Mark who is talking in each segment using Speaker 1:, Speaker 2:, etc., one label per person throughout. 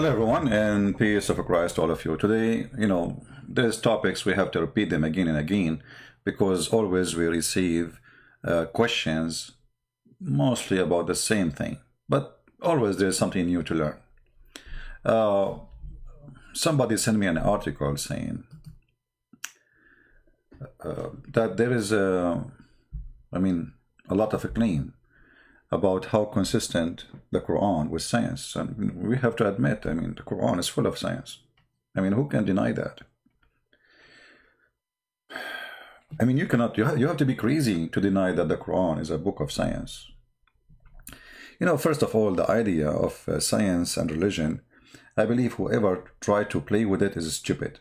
Speaker 1: Hello, everyone, and peace of Christ to all of you. Today, there's topics we have to repeat them again and again because always we receive questions mostly about the same thing, but always there's something new to learn. Uh, Somebody sent me an article saying that there is a lot of acclaim about how consistent the Quran with science. And we have to admit, the Quran is full of science. Who can deny that? You have to be crazy to deny that the Quran is a book of science. First of all, the idea of science and religion, I believe whoever tried to play with it is stupid.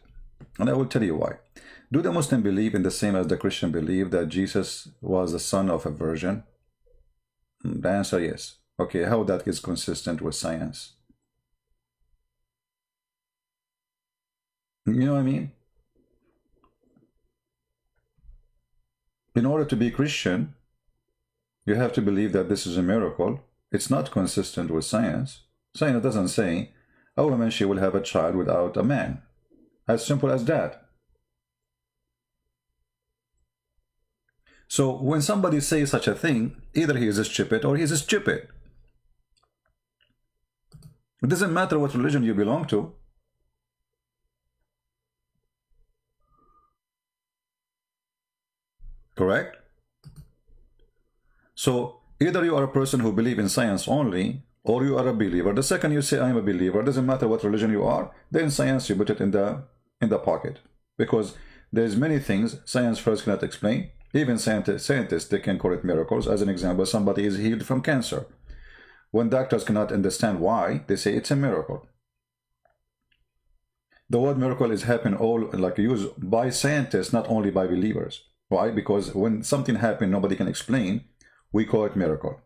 Speaker 1: And I will tell you why. Do the Muslim believe in the same as the Christian believe that Jesus was the son of a virgin? The answer yes. Okay, how that is consistent with science? You know what I mean? In order to be Christian, you have to believe that this is a miracle. It's not consistent with science. Science doesn't say a woman, she will have a child without a man. As simple as that. So when somebody says such a thing, either he is stupid or he is stupid. It doesn't matter what religion you belong to. Correct? So either you are a person who believes in science only, or you are a believer. The second you say I am a believer, it doesn't matter what religion you are, then science you put it in the pocket. Because there's many things science first cannot explain. Even scientists, they can call it miracles. As an example, somebody is healed from cancer. When doctors cannot understand why, they say it's a miracle. The word miracle is used by scientists, not only by believers. Why? Because when something happens nobody can explain, we call it miracle.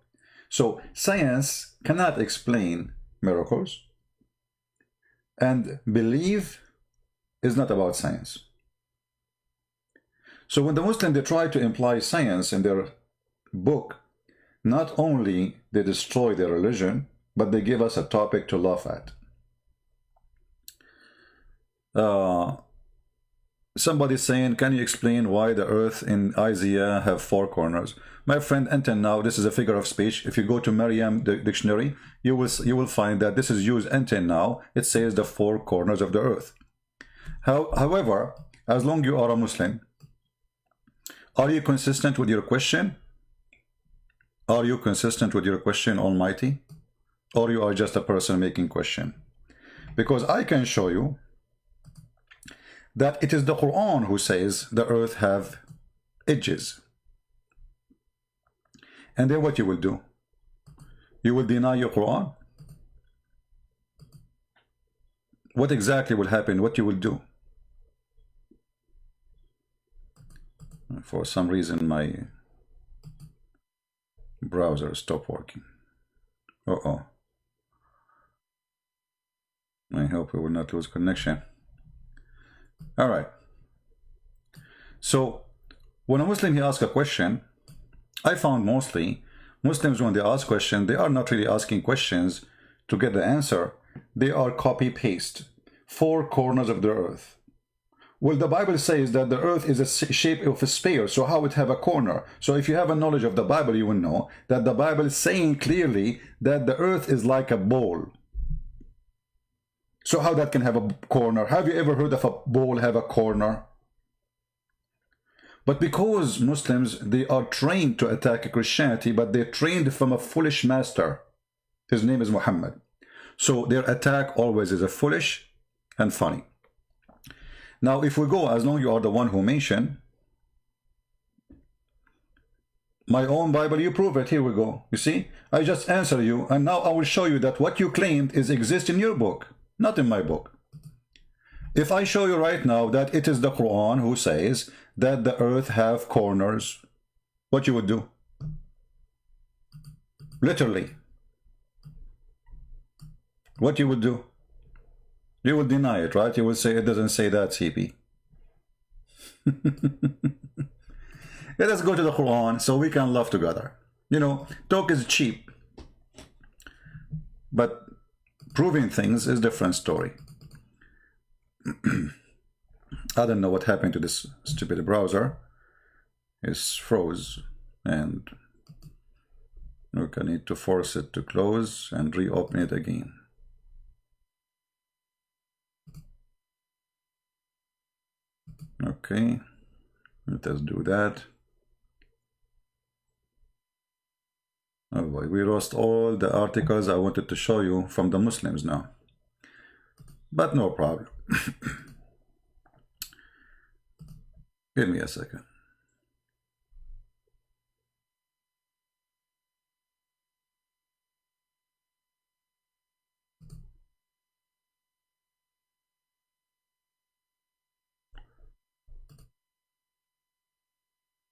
Speaker 1: So science cannot explain miracles, and belief is not about science. So when the Muslims, they try to imply science in their book, not only they destroy their religion, but they give us a topic to laugh at. Somebody saying, can you explain why the earth in Isaiah have 4 corners? My friend, until now, this is a figure of speech. If you go to Merriam dictionary, you will find that this is used until now. It says the 4 corners of the earth. However, as long as you are a Muslim, are you consistent with your question? Are you consistent with your question, Almighty? Or you are just a person making question? Because I can show you that it is the Quran who says the earth have edges. And then what you will do? You will deny your Quran? What exactly will happen? What you will do? For some reason my browser stopped working. I hope we will not lose connection. All right. So when a Muslim he asks a question, I found mostly Muslims, when they ask questions, they are not really asking questions to get the answer. They are copy paste. 4 corners of the earth. Well, the Bible says that the earth is a shape of a sphere, so how it have a corner? So if you have a knowledge of the Bible, you will know that the Bible is saying clearly that the earth is like a bowl. So how that can have a corner? Have you ever heard of a bowl have a corner? But because Muslims, they are trained to attack Christianity, but they're trained from a foolish master. His name is Muhammad. So their attack always is a foolish and funny. Now, if we go, as long as you are the one who mentioned, my own Bible, you prove it. Here we go. You see, I just answer you, and now I will show you that what you claimed is exist in your book, not in my book. If I show you right now that it is the Quran who says that the earth have corners, what you would do? Literally. What you would do? You would deny it, right? You would say it doesn't say that, CP. Let us go to the Quran so we can laugh together. Talk is cheap. But Proving things is a different story. I don't know what happened to this stupid browser. It's froze, and we're gonna need to force it to close and reopen it again. Okay, let us do that. Oh boy, we lost all the articles I wanted to show you from the Muslims now. But no problem. Give me a second.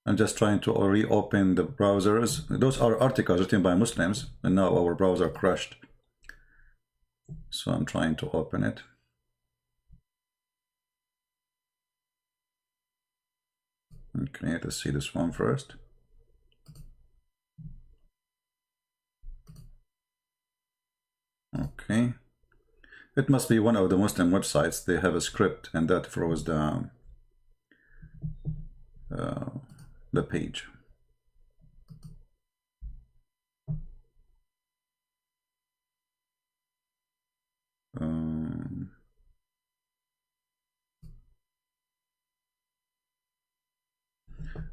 Speaker 1: I'm just trying to reopen the browsers. Those are articles written by Muslims, and now our browser crashed. So I'm trying to open it. Okay, let's see this one first. Okay. It must be one of the Muslim websites. They have a script, and that froze the page.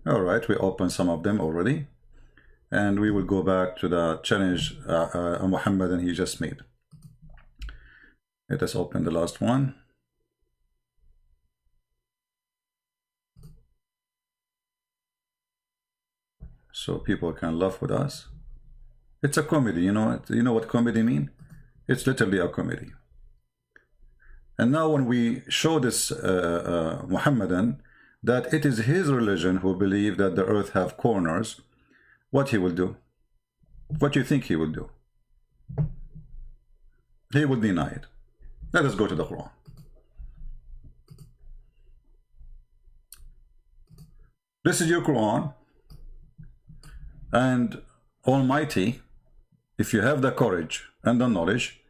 Speaker 1: All right, we opened some of them already, and we will go back to the challenge Muhammad and he just made. Let us open the last one. So people can laugh with us. It's a comedy, you know. You know what comedy mean? It's literally a comedy. And now when we show this Muhammadan that it is his religion who believe that the earth have corners, what he will do? What do you think he will do? He will deny it. Let us go to the Quran. This is your Quran, and Almighty, if you have the courage and the knowledge,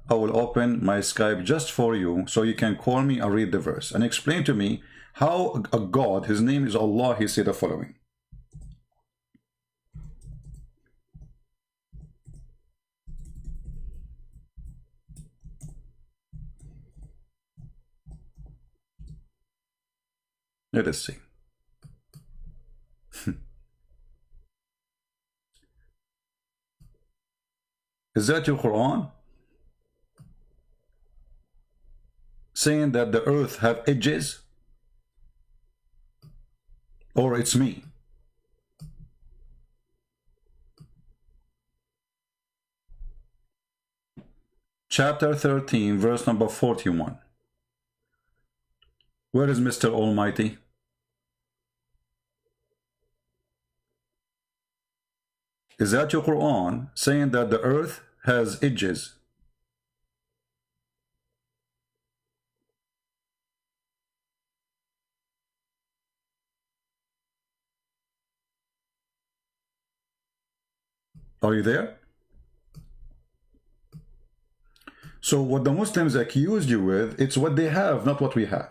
Speaker 1: I will open my Skype just for you so you can call me and read the verse and explain to me how a God, his name is Allah, he said the following. Let us see. Is that your Quran? Saying that the earth have edges? Or it's me? Chapter 13, verse number 41. Where is Mr. Almighty? Is that your Quran saying that the earth has edges? Are you there? So what the Muslims accused you with, it's what they have, not what we have.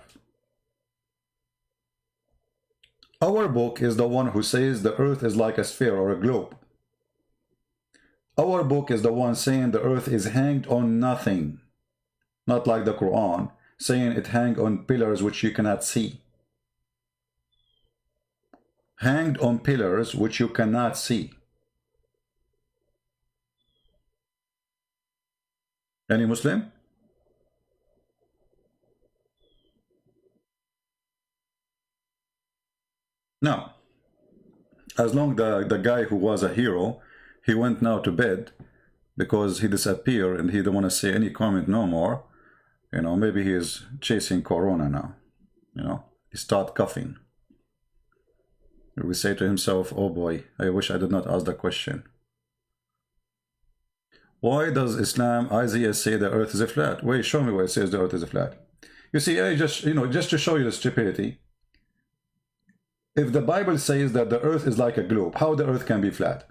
Speaker 1: Our book is the one who says the earth is like a sphere or a globe. Our book is the one saying the earth is hanged on nothing. Not like the Quran, saying it hanged on pillars which you cannot see. Hanged on pillars which you cannot see. Any Muslim? No. As long as the guy who was a hero, he went now to bed because he disappeared and he don't want to say any comment no more. You know, maybe he is chasing Corona now. You know, he start coughing. He will say to himself, oh boy, I wish I did not ask the question. Why does Islam, Isaiah, say the earth is a flat? Wait, show me where it says the earth is a flat. You see, just to show you the stupidity. If the Bible says that the earth is like a globe, how the earth can be flat?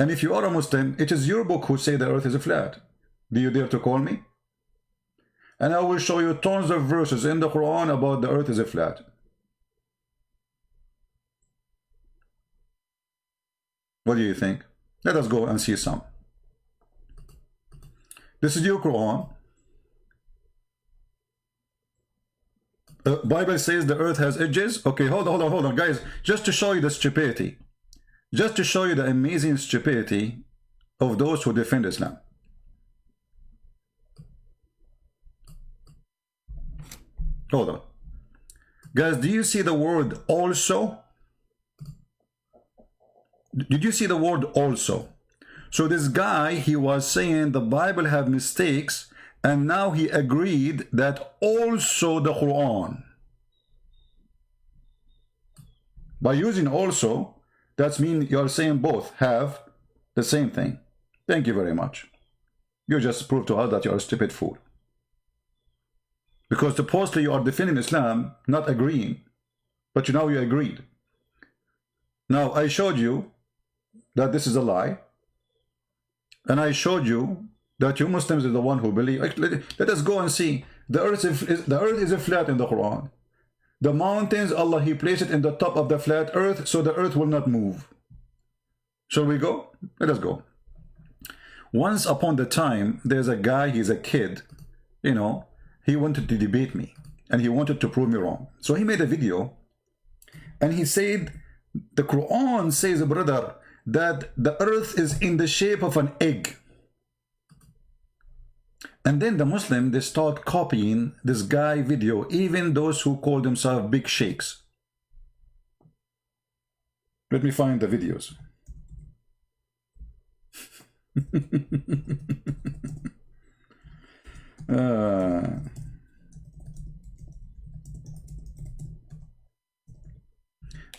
Speaker 1: And if you are a Muslim, it is your book who say the earth is flat. Do you dare to call me? And I will show you tons of verses in the Quran about the earth is flat. What do you think? Let us go and see some. This is your Quran. The Bible says the earth has edges. Okay, hold on, guys. Just to show you the stupidity. Just to show you the amazing stupidity of those who defend Islam. Hold on. Guys, do you see the word also? Did you see the word also? So this guy, he was saying the Bible have mistakes, and now he agreed that also the Quran. By using also, that means you are saying both have the same thing. Thank you very much. You just proved to us that you are a stupid fool. Because supposedly you are defending Islam, not agreeing. But now you agreed. Now I showed you that this is a lie. And I showed you that you Muslims are the one who believe. Let us go and see. The earth is flat in the Quran. The mountains, Allah, He placed it in the top of the flat earth, so the earth will not move. Shall we go? Let us go. Once upon the time, there's a guy, he's a kid, you know, he wanted to debate me, and he wanted to prove me wrong. So he made a video, and he said, the Quran says, brother, that the earth is in the shape of an egg. And then the Muslim, they start copying this guy video, even those who call themselves big sheikhs. Let me find the videos.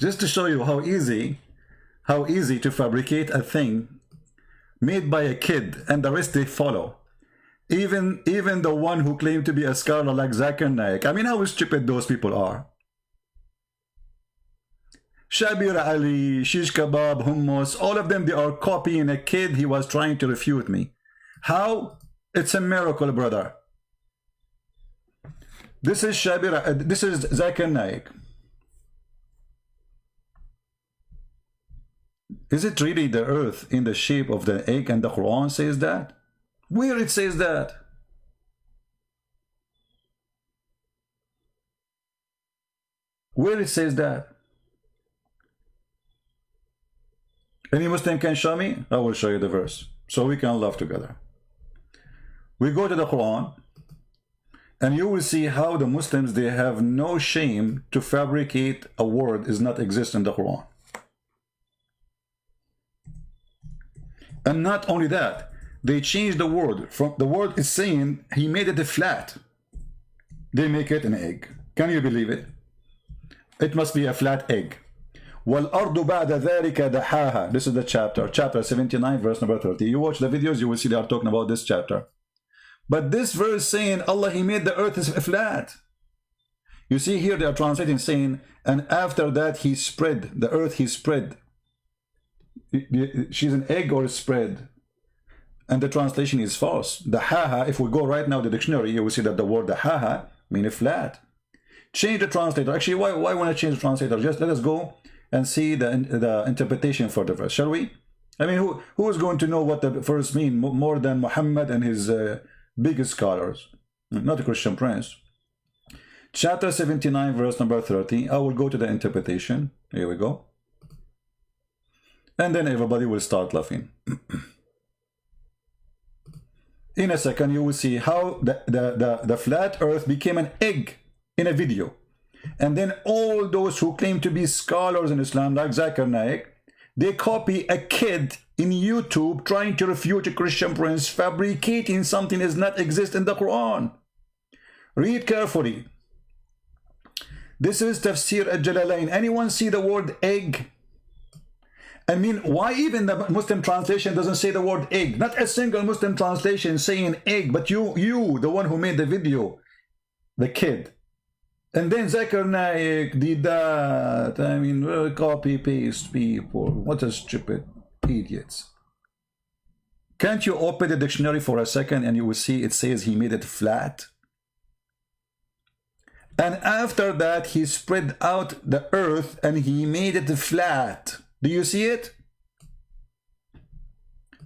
Speaker 1: Just to show you how easy to fabricate a thing made by a kid, and the rest they follow. Even the one who claimed to be a scholar like Zakir Naik. I mean, how stupid those people are. Shabir Ali, Shish Kebab, Hummus, all of them, they are copying a kid. He was trying to refute me. How? It's a miracle, brother. This is Shabir, this is Zakir Naik. Is it really the earth in the shape of the egg, and the Quran says that? Where it says that? Where it says that? Any Muslim can show me? I will show you the verse, so we can laugh together. We go to the Quran, and you will see how the Muslims, they have no shame to fabricate a word is not exist in the Quran. And not only that, they changed the word. From the word is saying, he made it a flat. They make it an egg. Can you believe it? It must be a flat egg. وَالْأَرْضُ بَعْدَ ذَلِكَ دَحَاهَا. This is the chapter 79, verse number 30. You watch the videos, you will see they are talking about this chapter. But this verse saying, Allah, He made the earth flat. You see here they are translating saying, and after that He spread, the earth He spread. She's an egg or a spread. And the translation is false. The haha, if we go right now to the dictionary, you will see that the word the haha means flat. Change the translator. Actually, why want to change the translator? Just let us go and see the interpretation for the verse, shall we? I mean, who is going to know what the verse means more than Muhammad and his biggest scholars? Not a Christian Prince. Chapter 79, verse number 30. I will go to the interpretation. Here we go. And then everybody will start laughing. In a second, you will see how the flat earth became an egg in a video. And then all those who claim to be scholars in Islam, like Zakir Naik, they copy a kid in YouTube trying to refute a Christian Prince, fabricating something that does not exist in the Quran. Read carefully. This is Tafsir al-Jalalain. Anyone see the word egg? I mean, why even the Muslim translation doesn't say the word egg? Not a single Muslim translation saying egg, but you, the one who made the video, the kid. And then Zakir Naik did that. I mean, copy, paste people. What a stupid idiots. Can't you open the dictionary for a second and you will see it says he made it flat? And after that, he spread out the earth and he made it flat. Do you see it?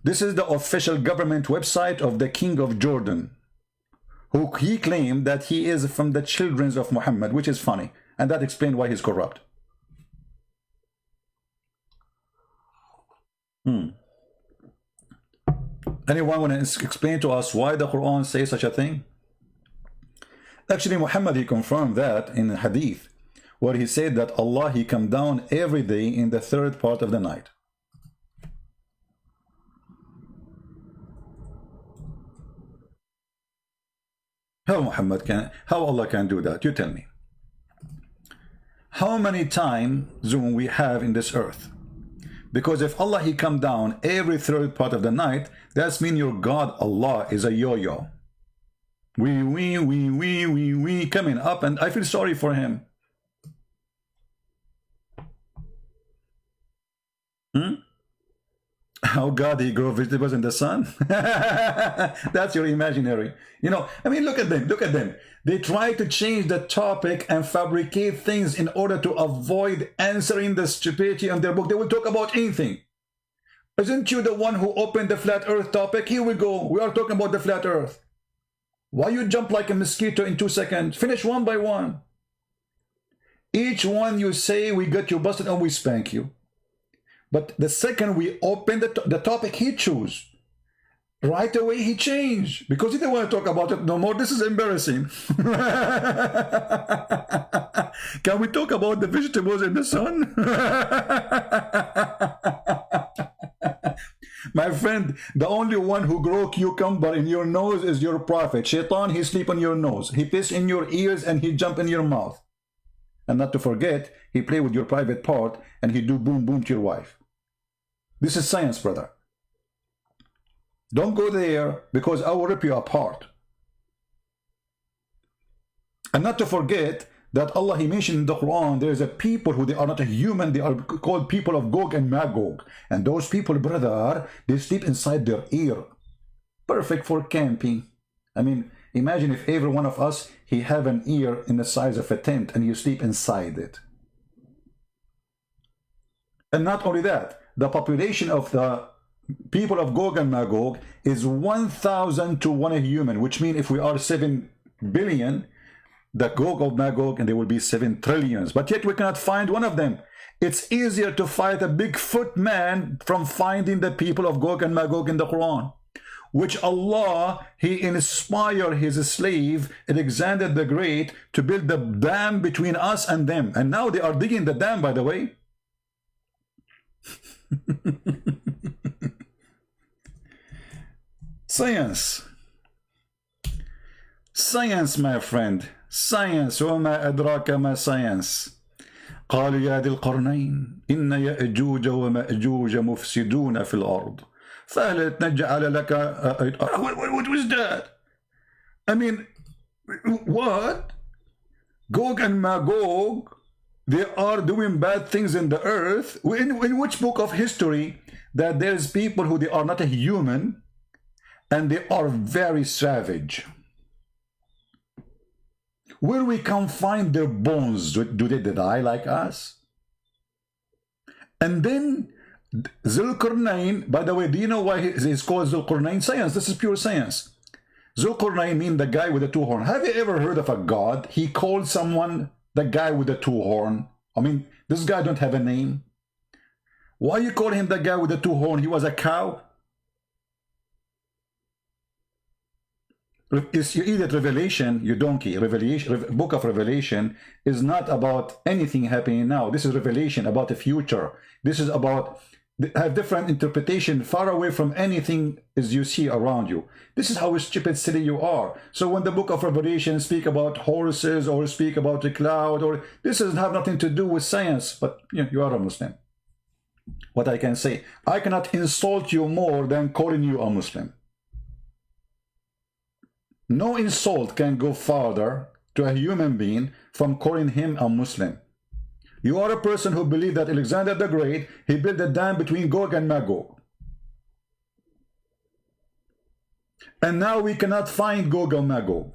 Speaker 1: This is the official government website of the King of Jordan, who he claimed that he is from the children of Muhammad, which is funny. And that explains why he's corrupt. Anyone want to explain to us why the Quran says such a thing? Actually, Muhammad, he confirmed that in a hadith, where he said that Allah, he come down every day in the third part of the night. How Allah can do that? You tell me. How many time zone we have in this earth? Because if Allah, he come down every third part of the night, that means your God, Allah, is a yo-yo. We coming up, and I feel sorry for him. How God, he grow vegetables in the sun? That's your imaginary. You know, I mean, look at them, look at them. They try to change the topic and fabricate things in order to avoid answering the stupidity on their book. They will talk about anything. Isn't you the one who opened the flat earth topic? Here we go. We are talking about the flat earth. Why you jump like a mosquito in 2 seconds? Finish one by one. Each one you say, we got you busted and we spank you. But the second we open the topic, he choose. Right away he changed. Because he didn't want to talk about it no more. This is embarrassing. Can we talk about the vegetables in the sun? My friend, the only one who grow cucumber in your nose is your prophet. Shaitan, he sleep on your nose. He piss in your ears and he jump in your mouth. And not to forget, he play with your private part and he do boom boom to your wife. This is science, brother. Don't go there because I will rip you apart. And not to forget that Allah, he mentioned in the Quran, there is a people who they are not a human, they are called people of Gog and Magog. And those people, brother, they sleep inside their ear. Perfect for camping. I mean, imagine if every one of us, he have an ear in the size of a tent and you sleep inside it. And not only that, the population of the people of Gog and Magog is 1,000 to 1 human, which means if we are 7 billion, the Gog of Magog, and there will be 7 trillions. But yet we cannot find one of them. It's easier to fight a Bigfoot man from finding the people of Gog and Magog in the Quran, which Allah, he inspired his slave, Alexander the Great, to build the dam between us and them. And now they are digging the dam, by the way. Science. Science, my friend. Science. وما أدراك ما science. قال يا ذي القرنين إن يأجوج ومأجوج مفسدون في الأرض فهل نجعل لك what was that? I mean, what? Gog and Magog, they are doing bad things in the earth. In which book of history that there's people who they are not a human and they are very savage? Where we can find their bones? Do they die like us? And then Zulqarnain, by the way, do you know why he's called Zulqarnain? Science, this is pure science. Zulqarnain means the guy with the 2 horns. Have you ever heard of a god? He called someone the guy with the 2 horns. I mean, this guy don't have a name. Why you call him the guy with the 2 horns? He was a cow? If you eat at Revelation, you donkey. Revelation, book of Revelation is not about anything happening now. This is Revelation about the future. This is about have different interpretation far away from anything as you see around you. This is how stupid silly you are. So when the book of Revelation speak about horses or speak about the cloud, or this doesn't have nothing to do with science, but you are a Muslim. What I can say, I cannot insult you more than calling you a Muslim. No insult can go farther to a human being from calling him a Muslim. You are a person who believed that Alexander the Great, he built a dam between Gog and Magog. And now we cannot find Gog and Magog.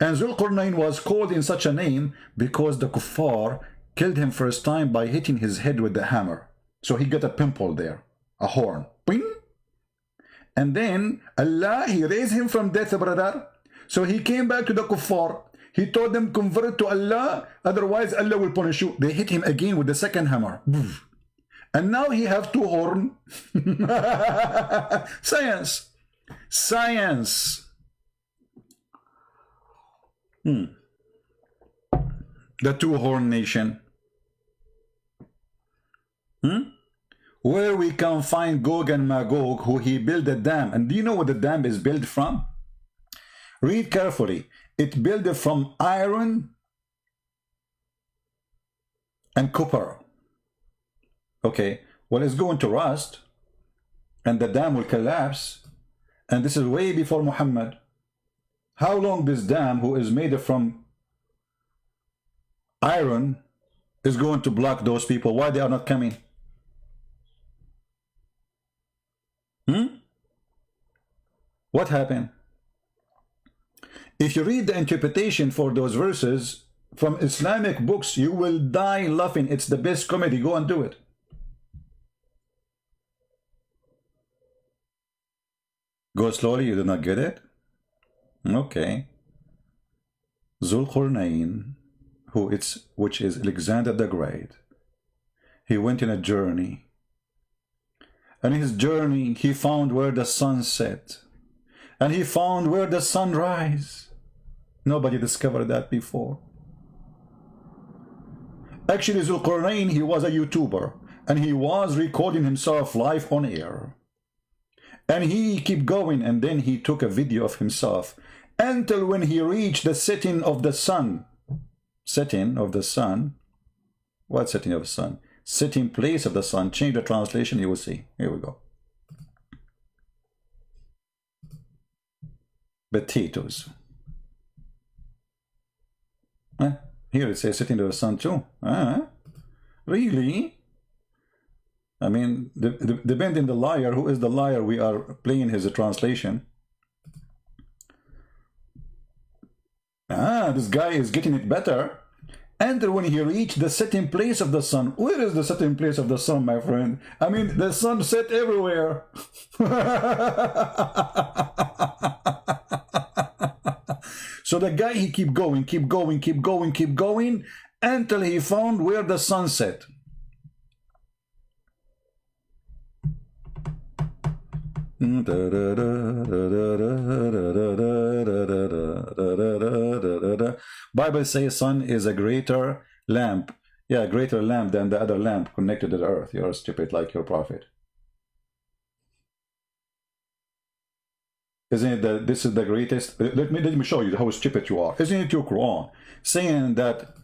Speaker 1: And Zulqarnain was called in such a name because the kuffar killed him first time by hitting his head with the hammer. So he got a pimple there, a horn. Ping! And then Allah, he raised him from death, brother. So he came back to the kuffar. He told them, convert to Allah, otherwise Allah will punish you. They hit him again with the second hammer. And now he have two horns. Science. Science. The two-horn nation. Where we can find Gog and Magog, who he built a dam. And do you know what the dam is built from? Read carefully. It built from iron and copper. Okay, well, it's going to rust, and the dam will collapse. And this is way before Muhammad. How long this dam, who is made from iron, is going to block those people? Why they are not coming? What happened? If you read the interpretation for those verses from Islamic books, you will die laughing. It's the best comedy. Go and do it. Go slowly, you do not get it? Okay. Zulqarnain, which is Alexander the Great, he went in a journey. And in his journey, he found where the sun set. And he found where the sun rise. Nobody discovered that before. Actually, Zulqarnain, he was a YouTuber. And he was recording himself live on air. And he kept going, and then he took a video of himself until when he reached the setting of the sun. Setting of the sun? What setting of the sun? Setting place of the sun. Change the translation, you will see. Here we go. Potatoes. Here it says setting of the sun too. Really? I mean, depending the liar, who is the liar, we are playing his translation. This guy is getting it better. And when he reached the setting place of the sun, where is the setting place of the sun, my friend? I mean, the sun set everywhere. So the guy, he keep going until he found where the sun set. Bible says sun is a greater lamp. Yeah, greater lamp than the other lamp connected to the earth. You're stupid like your prophet. Isn't it that this is the greatest? Let me show you how stupid you are. Isn't it your Quran saying that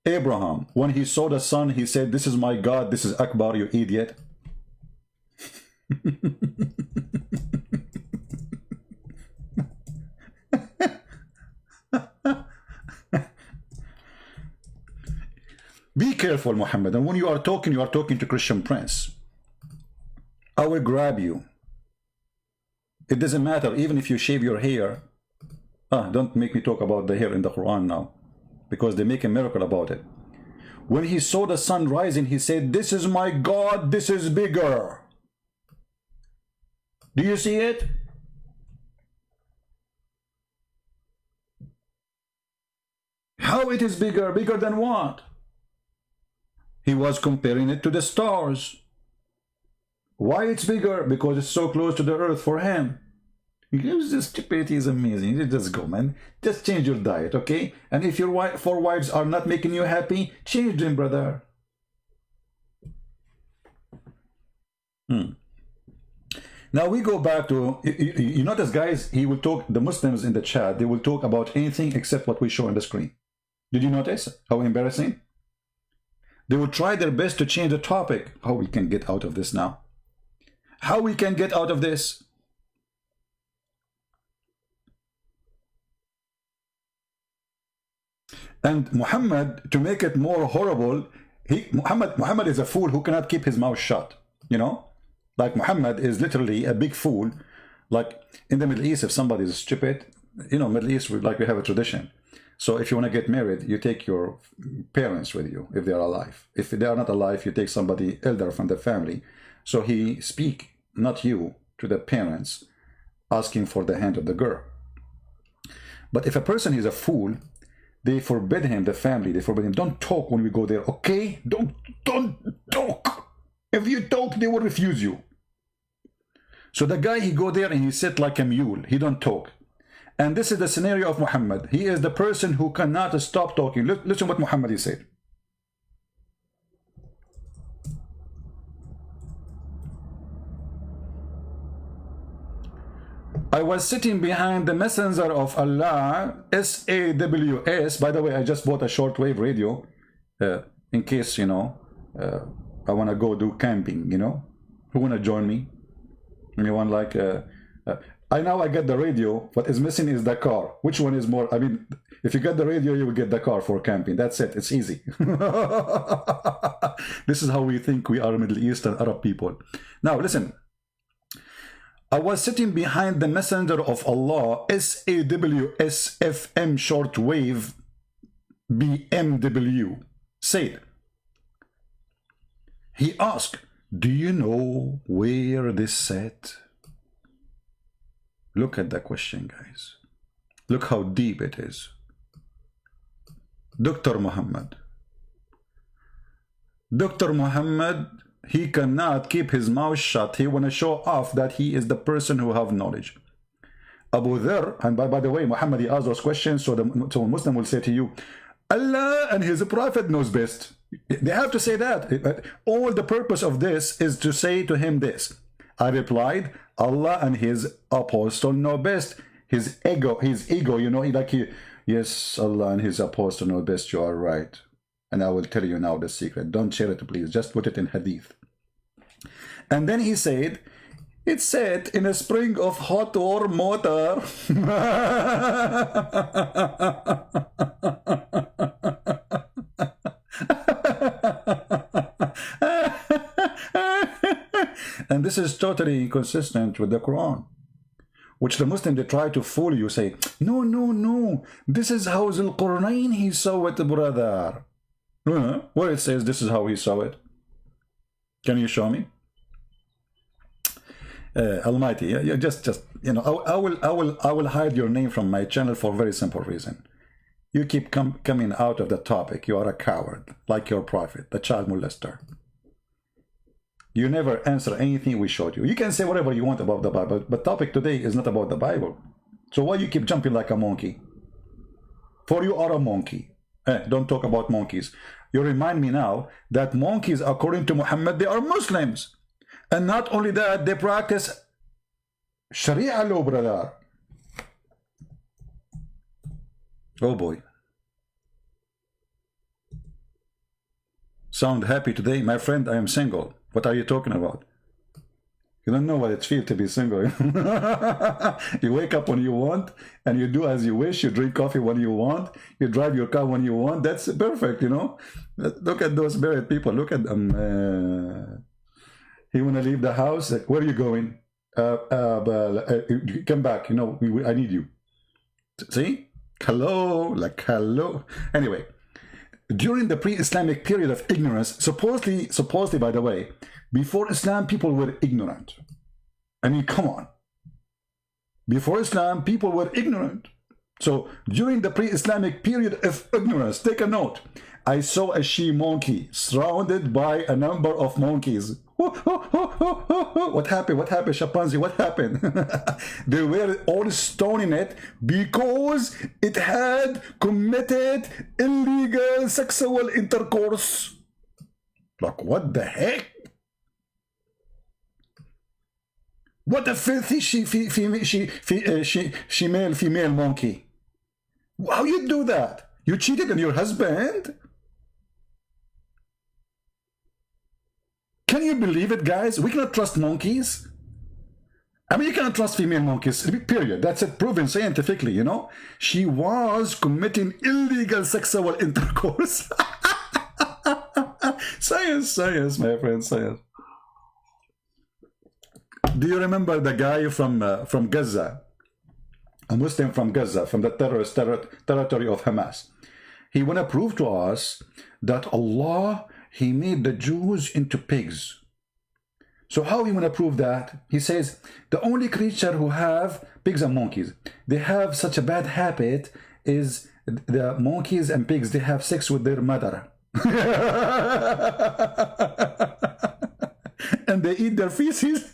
Speaker 1: Abraham, when he saw the sun, he said, "This is my God, this is Akbar, you idiot." Be careful, Muhammad. And when you are talking to Christian Prince. I will grab you. It doesn't matter, even if you shave your hair. Don't make me talk about the hair in the Quran now, because they make a miracle about it. When he saw the sun rising, he said, "This is my God, this is bigger." Do you see it? How it is bigger? Bigger than what? He was comparing it to the stars. Why it's bigger? Because it's so close to the earth for him. This stupidity is amazing. You just go, man. Just change your diet, okay? And if your four wives are not making you happy, change them, brother. Now we go back to, you notice, guys, he will talk, the Muslims in the chat, they will talk about anything except what we show on the screen. Did you notice how embarrassing? They will try their best to change the topic. How we can get out of this now? How we can get out of this? And Muhammad, to make it more horrible, Muhammad is a fool who cannot keep his mouth shut, you know? Like Muhammad is literally a big fool Like in the Middle East, if somebody is stupid, you know, Middle East, we have a tradition. So if you want to get married, you take your parents with you if they are alive. If they are not alive, you take somebody elder from the family. So he speak, not you, to the parents, asking for the hand of the girl. But if a person is a fool, they forbid him, the family, they forbid him, don't talk when we go there, okay? Don't talk. If you talk, they will refuse you. So the guy, he go there and he sit like a mule. He don't talk. And this is the scenario of Muhammad. He is the person who cannot stop talking. Listen what Muhammad he said. I was sitting behind the messenger of Allah, SAWS. By the way, I just bought a shortwave radio in case, you know, I want to go do camping, you know. Who want to join me? Anyone like... I get the radio. What is missing is the car. Which one is more? I mean, if you get the radio, you will get the car for camping. That's it. It's easy. This is how we think we are Middle Eastern Arab people. Now, listen. I was sitting behind the messenger of Allah, SAWS FM shortwave BMW. Said, he asked, do you know where this sat? Look at the question, guys. Look how deep it is. Dr. Muhammad. Dr. Muhammad, he cannot keep his mouth shut. He want to show off that he is the person who have knowledge. Abu Dharr, and by the way, Muhammad, he asked those questions, so a Muslim will say to you, Allah and his prophet knows best. They have to say that. All the purpose of this is to say to him this. I replied, Allah and his apostle know best. His ego, you know, yes, Allah and his apostle know best, you are right. And I will tell you now the secret. Don't share it, please. Just put it in hadith. And then he said, it's set in a spring of hot warm water. And this is totally inconsistent with the Quran, which the Muslim, they try to fool you, say, no, this is how Zul-Qurnayn he saw it, brother. Where it says this is how he saw it. Can you show me? Almighty, just you know, I will hide your name from my channel for a very simple reason. You keep coming out of the topic. You are a coward, like your prophet, the child molester. You never answer anything we showed you. You can say whatever you want about the Bible, but topic today is not about the Bible. So why you keep jumping like a monkey? For you are a monkey. Don't talk about monkeys. You remind me now that monkeys, according to Muhammad, they are Muslims. And not only that, they practice Sharia law, brother. Oh boy. Sound happy today? My friend, I am single. What are you talking about? You don't know what it feels to be single. You wake up when you want, and you do as you wish. You drink coffee when you want. You drive your car when you want. That's perfect, you know. Look at those married people. Look at them. You want to leave the house? Like, where are you going? Come back. You know, I need you. See? Hello, like hello. Anyway. During the pre-Islamic period of ignorance, supposedly, by the way, before Islam, people were ignorant. I mean, come on. Before Islam, people were ignorant. So during the pre-Islamic period of ignorance, take a note. I saw a she-monkey surrounded by a number of monkeys. What happened? What happened, chimpanzee? What happened? They were all stoning it because it had committed illegal sexual intercourse. Like, what the heck? What a filthy female monkey. How you do that? You cheated on your husband? Can you believe it, guys? We cannot trust monkeys. I mean, you cannot trust female monkeys, period. That's it, proven scientifically, you know? She was committing illegal sexual intercourse. Science, my friend, science. Do you remember the guy from Gaza, a Muslim from Gaza, from the terrorist territory of Hamas? He want to prove to us that Allah, he made the Jews into pigs. So how he want to prove that? He says the only creature who have, pigs and monkeys, they have such a bad habit is the monkeys and pigs, they have sex with their mother. And they eat their feces.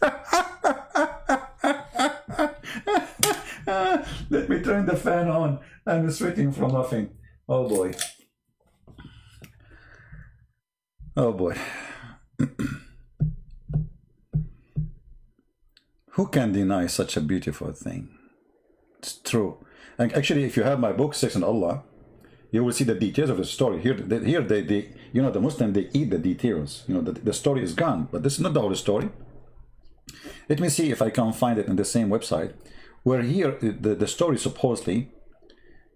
Speaker 1: Let me turn the fan on. I'm sweating from laughing. Oh boy. Oh boy. Who can deny such a beautiful thing? It's true. And actually, if you have my book, Sex and Allah, you will see the details of the story. Here, they you know, the Muslim, they eat the details. You know, the story is gone, but this is not the whole story. Let me see if I can find it in the same website, where here, the story supposedly,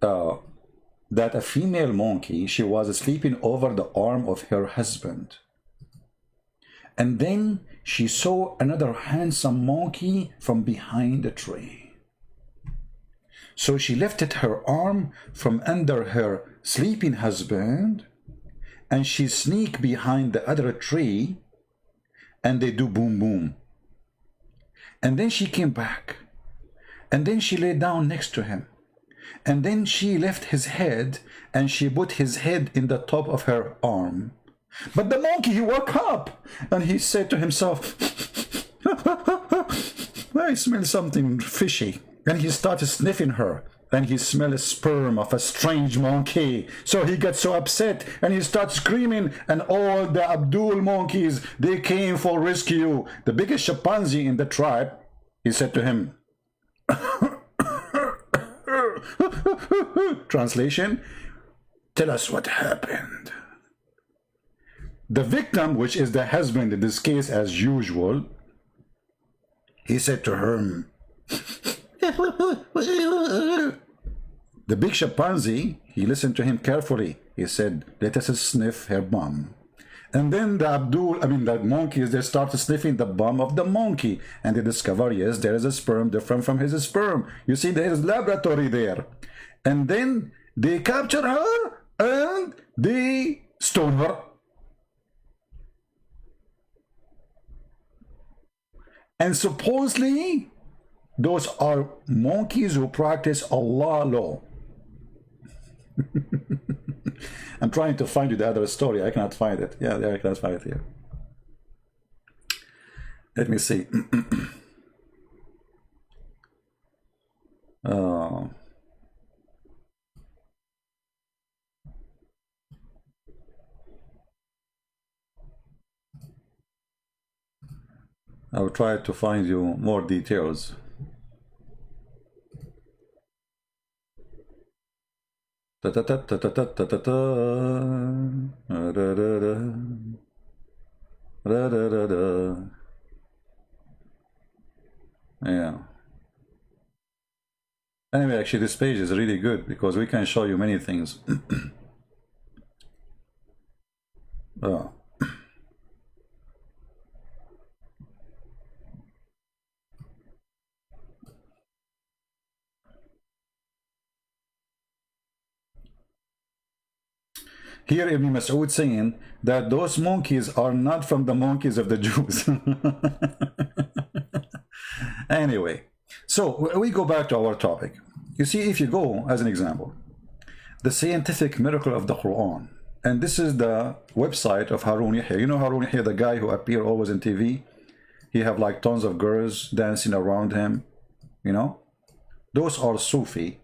Speaker 1: that a female monkey, she was sleeping over the arm of her husband. And then she saw another handsome monkey from behind a tree. So she lifted her arm from under her sleeping husband, and she sneaked behind the other tree, and they do boom boom. And then she came back, and then she lay down next to him. And then she left his head, and she put his head in the top of her arm. But the monkey, he woke up, and he said to himself, I smell something fishy. And he started sniffing her, and he smelled a sperm of a strange monkey. So he got so upset, and he started screaming, and all the Abdul monkeys, they came for rescue. The biggest chimpanzee in the tribe, he said to him, translation, tell us what happened. The victim, which is the husband in this case as usual, he said to her, the big chimpanzee, he listened to him carefully. He said, let us sniff her bum. And then the monkeys, they started sniffing the bum of the monkey. And they discover, yes, there is a sperm different from his sperm. You see, there is laboratory there. And then they capture her and they stone her. And supposedly, those are monkeys who practice Allah law. I'm trying to find you the other story. I cannot find it. Yeah, I cannot find it here. Let me see. I'll try to find you more details. Yeah. Anyway, actually, this page is really good because we can show you many things. Oh. Here Ibn Mas'ud saying that those monkeys are not from the monkeys of the Jews. Anyway, so we go back to our topic. You see, if you go, as an example, the scientific miracle of the Quran, and this is the website of Harun Yahya. You know Harun Yahya, the guy who appear always in TV? He have like tons of girls dancing around him, you know? Those are Sufi.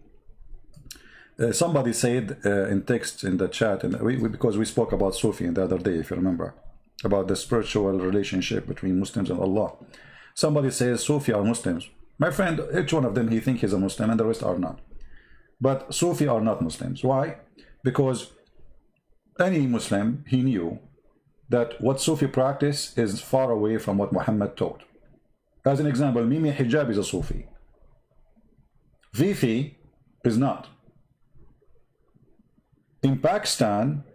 Speaker 1: Somebody said in text in the chat, and because we spoke about Sufi the other day, if you remember, about the spiritual relationship between Muslims and Allah. Somebody says Sufi are Muslims. My friend, each one of them, he thinks he's a Muslim, and the rest are not. But Sufi are not Muslims. Why? Because any Muslim, he knew that what Sufi practice is far away from what Muhammad taught. As an example, Mimi Hijab is a Sufi. Fifi is not. In Pakistan,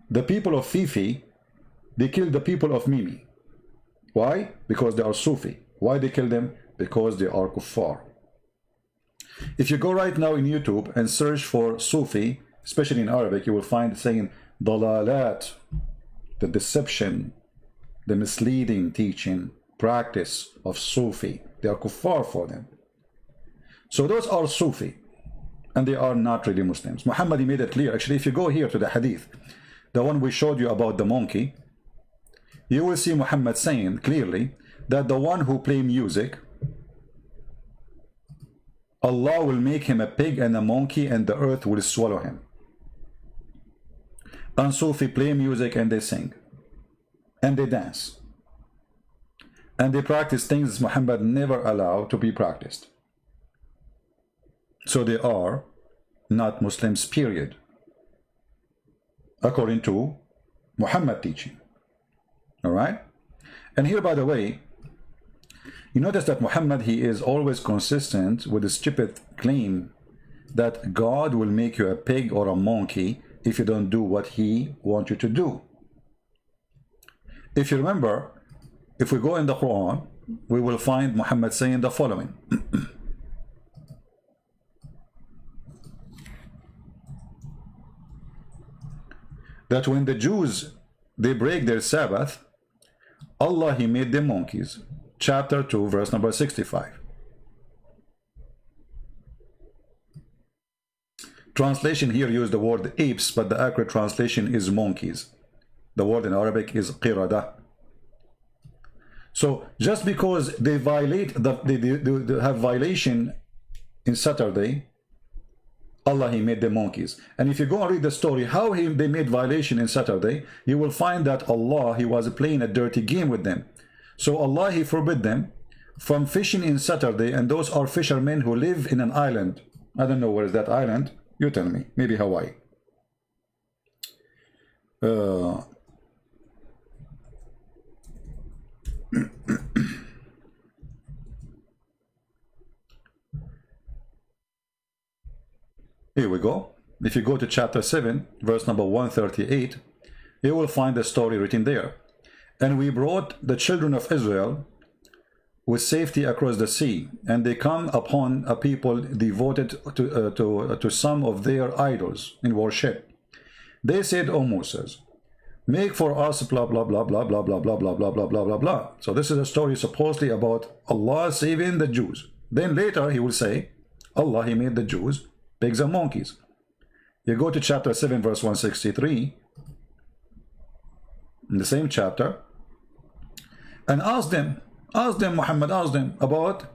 Speaker 1: the people of Fifi, they killed the people of Mimi. Why? Because they are Sufi. Why they kill them? Because they are kuffar. If you go right now in YouTube and search for Sufi, especially in Arabic, you will find it saying dalalat, the deception, the misleading teaching, practice of Sufi. They are kuffar for them. So those are Sufi, and they are not really Muslims. Muhammad, he made it clear. Actually, if you go here to the hadith, the one we showed you about the monkey, you will see Muhammad saying clearly that the one who play music, Allah will make him a pig and a monkey, and the earth will swallow him. And Sufi play music and they sing, and they dance, and they practice things Muhammad never allowed to be practiced. So they are not Muslims, period, according to Muhammad teaching. All right? And here, by the way, you notice that Muhammad, he is always consistent with the stupid claim that God will make you a pig or a monkey if you don't do what he wants you to do. If you remember, if we go in the Quran, we will find Muhammad saying the following. That when the Jews, they break their Sabbath, Allah, he made them monkeys. Chapter 2, verse number 65. Translation here used the word apes, but the accurate translation is monkeys. The word in Arabic is qirada. So just because they violate, they have violation in Saturday, Allah, he made them monkeys. And if you go and read the story, how they made violation in Saturday, you will find that Allah, he was playing a dirty game with them. So Allah, he forbid them from fishing in Saturday, and those are fishermen who live in an island. I don't know where is that island. You tell me. Maybe Hawaii. Here we go. If you go to chapter 7, verse number 138, you will find the story written there. And we brought the children of Israel with safety across the sea, and they come upon a people devoted to some of their idols in worship. They said, O Moses, make for us blah blah blah blah blah blah blah blah blah blah blah blah blah. So this is a story supposedly about Allah saving the Jews. Then later he will say, Allah, he made the Jews pigs and monkeys. You go to chapter 7, verse 163, in the same chapter, and ask them, Muhammad, ask them about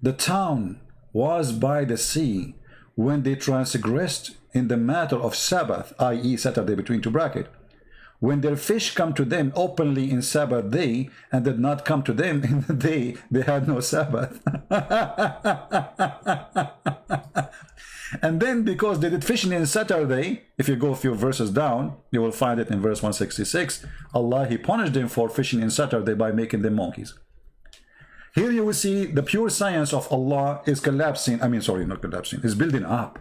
Speaker 1: the town was by the sea when they transgressed in the matter of Sabbath, i.e. Saturday between two brackets, when their fish come to them openly in Sabbath day and did not come to them in the day they had no Sabbath. And then because they did fishing in Saturday, if you go a few verses down, you will find it in verse 166, Allah, he punished them for fishing in Saturday by making them monkeys. Here you will see the pure science of Allah is collapsing. I mean, sorry, not collapsing, is building up.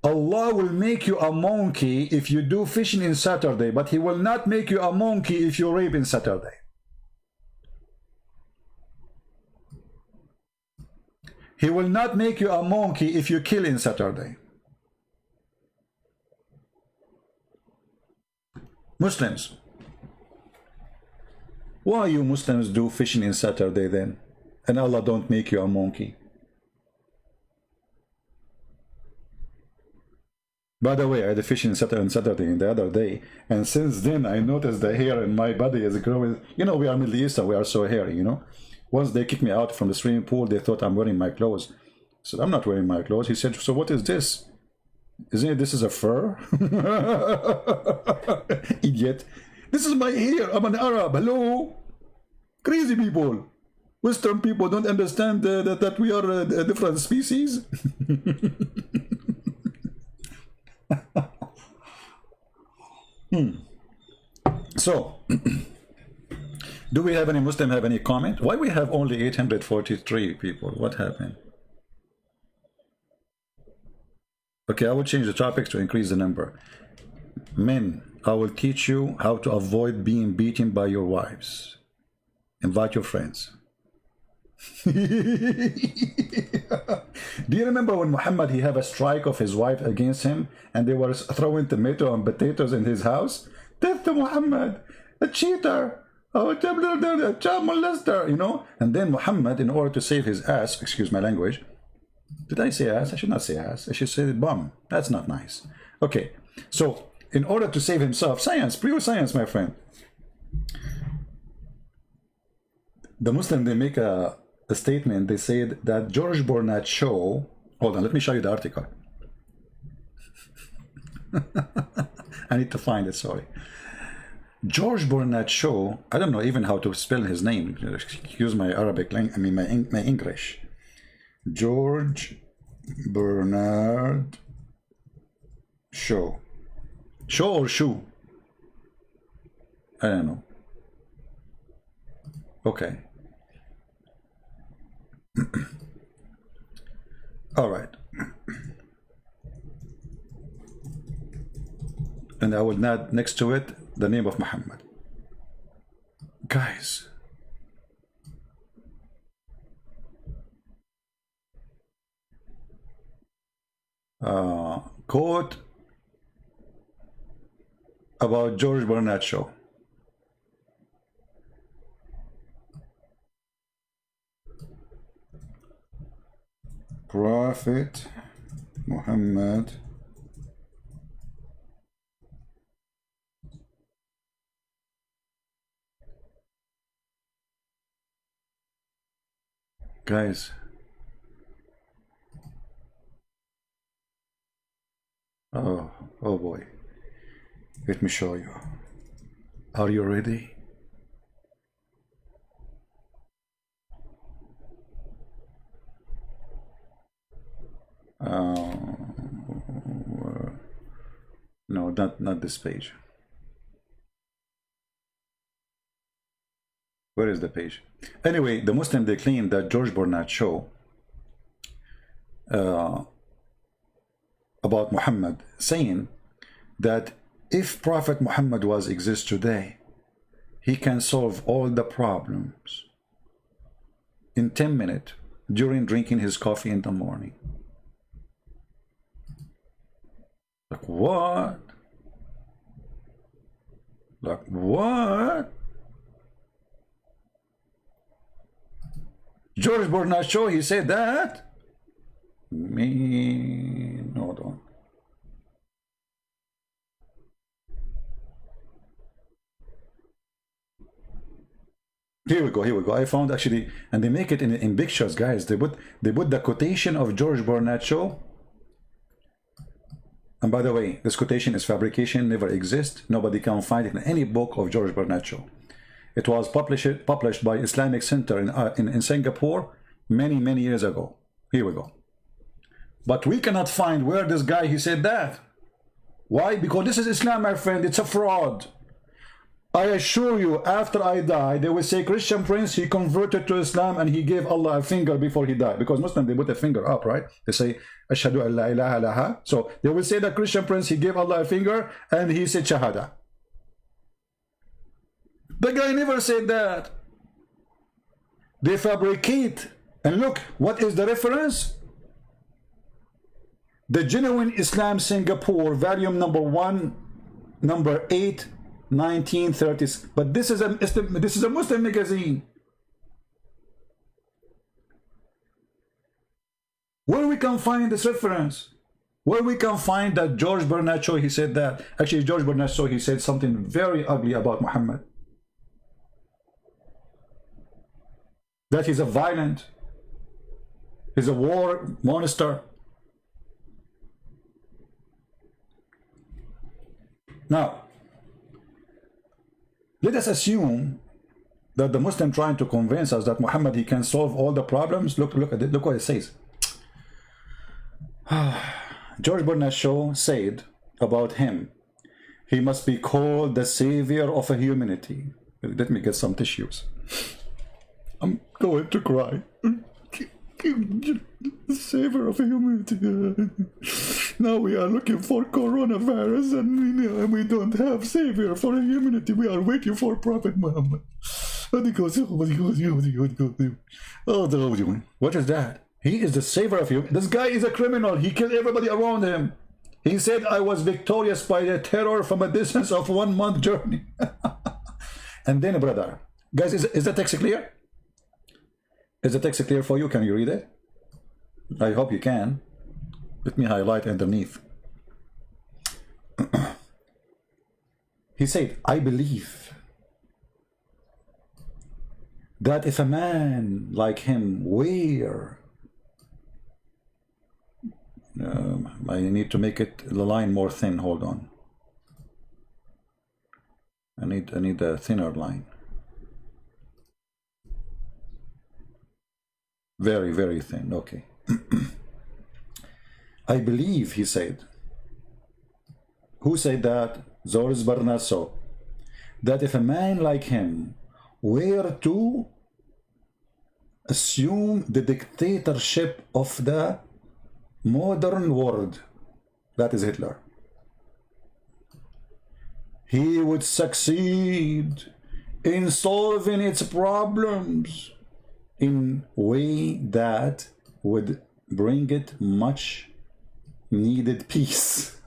Speaker 1: Allah will make you a monkey if you do fishing in Saturday, but he will not make you a monkey if you rape in Saturday. He will not make you a monkey if you kill in Saturday. Muslims, why you Muslims do fishing in Saturday then, and Allah don't make you a monkey? By the way, I had a fishing in Saturday the other day, and since then I noticed the hair in my body is growing. You know, we are Middle Eastern, we are so hairy, you know. Once they kicked me out from the swimming pool, they thought I'm wearing my clothes. I said, I'm not wearing my clothes. He said, so what is this? Isn't it, this is a fur? Idiot. This is my hair. I'm an Arab. Hello? Crazy people. Western people don't understand that we are a different species. So, do we have any Muslim have any comment? Why we have only 843 people? What happened? Okay, I will change the topics to increase the number. Men, I will teach you how to avoid being beaten by your wives. Invite your friends. Do you remember when Muhammad he have a strike of his wife against him and they were throwing tomato and potatoes in his house? Death to Muhammad, a cheater, a child molester, you know? And then Muhammad, in order to save his ass, excuse my language, did I say ass? I should not say ass. I should say bum. That's not nice. Okay, so in order to save himself, science, pure science, my friend. The Muslim, they make a statement. They said that George Bernard Shaw, hold on, let me show you the article. I need to find it, sorry. George Bernard Shaw, I don't know even how to spell his name. Excuse my Arabic language, I mean my English. George Bernard Shaw. Shaw or shoe? I don't know. Okay. All right. And I will add next to it the name of Muhammad. Guys, quote about George Bernard Shaw. Prophet Muhammad guys, oh boy, let me show you. Are you ready? No, not this page. Where is the page? Anyway, the Muslim, they claim that George Bernard Shaw about Muhammad, saying that if Prophet Muhammad was exist today, he can solve all the problems in 10 minutes during drinking his coffee in the morning. Like what? Like what? George Bernard Shaw, he said that? Hold on. Here we go. I found actually, and they make it in pictures, guys. They put the quotation of George Bernard Shaw. And by the way, this quotation is fabrication, never exists. Nobody can find it in any book of George Bernard Shaw. It was published by Islamic Center in Singapore many years ago. Here we go. But we cannot find where this guy, he said that. Why? Because this is Islam, my friend. It's a fraud. I assure you, after I die, they will say Christian Prince, he converted to Islam and he gave Allah a finger before he died. Because Muslims, they put a finger up, right? They say, Ashhadu an la ilaha illallah. So they will say that Christian Prince, he gave Allah a finger and he said Shahada. The guy never said that. They fabricate. And look, what is the reference? The Genuine Islam Singapore, volume number 1, number 8, 1930s. But this is a Muslim magazine. Where we can find this reference? Where we can find that George Bernard Shaw, he said that. Actually, George Bernard Shaw, he said something very ugly about Muhammad. That he's a violent, he's a war monster. Now, let us assume that the Muslim trying to convince us that Muhammad, he can solve all the problems. Look at it. Look what it says. George Bernard Shaw said about him, he must be called the savior of humanity. Let me get some tissues. I'm going to cry. The savior of humanity. Now we are looking for coronavirus and we don't have savior for humanity. We are waiting for Prophet Muhammad. What is that? He is the savior of you. This guy is a criminal. He killed everybody around him. He said, I was victorious by the terror from a distance of 1 month journey. And then, brother, guys, is the text clear? Is the text clear for you? Can you read it? I hope you can. Let me highlight underneath. He said, I believe that if a man like him were, I need to make it the line more thin. Hold on. I need a thinner line. Very, very thin. Okay. I believe, he said. Who said that? Zoris Barnaso. That if a man like him were to assume the dictatorship of the modern world, that is Hitler, he would succeed in solving its problems in a way that would bring it much needed peace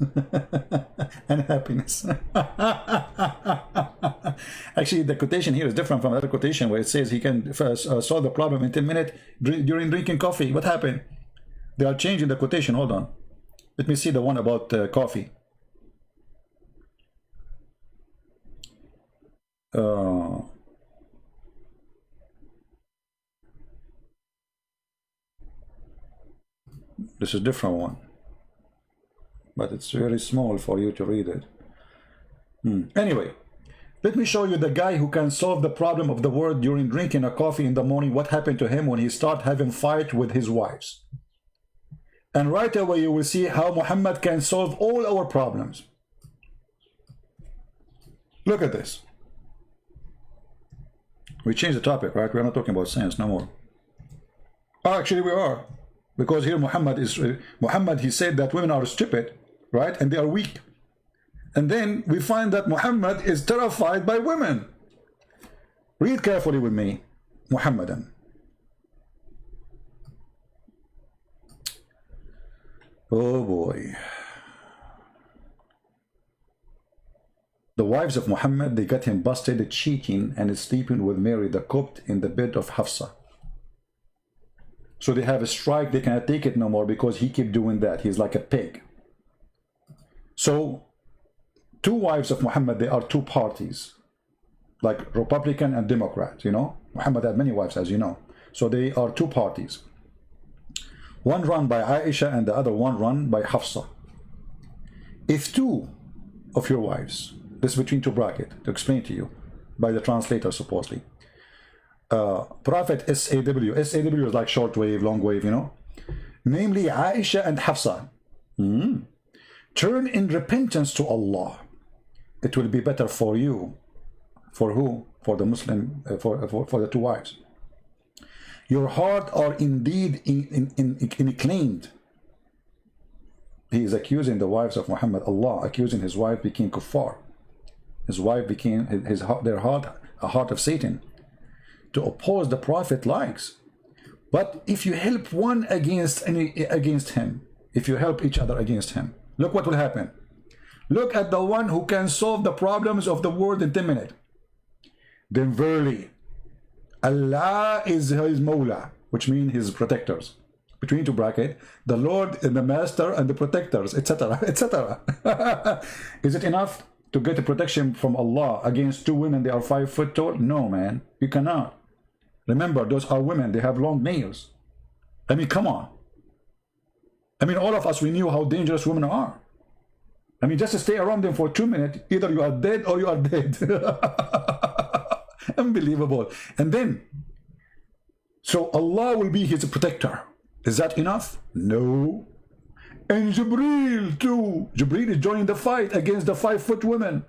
Speaker 1: and happiness. Actually, the quotation here is different from the other quotation where it says he can solve the problem in 10 minutes during drinking coffee. What happened? They are changing the quotation. Hold on. Let me see the one about coffee. This is a different one, but it's very small for you to read it. Anyway, let me show you the guy who can solve the problem of the world during drinking a coffee in the morning. What happened to him when he started having fight with his wives. And right away you will see how Muhammad can solve all our problems. Look at this. We changed the topic, right? We're not talking about science no more. Actually we are. Because here Muhammad, he said that women are stupid, right? And they are weak. And then we find that Muhammad is terrified by women. Read carefully with me, Muhammadan. Oh boy. The wives of Muhammad, they got him busted cheating and sleeping with Mary the Copt in the bed of Hafsa. So they have a strike, they cannot take it no more because he keep doing that. He's like a pig. So two wives of Muhammad, they are two parties, like Republican and Democrat, you know. Muhammad had many wives, as you know. So they are two parties. One run by Aisha and the other one run by Hafsa. If two of your wives, this is between two brackets, to explain to you, by the translator supposedly, Prophet SAW is like shortwave, long wave, you know, namely Aisha and Hafsa, turn in repentance to Allah, it will be better for you. For who? For the Muslim, for the two wives. Your heart are indeed inclined. He is accusing the wives of Muhammad. Allah accusing his wife became kuffar. His wife became their heart a heart of Satan, to oppose the Prophet likes. But if you help one against him, if you help each other against him, look what will happen. Look at the one who can solve the problems of the world in 10 minutes. Then verily, Allah is his Mawla, which means his protectors. Between two brackets, the Lord and the Master and the protectors, etc., etc. Is it enough to get a protection from Allah against two women? They are 5 foot tall? No, man, you cannot. Remember, those are women. They have long nails. I mean, come on. I mean, all of us, we knew how dangerous women are. I mean, just to stay around them for 2 minutes, either you are dead or you are dead. Unbelievable. And then, so Allah will be his protector. Is that enough? No. And Jibreel too. Jibreel is joining the fight against the 5 foot women.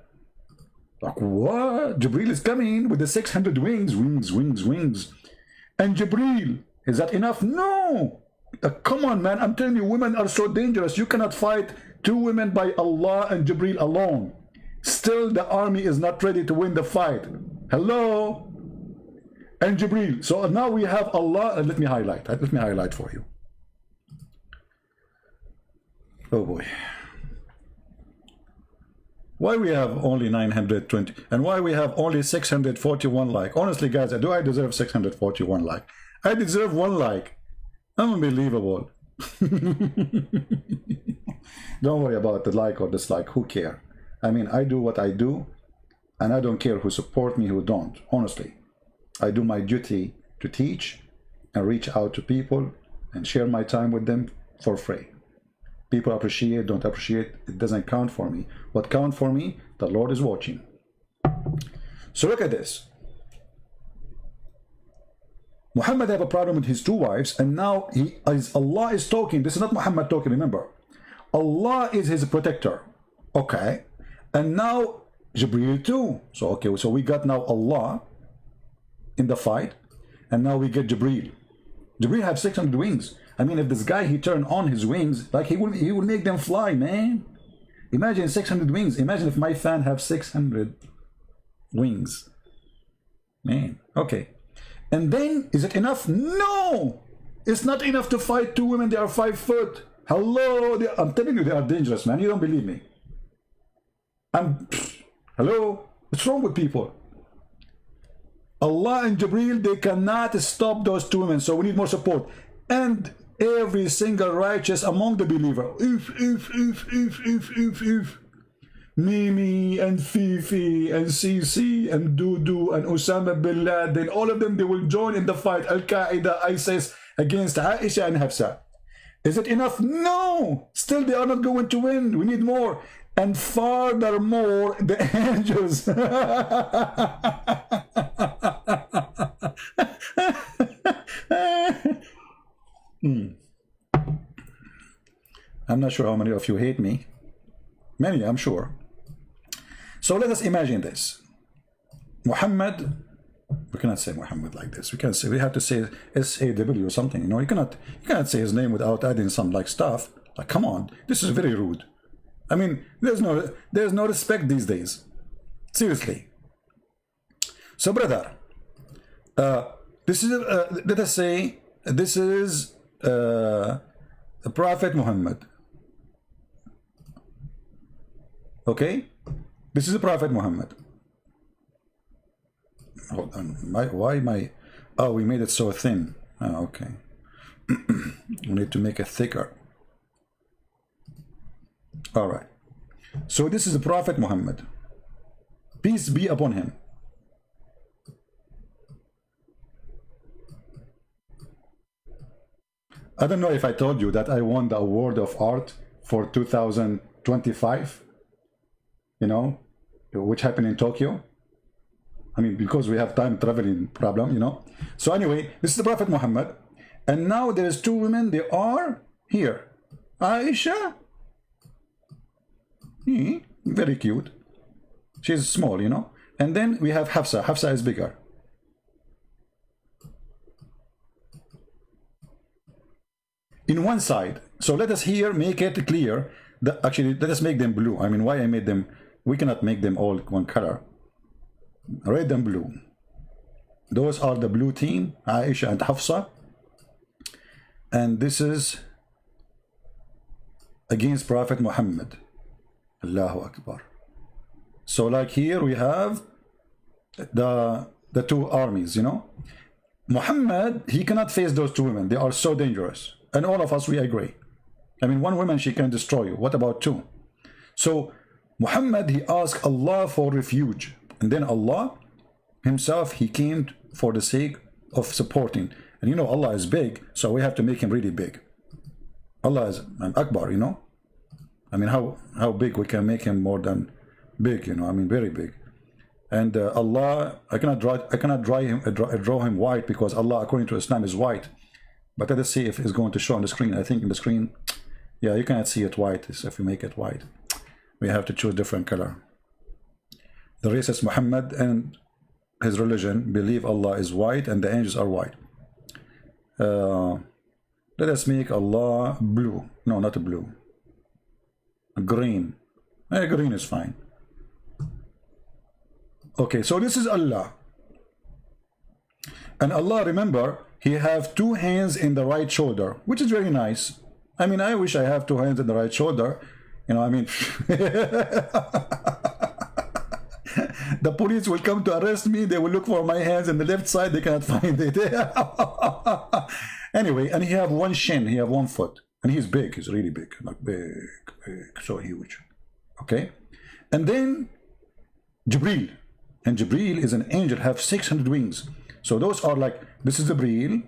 Speaker 1: Like what? Jibreel is coming with the 600 wings. And Jibreel, is that enough? No. Come on, man. I'm telling you, women are so dangerous. You cannot fight 2 women by Allah and Jibreel alone. Still, the army is not ready to win the fight. Hello? and Jibril. So now we have Allah, and let me highlight for you. Oh boy. Why we have only 920 and why we have only 641 like? Honestly, guys, do I deserve 641 like? I deserve 1 like. Unbelievable. Don't worry about the like or dislike. Who care? I mean, I do what I do, and I don't care who support me, who don't. Honestly, I do my duty to teach and reach out to people and share my time with them for free. People appreciate, don't appreciate, it doesn't count for me. What counts for me, the Lord is watching. So look at this. Muhammad have a problem with his 2 wives, and now Allah is talking. This is not Muhammad talking, remember. Allah is his protector. Okay. And now Jibreel too. So okay, so we got now Allah in the fight, and now we get Jibreel. Jibreel have 600 wings. I mean, if this guy, he turned on his wings, like he will make them fly, man. Imagine 600 wings. Imagine if my fan have 600 wings. Man, okay. And then, is it enough? No! It's not enough to fight 2 women. They are 5 foot. Hello? I'm telling you, they are dangerous, man. You don't believe me. Hello? What's wrong with people? Allah and Jibreel, they cannot stop those 2 women. So we need more support. And every single righteous among the believer. If. Mimi and Fifi and Sisi and Dudu and Osama bin Laden, all of them, they will join in the fight. Al-Qaeda, ISIS against Aisha and Hafsa. Is it enough? No! Still, they are not going to win. We need more. And furthermore, the angels. I'm not sure how many of you hate me. Many, I'm sure. So let us imagine this. Muhammad, we cannot say Muhammad like this. We have to say SAW or something. You know, you cannot say his name without adding some like stuff. Like, come on, this is very rude. I mean, there's no respect these days. Seriously. So, brother, this is let us say this is Prophet Muhammad. Okay, this is the Prophet Muhammad. Hold on, why my? Oh, we made it so thin. Oh, okay. We need to make it thicker. All right. So this is the Prophet Muhammad. Peace be upon him. I don't know if I told you that I won the award of art for 2025. You know, which happened in Tokyo. I mean, because we have time traveling problem, you know. So anyway, this is the Prophet Muhammad. And now there's 2 women, they are here. Aisha. Very cute. She's small, you know. And then we have Hafsa. Hafsa is bigger. In one side. So let us here make it clear. Actually, let us make them blue. I mean, why I made them... We cannot make them all one color. Red and blue. Those are the blue team, Aisha and Hafsa. And this is against Prophet Muhammad. Allahu Akbar. So like here we have the 2 armies, you know. Muhammad, he cannot face those 2 women. They are so dangerous. And all of us, we agree. I mean, 1 woman, she can destroy you. What about 2? So Muhammad, he asked Allah for refuge. And then Allah himself, he came for the sake of supporting. And you know, Allah is big, so we have to make him really big. Allah is Akbar, you know. I mean, how big we can make him more than big, you know. I mean, very big. And Allah, I cannot draw him white, because Allah, according to Islam, is white. But let us see if it's going to show on the screen. I think in the screen, yeah, you cannot see it white. If you make it white, we have to choose different color. The racist Muhammad and his religion believe Allah is white and the angels are white. Let us make Allah blue. No, not blue. Green. Green is fine. Okay, so this is Allah. And Allah, remember, He have two hands in the right shoulder, which is very nice. I mean, I wish I have two hands in the right shoulder. You know, I mean, the police will come to arrest me. They will look for my hands in the left side. They cannot find it. Anyway, and he have one shin. He have one foot. And he's big. He's really big. Like big, so huge. Okay? And then Jibreel. And Jibreel is an angel, have 600 wings. So those are like, this is Jibreel.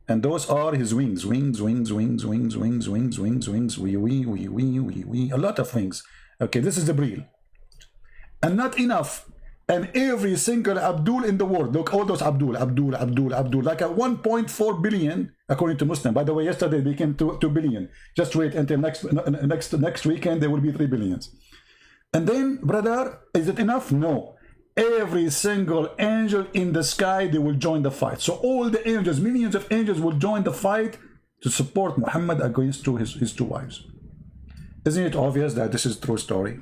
Speaker 1: And those are his wings. Wings, wings, wings, wings, wings, wings, wings, wings, wee. A lot of wings. Okay, this is Jibreel. And not enough. And every single Abdul in the world, look, all those Abdul, like a 1.4 billion, according to Muslim. By the way, yesterday it became 2 billion. Just wait until next weekend, there will be 3 billions. And then, brother, is it enough? No. Every single angel in the sky, they will join the fight. So all the angels, millions of angels will join the fight to support Muhammad against his two wives. Isn't it obvious that this is a true story?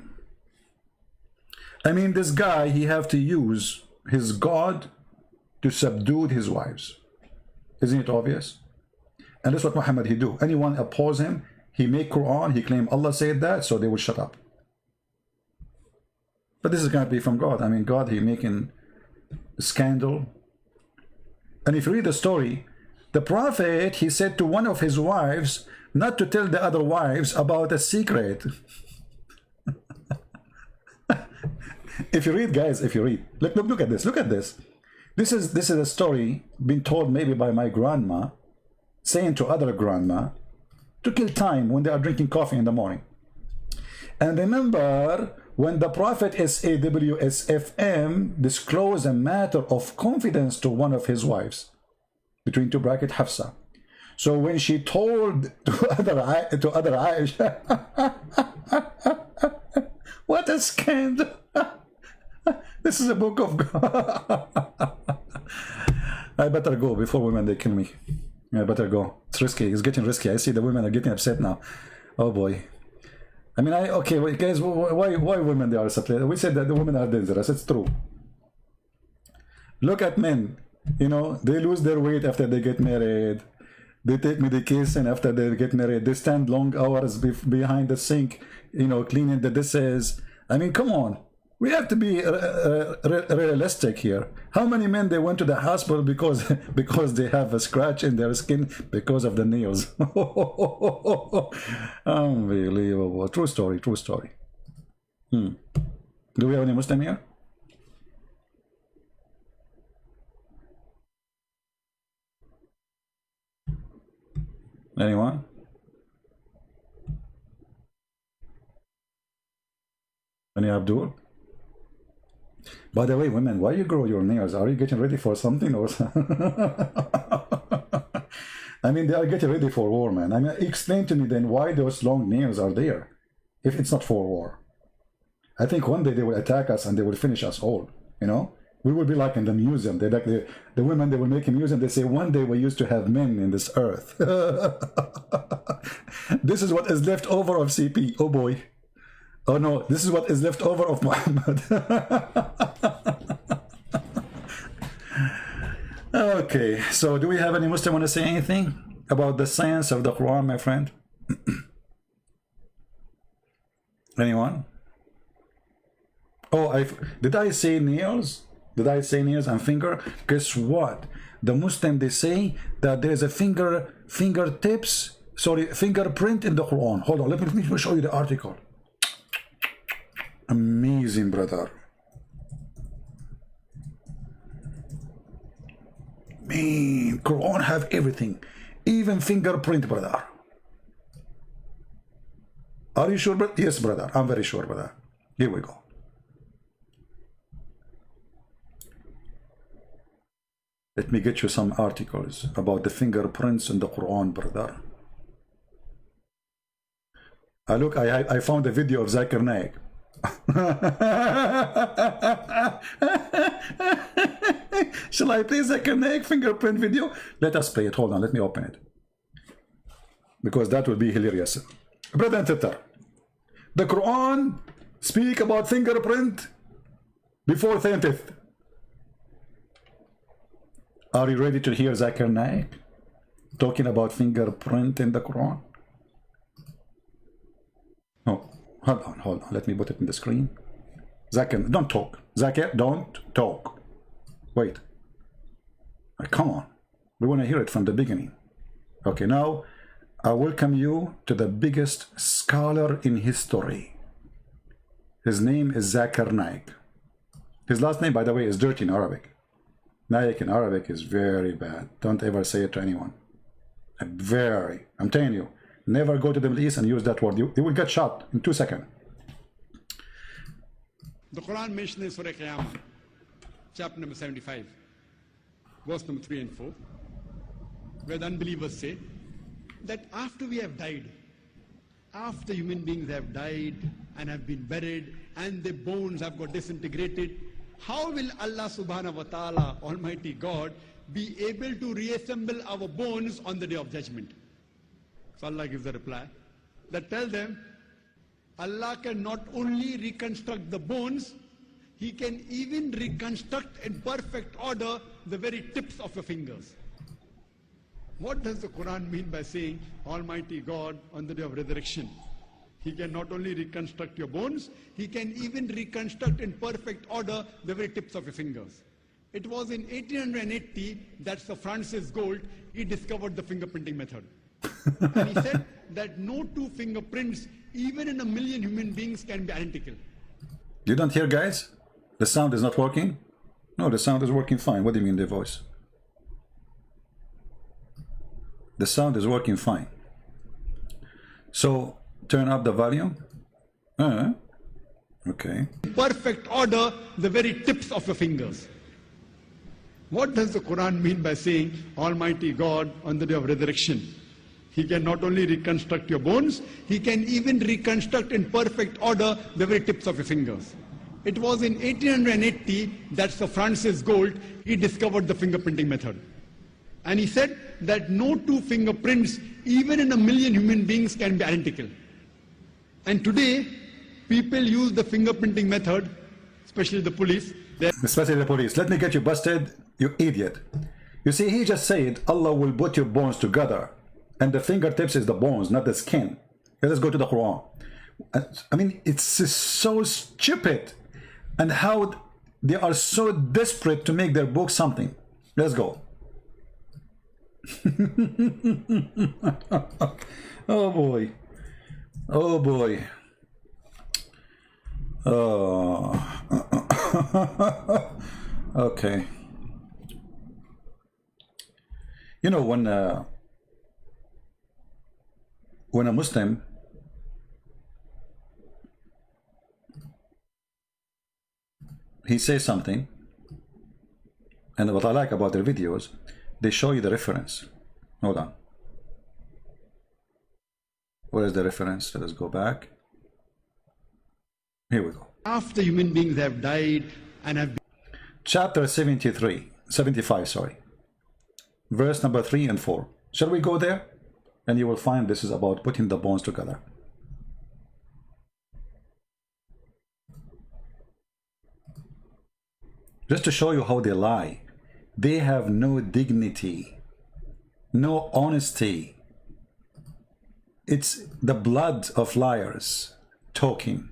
Speaker 1: I mean, this guy, he have to use his God to subdue his wives. Isn't it obvious? And that's what Muhammad he do. Anyone oppose him, he make Quran, he claim Allah said that, so they will shut up. But this is going to be from God. I mean, God, he making a scandal. And if you read the story, the prophet, he said to one of his wives not to tell the other wives about a secret. If you read, guys, if you read, look at this. Look at this. This is a story being told maybe by my grandma, saying to other grandma to kill time when they are drinking coffee in the morning. And remember, when the Prophet SAWSFM disclosed a matter of confidence to one of his wives, between two brackets, Hafsa. So when she told to other Aisha, what a scandal! This is a book of God. I better go before women they kill me. I better go. It's risky. It's getting risky. I see the women are getting upset now. Oh boy. I mean, okay, wait, guys, why women they are upset? We said that the women are dangerous. It's true. Look at men. You know, they lose their weight after they get married. They take medication after they get married. They stand long hours behind the sink, you know, cleaning the dishes. I mean, come on. We have to be realistic here. How many men they went to the hospital because they have a scratch in their skin because of the nails? Unbelievable. True story, true story. Do we have any Muslim here? Anyone? Any Abdul? By the way, women, why you grow your nails? Are you getting ready for something or I mean, they are getting ready for war, man. I mean, explain to me then why those long nails are there if it's not for war. I think one day they will attack us and they will finish us all, you know? We will be like in the museum. They like the women, they will make a museum. They say, one day we used to have men in this earth. This is what is left over of CP. Oh boy. Oh no, this is what is left over of Muhammad. Okay, so do we have any Muslim want to say anything about the science of the Quran, my friend? Anyone? Oh, did I say nails? Did I say nails and finger? Guess what? The Muslim, they say that there is a fingerprint in the Quran. Hold on, let me show you the article. Amazing, brother. Man, Quran have everything, even fingerprint, brother. Are you sure, brother? Yes, brother. I'm very sure, brother. Here we go. Let me get you some articles about the fingerprints in the Quran, brother. Look, I found a video of Zakir Naik. Shall I play Zakir Naik fingerprint video? Let us play it. Hold on, let me open it, because that will be hilarious. Brother and sister, the Quran speak about fingerprint before scientists. Are you ready to hear Zakir Naik talking about fingerprint in the Quran? Oh, hold on. Let me put it in the screen. Zakir, don't talk. Zakir, don't talk. Wait. Come on. We want to hear it from the beginning. Okay, now I welcome you to the biggest scholar in history. His name is Zakir Naik. His last name, by the way, is dirty in Arabic. Naik in Arabic is very bad. Don't ever say it to anyone. I'm telling you, never go to the Middle East and use that word. You will get shot in 2 seconds.
Speaker 2: The Quran mentions in Surah Qiyamah, chapter number 75, verse number 3 and 4, where the unbelievers say that after we have died, after human beings have died and have been buried and their bones have got disintegrated, how will Allah subhanahu wa ta'ala, Almighty God, be able to reassemble our bones on the day of judgment? So Allah gives a reply that tell them, Allah can not only reconstruct the bones, He can even reconstruct in perfect order the very tips of your fingers. What does the Quran mean by saying Almighty God on the day of resurrection? He can not only reconstruct your bones, He can even reconstruct in perfect order the very tips of your fingers. It was in 1880 that Sir Francis Gould, he discovered the fingerprinting method. And he said that no two fingerprints, even in a million human beings, can be identical.
Speaker 1: You don't hear, guys? The sound is not working? No, the sound is working fine. What do you mean the voice? The sound is working fine. So, turn up the volume. Okay.
Speaker 2: Perfect order, the very tips of your fingers. What does the Quran mean by saying Almighty God on the day of resurrection? He can not only reconstruct your bones, He can even reconstruct in perfect order the very tips of your fingers. It was in 1880 that Sir Francis Gould, he discovered the fingerprinting method. And he said that no two fingerprints, even in a million human beings, can be identical. And today, people use the fingerprinting method, especially the police.
Speaker 1: Especially the police. Let me get you busted, you idiot. You see, he just said Allah will put your bones together. And the fingertips is the bones, not the skin. Let us go to the Quran. I mean, it's so stupid. And how they are so desperate to make their book something. Let's go. Oh boy. Oh boy. Oh. Okay. You know, when a Muslim he says something, and what I like about their videos, they show you the reference. Hold on. Where is the reference? Let us go back. Here we go.
Speaker 2: After human beings have died and have been...
Speaker 1: Chapter 75, sorry. Verse number 3 and 4. Shall we go there? And you will find this is about putting the bones together. Just to show you how they lie. They have no dignity, no honesty. It's the blood of liars talking.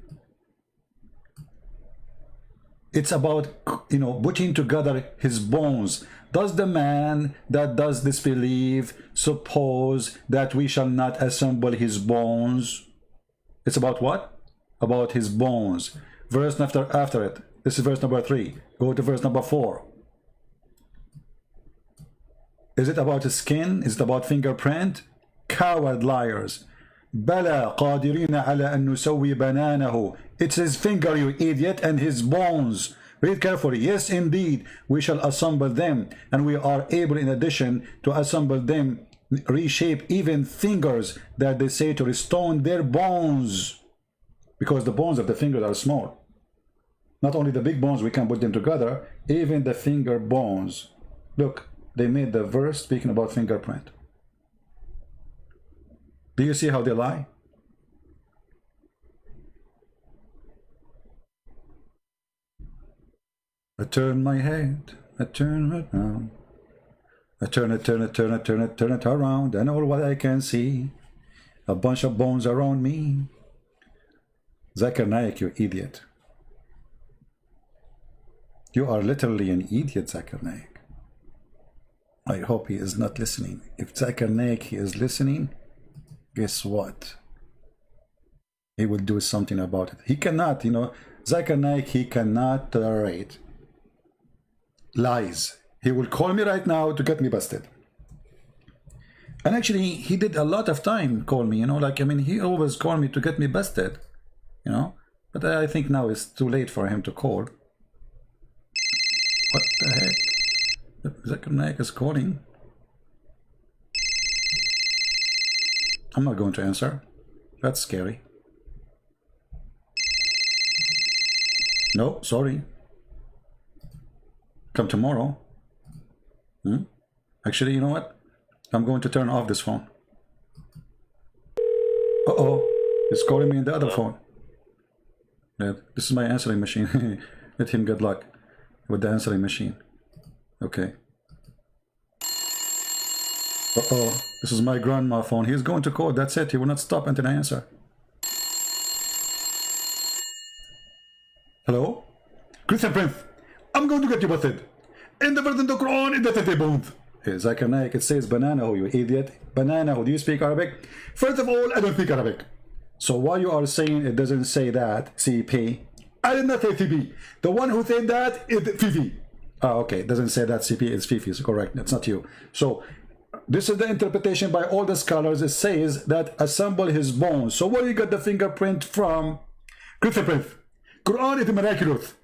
Speaker 1: It's about, you know, putting together his bones. Does the man that does disbelieve suppose that we shall not assemble his bones? It's about what? About his bones. Verse after it. This is verse number 3. Go to verse number 4. Is it about his skin? Is it about fingerprint? Coward liars. Bala qadirina ala an nusawwi bananahu. It's his finger, you idiot, and his bones. Read carefully. Yes, indeed, we shall assemble them, and we are able, in addition, to assemble them, reshape even fingers that they say to restore their bones, because the bones of the fingers are small. Not only the big bones, we can put them together, even the finger bones. Look, they made the verse speaking about fingerprint. Do you see how they lie? I turn my head, I turn it round. I turn it, turn it, turn it, turn it, turn it around, and all what I can see, a bunch of bones around me. Zakir Naik, you idiot. You are literally an idiot, Zakir Naik. I hope he is not listening. If Zakir Naik he is listening, guess what? He will do something about it. He cannot, you know, Zakir Naik, he cannot tolerate lies. He will call me right now to get me busted. And actually, he did a lot of time call me, you know, like, I mean, he always called me to get me busted, you know. But I think now it's too late for him to call. What the heck? Zakir Naik is calling. I'm not going to answer. That's scary. No, sorry. Come tomorrow. Actually, you know what? I'm going to turn off this phone. Uh-oh. He's calling me in the other phone. Yeah, this is my answering machine. Let him good luck with the answering machine. Okay. Uh-oh. This is my grandma phone. He's going to call. That's it. He will not stop until I answer. Hello? Christian Prince. I'm going to get you busted. In the verse in the Quran, in the Tete Hey, Zakir Naik, it says banana, you idiot. Banana, do you speak Arabic? First of all, I don't speak Arabic. So why you are saying it doesn't say that, CP? I did not say CP. The one who said that is Fifi. Oh, okay, it doesn't say that CP, it's Fifi, it's correct, it's not you. So, this is the interpretation by all the scholars. It says that assemble his bones. So where you got the fingerprint from? Christian Prince. Quran is miraculous.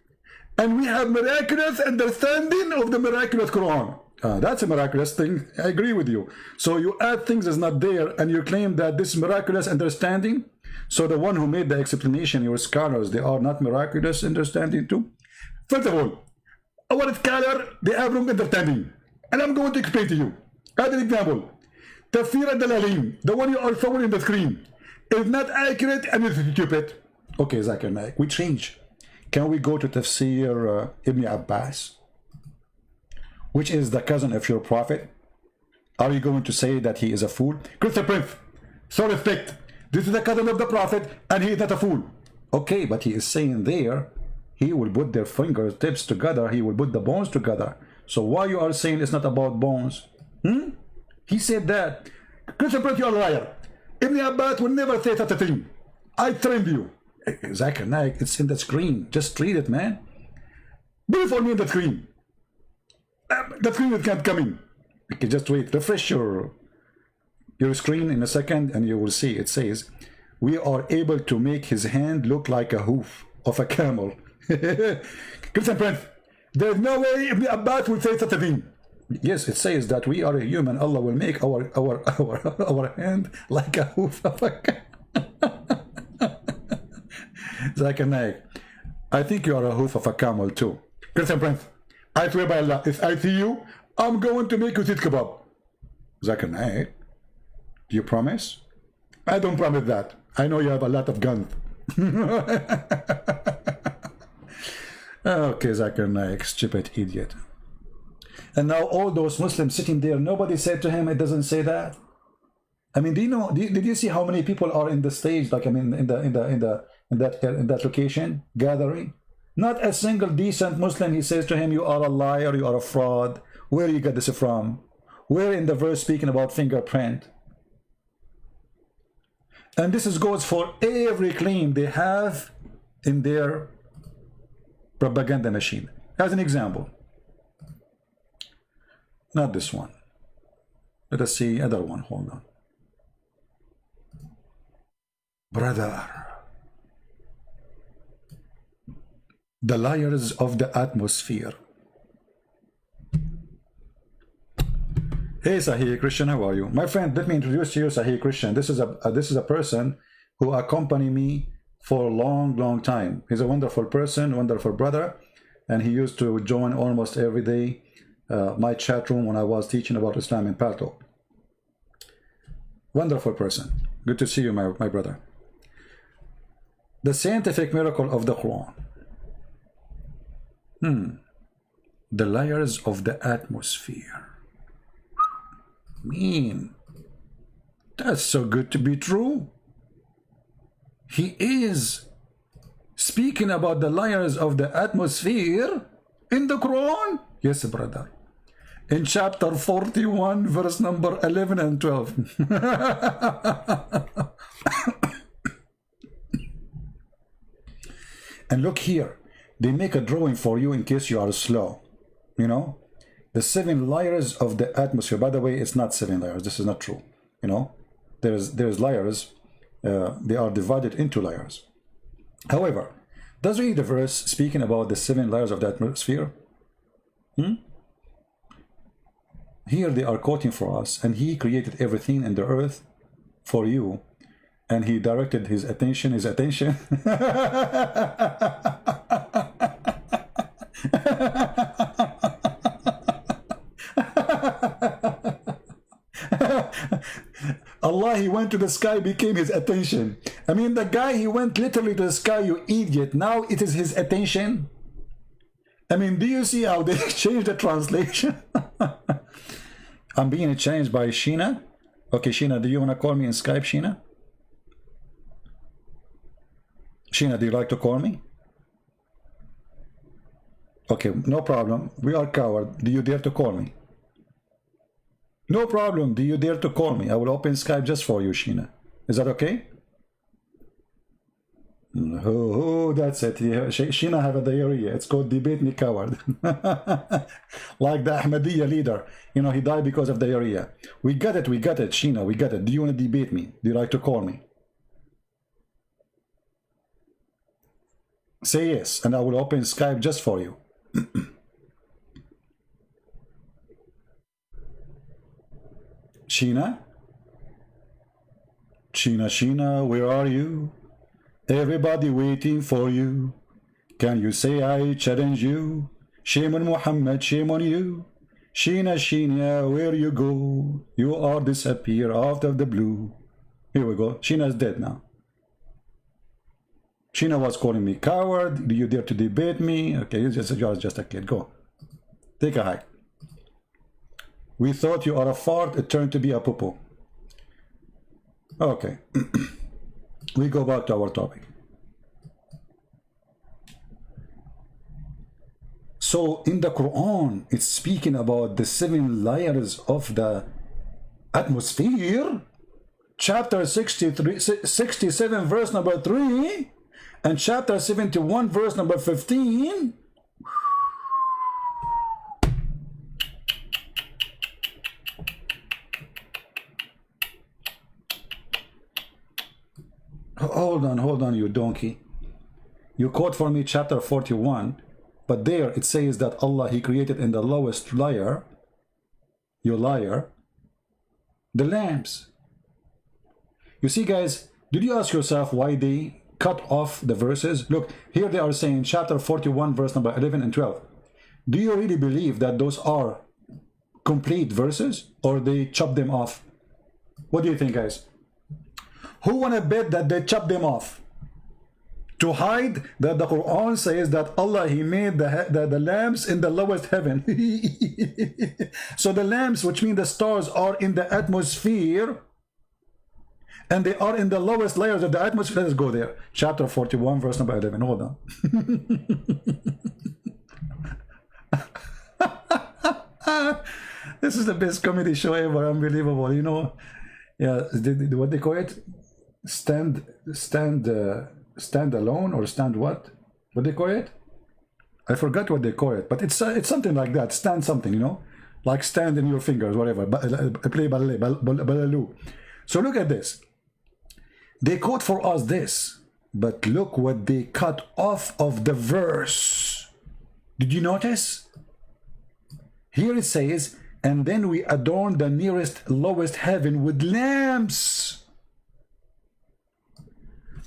Speaker 1: And we have miraculous understanding of the miraculous Quran. That's a miraculous thing. I agree with you. So you add things that's not there and you claim that this miraculous understanding. So the one who made the explanation, your scholars, they are not miraculous understanding too. First of all, our scholar, they have wrong understanding. And I'm going to explain to you. As an example, Tafsir al-Dalalim, the one you are showing in the screen, is not accurate and is stupid. Okay, Zakir Naik, we change. Can we go to Tafsir Ibn Abbas, which is the cousin of your prophet? Are you going to say that he is a fool? Christian Prince, so respect. This is the cousin of the prophet and he is not a fool. Okay, but he is saying there, he will put their fingertips together, he will put the bones together. So why you are saying it's not about bones? He said that. Christian Prince, you are a liar. Ibn Abbas will never say such a thing. I trained you. Zakir Naik, it's in the screen. Just read it, man. Put it for me in the screen. The screen can't come in. Okay, just wait. Refresh your screen in a second and you will see. It says, we are able to make his hand look like a hoof of a camel. Christian Prince, there's no way Ibn Abbas will say such a thing. Yes, it says that we are a human. Allah will make our hand like a hoof of a camel. Zakir Naik, I think you are a hoof of a camel too. Christian Prince, I swear by Allah, if I see you, I'm going to make you sit kebab. Zakir Naik, do you promise? I don't promise that. I know you have a lot of guns. Okay, Zakir Naik, stupid idiot. And now all those Muslims sitting there, nobody said to him, it doesn't say that. I mean, do you know? Did you see how many people are in the stage? Like, I mean, in that location gathering? Not a single decent Muslim. He says to him, "You are a liar. You are a fraud. Where you get this from? Where in the verse speaking about fingerprint?" And this goes for every claim they have in their propaganda machine. As an example, not this one. Let us see other one. Hold on. Brother, the liars of the atmosphere. Hey Sahih Christian, how are you? My friend, let me introduce to you Sahih Christian. This is a person who accompanied me for a long time. He's a wonderful person, wonderful brother, and he used to join almost every day my chat room when I was teaching about Islam in Palto. Wonderful person. Good to see you, my brother. The scientific miracle of the Quran. The layers of the atmosphere. mean, that's so good to be true. He is speaking about the layers of the atmosphere in the Quran. Yes, brother. In chapter 41, verse number 11 and 12. And look here. They make a drawing for you in case you are slow. You know? The 7 layers of the atmosphere. By the way, it's not 7 layers. This is not true. You know? There's layers. They are divided into layers. However, does read the verse speaking about the 7 layers of the atmosphere? Here they are quoting for us, and he created everything in the earth for you, and he directed his attention. Allah, he went to the sky, became his attention. I mean, the guy, he went literally to the sky, you idiot. Now it is his attention. I mean, do you see how they changed the translation? I'm being changed by Sheena. Okay, Sheena, do you want to call me in Skype, Sheena? Sheena, do you like to call me? Okay, no problem. We are coward. Do you dare to call me? No problem. Do you dare to call me? I will open Skype just for you, Sheena. Is that okay? Oh, that's it. Yeah. Sheena have a diarrhea. It's called Debate Me Coward. Like the Ahmadiyya leader. You know, he died because of diarrhea. We got it, Sheena, we got it. Do you want to debate me? Do you like to call me? Say yes, and I will open Skype just for you. Sheena? Sheena, where are you? Everybody waiting for you. Can you say I challenge you? Shame on Muhammad, shame on you. Sheena, where you go? You are disappear out of the blue. Here we go. Sheena's dead now. Sheena was calling me coward. Do you dare to debate me? Okay, you're just a kid. Go. Take a hike. We thought you are a fart. It turned to be a poo-poo. Okay. We go back to our topic. So in the Quran, it's speaking about the 7 layers of the atmosphere. Chapter 67, verse number 3, and chapter 71, verse number 15. Hold on, you donkey. You quote for me chapter 41, but there it says that Allah, he created in the lowest layer, you liar, the lamps. You see, guys, did you ask yourself why they cut off the verses? Look, here they are saying chapter 41, verse number 11 and 12. Do you really believe that those are complete verses, or they chop them off? What do you think, guys? Who want to bet that they chop them off to hide that the Quran says that Allah, he made the lamps in the lowest heaven? So the lamps, which mean the stars, are in the atmosphere, and they are in the lowest layers of the atmosphere. Let us go there. Chapter 41, verse number 11. Hold on. This is the best comedy show ever. Unbelievable. You know, yeah, what they call it? Stand alone, or stand what? What they call it? I forgot what they call it, but it's something like that. Stand something, you know, like stand in your fingers, whatever. Play balaloo. So look at this. They quote for us this, but look what they cut off of the verse. Did you notice? Here it says, and then we adorn the nearest lowest heaven with lamps.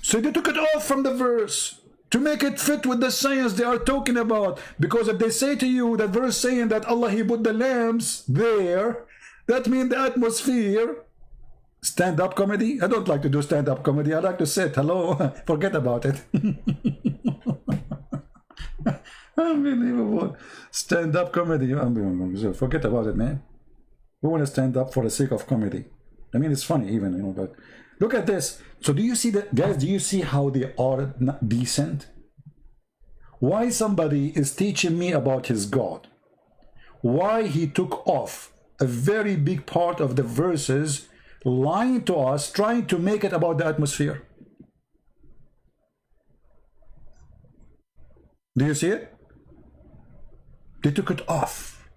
Speaker 1: So they took it off from the verse to make it fit with the science they are talking about. Because if they say to you that verse saying that Allah, he put the lamps there, that means the atmosphere. Stand-up comedy? I don't like to do stand-up comedy. I like to sit. Hello. Forget about it. Unbelievable. Stand-up comedy. Forget about it, man. We want to stand up for the sake of comedy. I mean, it's funny even, you know, but look at this. So do you see that, guys? Do you see how they are not decent? Why somebody is teaching me about his God? Why he took off a very big part of the verses, lying to us, trying to make it about the atmosphere? Do you see it? They took it off.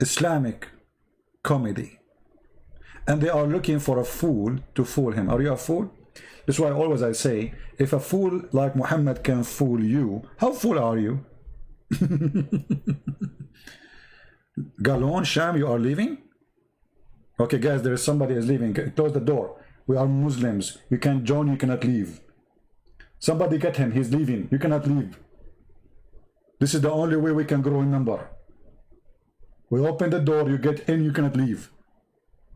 Speaker 1: Islamic comedy. And they are looking for a fool to fool him. Are you a fool? That's why always I say, if a fool like Muhammad can fool you, how fool are you? Galon, Sham, you are leaving? Okay, guys, there is somebody is leaving. Close the door. We are Muslims. You can join, you cannot leave. Somebody get him. He's leaving. You cannot leave. This is the only way we can grow in number. We open the door, you get in, you cannot leave.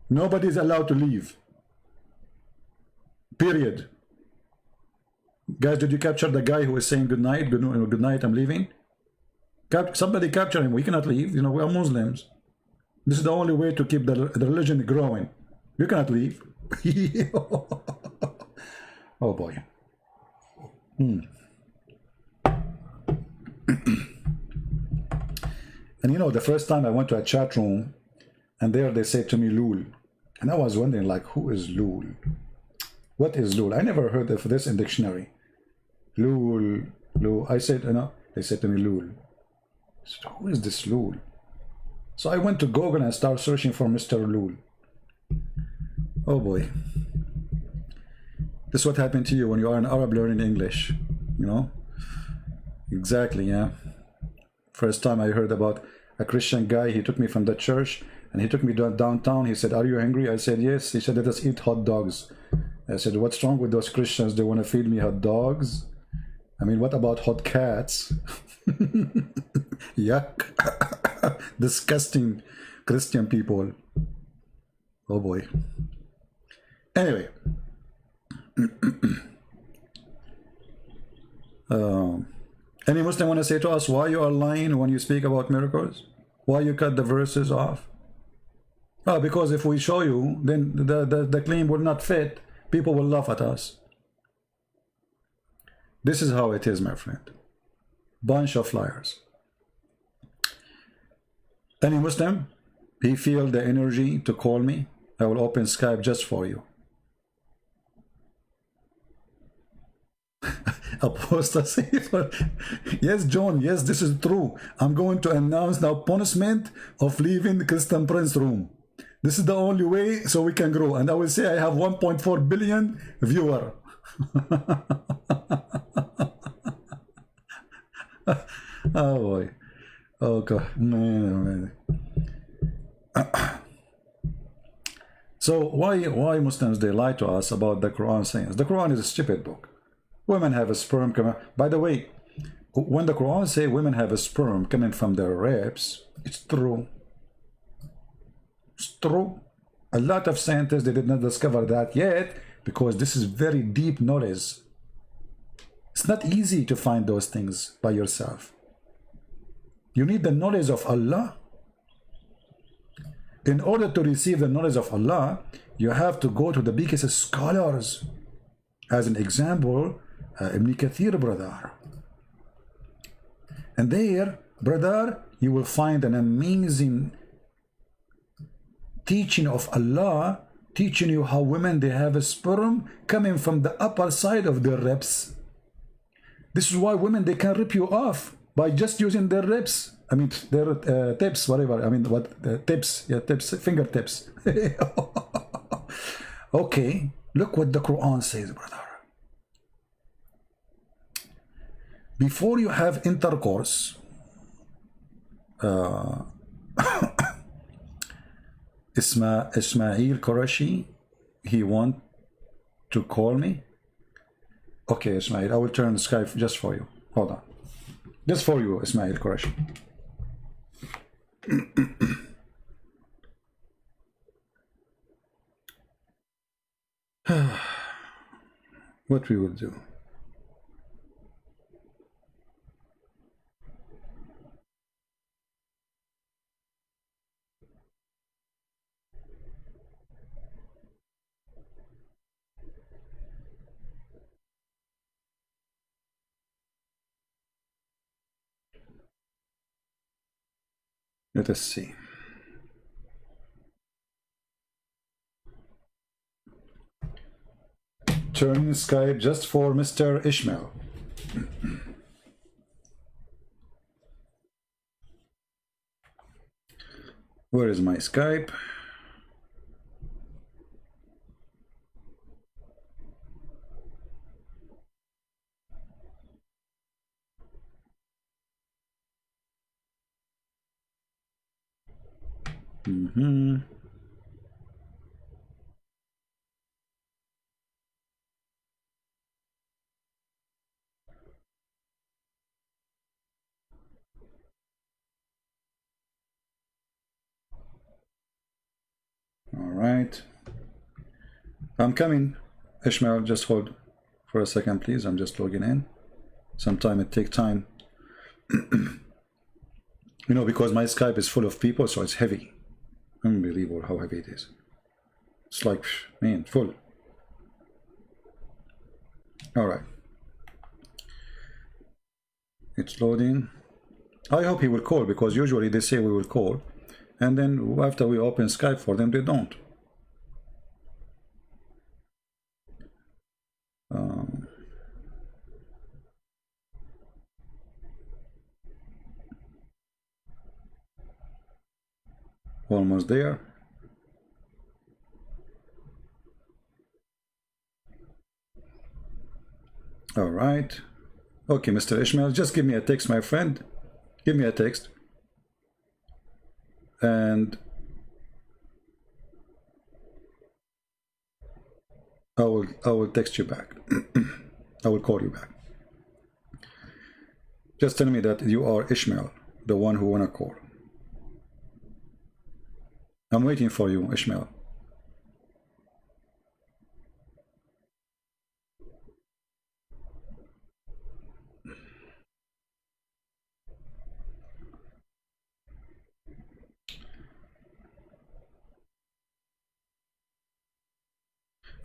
Speaker 1: Nobody is allowed to leave. Period. Guys, did you capture the guy who is saying good night? Good night, I'm leaving. Somebody capture him. We cannot leave. You know, we are Muslims. This is the only way to keep the religion growing. You cannot leave. Oh boy. And you know, the first time I went to a chat room, and there they said to me, Lul. And I was wondering, like, who is Lul? What is Lul? I never heard of this in dictionary. Lul, Lul. I said, you know, they said to me, Lul. I said, who is this Lul? So I went to Google and started searching for Mr. Lul. Oh boy. This is what happened to you when you are an Arab learning English, you know? Exactly, yeah. First time I heard about a Christian guy, he took me from the church and he took me downtown. He said, are you hungry? I said, yes. He said, let us eat hot dogs. I said, what's wrong with those Christians? They want to feed me hot dogs? I mean, what about hot cats? Yuck. Disgusting Christian people. Oh boy. Anyway. Any Muslim want to say to us why you are lying when you speak about miracles? Why you cut the verses off? Oh, because if we show you, then the claim will not fit. People will laugh at us. This is how it is, my friend. Bunch of liars. Any Muslim, he feel the energy to call me, I will open Skype just for you. Apostasy. Yes, John, yes, this is true. I'm going to announce now punishment of leaving the Christian Prince room. This is the only way so we can grow. And I will say I have 1.4 billion viewer. Oh boy. Oh God. Man. So why Muslims, they lie to us about the Quran saying the Quran is a stupid book. Women have a sperm coming. By the way, when the Quran say women have a sperm coming from their ribs, it's true. It's true. A lot of scientists, they did not discover that yet because this is very deep knowledge. It's not easy to find those things by yourself. You need the knowledge of Allah. In order to receive the knowledge of Allah, you have to go to the biggest scholars. As an example, Ibn Kathir, brother. And there, brother, you will find an amazing teaching of Allah, teaching you how women, they have a sperm coming from the upper side of their ribs. This is why women, they can rip you off by just using their ribs. I mean, their tips, whatever. I mean, what tips? Yeah, tips, fingertips. Okay, look what the Quran says, brother. Before you have intercourse, Ismail Qurashi, he want to call me. Okay, Ismail, I will turn the Skype just for you. Hold on. Just for you, Ismail Qurashi. What we will do. Let us see. Turn Skype just for Mr. Ishmael. Where is my Skype? All right. I'm coming. Ishmael, just hold for a second, please. I'm just logging in. Sometimes it takes time. You know, because my Skype is full of people, so it's heavy. Unbelievable how heavy it is. It's like, man, full. All right. It's loading. I hope he will call, because usually they say we will call. And then after we open Skype for them, they don't. Almost there. All right. Okay, Mr. Ishmael, just give me a text, my friend. Give me a text. And I will text you back. I will call you back. Just tell me that you are Ishmael, the one who wanna call. I'm waiting for you, Ishmael.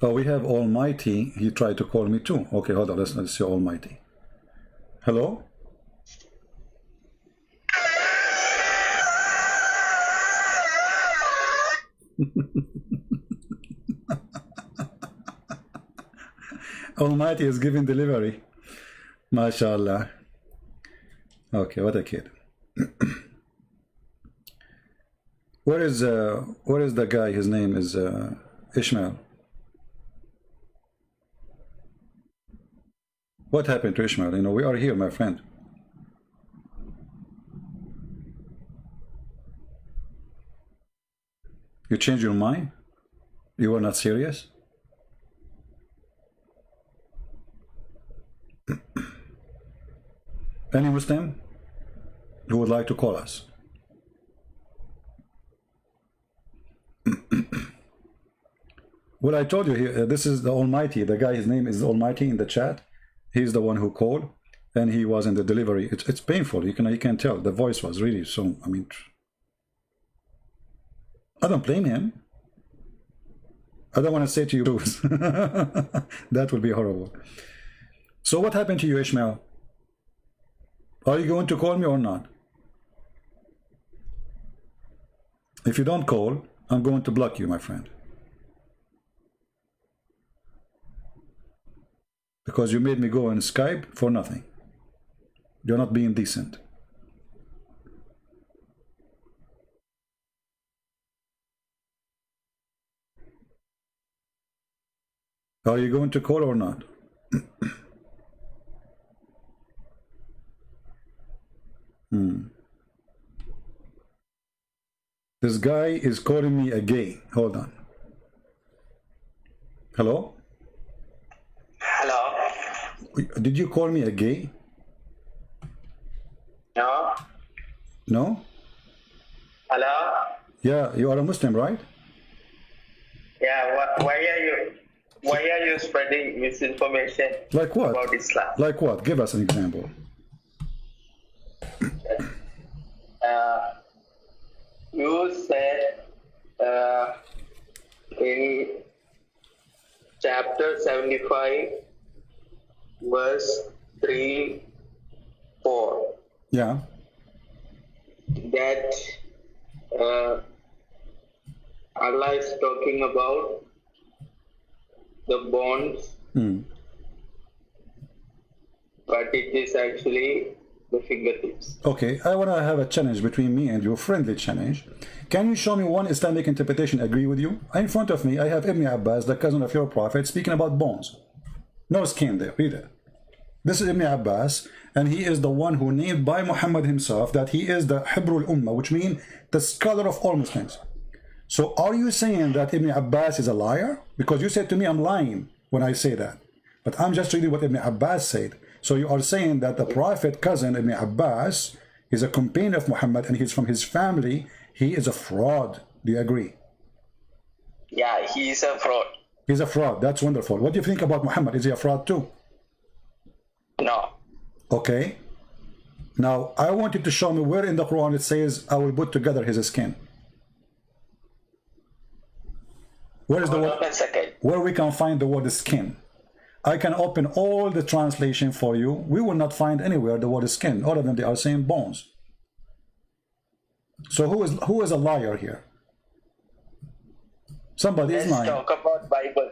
Speaker 1: Oh, we have Almighty. He tried to call me too. Okay, hold on. Let's see Almighty. Hello? Almighty is giving delivery. MashaAllah. Okay, what a kid. Where is the guy? His name is Ishmael. What happened to Ishmael? You know, we are here, my friend. You changed your mind? You were not serious? Any Muslim who would like to call us? Well, I told you here, this is the Almighty. The guy, his name is Almighty in the chat. He's the one who called, and he was in the delivery. It's painful. You can tell the voice was really so. I mean, I don't blame him. I don't want to say to you, that would be horrible. So what happened to you, Ishmael? Are you going to call me or not? If you don't call, I'm going to block you, my friend. Because you made me go on Skype for nothing. You're not being decent. Are you going to call or not? This guy is calling me a gay. Hold on. Hello?
Speaker 3: Hello?
Speaker 1: Did you call me a gay?
Speaker 3: No?
Speaker 1: No?
Speaker 3: Hello?
Speaker 1: Yeah, you are a Muslim, right?
Speaker 3: Yeah, why are you spreading misinformation
Speaker 1: Like what?
Speaker 3: about Islam?
Speaker 1: Like what? Give us an example.
Speaker 3: You said in chapter 75, verse 3, 4,
Speaker 1: Yeah.
Speaker 3: that uh, Allah is talking about the bonds, but it is actually the fingertips.
Speaker 1: Okay, I want to have a challenge between me and you, friendly challenge. Can you show me one Islamic interpretation agree with you? In front of me, I have Ibn Abbas, the cousin of your prophet, speaking about bones. No skin there, read it. This is Ibn Abbas, and he is the one who named by Muhammad himself that he is the Hibrul Ummah, which means the scholar of all Muslims. So are you saying that Ibn Abbas is a liar? Because you said to me I'm lying when I say that. But I'm just reading what Ibn Abbas said. So you are saying that the prophet cousin Ibn Abbas is a companion of Muhammad and he's from his family. He is a fraud. Do you agree?
Speaker 3: Yeah, he is a fraud.
Speaker 1: He's a fraud. That's wonderful. What do you think about Muhammad? Is he a fraud too?
Speaker 3: No.
Speaker 1: Okay. Now, I want you to show me where in the Quran it says, I will put together his skin. Where is the word?
Speaker 3: Hold on a second.
Speaker 1: Where we can find the word skin? I can open all the translation for you. We will not find anywhere the word skin. All of them, they are saying bones. So who is a liar here? Somebody is lying.
Speaker 3: Let's talk about Bible.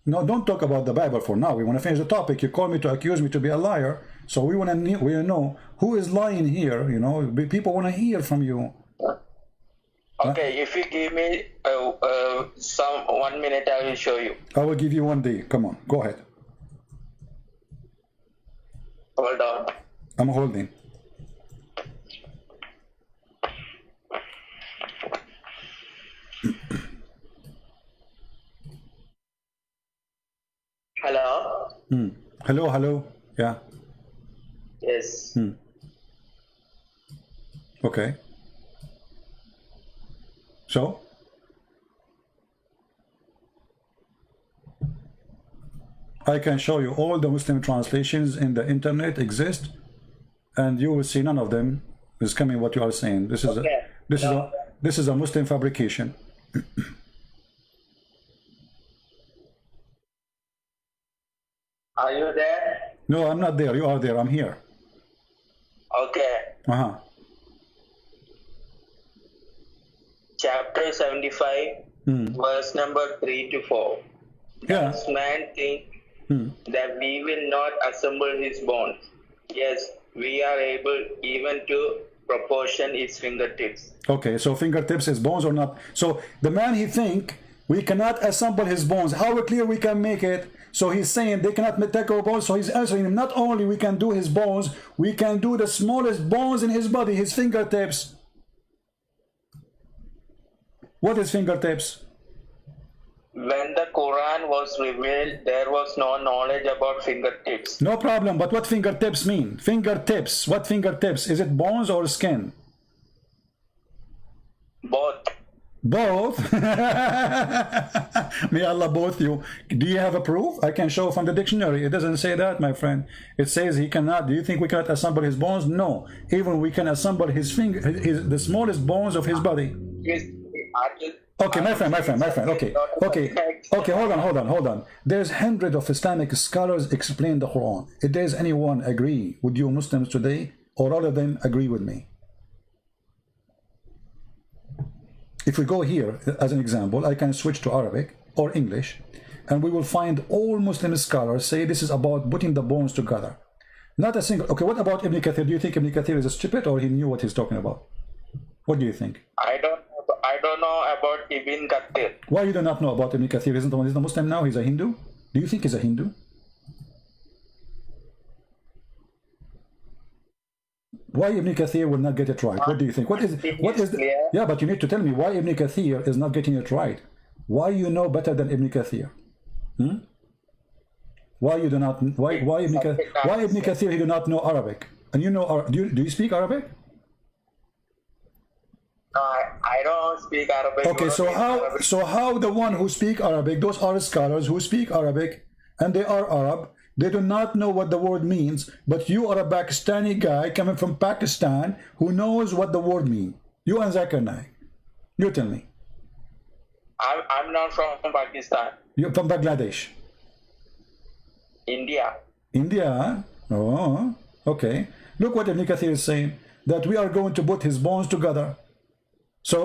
Speaker 1: No, don't talk about the Bible for now. We want to finish the topic. You call me to accuse me to be a liar. So we want to know who is lying here. You know, people want to hear from you.
Speaker 3: Okay, if you give me some 1 minute, I will show you.
Speaker 1: I will give you 1 day. Come on, go ahead.
Speaker 3: Hold on.
Speaker 1: I'm holding.
Speaker 3: Hello?
Speaker 1: Hello, hello. Yeah.
Speaker 3: Yes.
Speaker 1: Okay. So? I can show you all the Muslim translations in the internet exist, and you will see none of them is coming what you are saying. This is
Speaker 3: Okay.
Speaker 1: this is a Muslim fabrication.
Speaker 3: Are you there?
Speaker 1: No, I'm not there. You are there. I'm here.
Speaker 3: Okay. Chapter 75, verse number 3 to 4.
Speaker 1: Yeah.
Speaker 3: Does man think that we will not assemble his bones? Yes, we are able even to proportion his fingertips.
Speaker 1: Okay, so fingertips is bones or not? So the man he think we cannot assemble his bones. How clear we can make it? So he's saying they cannot take our bones. So he's answering him, not only we can do his bones, we can do the smallest bones in his body, his fingertips. What is fingertips?
Speaker 3: When the Quran was revealed, there was no knowledge about fingertips.
Speaker 1: No problem, but what fingertips mean? Fingertips, what fingertips? Is it bones or skin?
Speaker 3: Both.
Speaker 1: Both? May Allah both you. Do you have a proof? I can show from the dictionary. It doesn't say that, my friend. It says he cannot. Do you think we cannot assemble his bones? No. Even we can assemble his finger, the smallest bones of his body.
Speaker 3: Yes.
Speaker 1: Okay, my friend. Okay. Hold on. There's hundreds of Islamic scholars explain the Quran. If there's anyone agree with you Muslims today, or all of them agree with me? If we go here, as an example, I can switch to Arabic or English, and we will find all Muslim scholars say this is about putting the bones together. Not a single... Okay, what about Ibn Kathir? Do you think Ibn Kathir is stupid or he knew what he's talking about? What do you think?
Speaker 3: I don't know about Ibn Kathir.
Speaker 1: Why you do not know about Ibn Kathir? Isn't the one? He's a Muslim now? He's a Hindu? Do you think he's a Hindu? Why Ibn Kathir will not get it right? What do you think? What is the, yeah, but you need to tell me why Ibn Kathir is not getting it right. Why you know better than Ibn Kathir? Why you do not? Why Ibn Kathir he do not know Arabic? And you know, do you speak Arabic?
Speaker 3: No, I don't speak Arabic.
Speaker 1: Okay, so how the one who speak Arabic, those are scholars who speak Arabic, and they are Arab. They do not know what the word means, but you are a Pakistani guy coming from Pakistan who knows what the word means. You and Zakir Naik. You tell me.
Speaker 3: I'm not from Pakistan.
Speaker 1: You're from Bangladesh.
Speaker 3: India.
Speaker 1: India? Oh, okay. Look what Ibn Kathir is saying, that we are going to put his bones together. So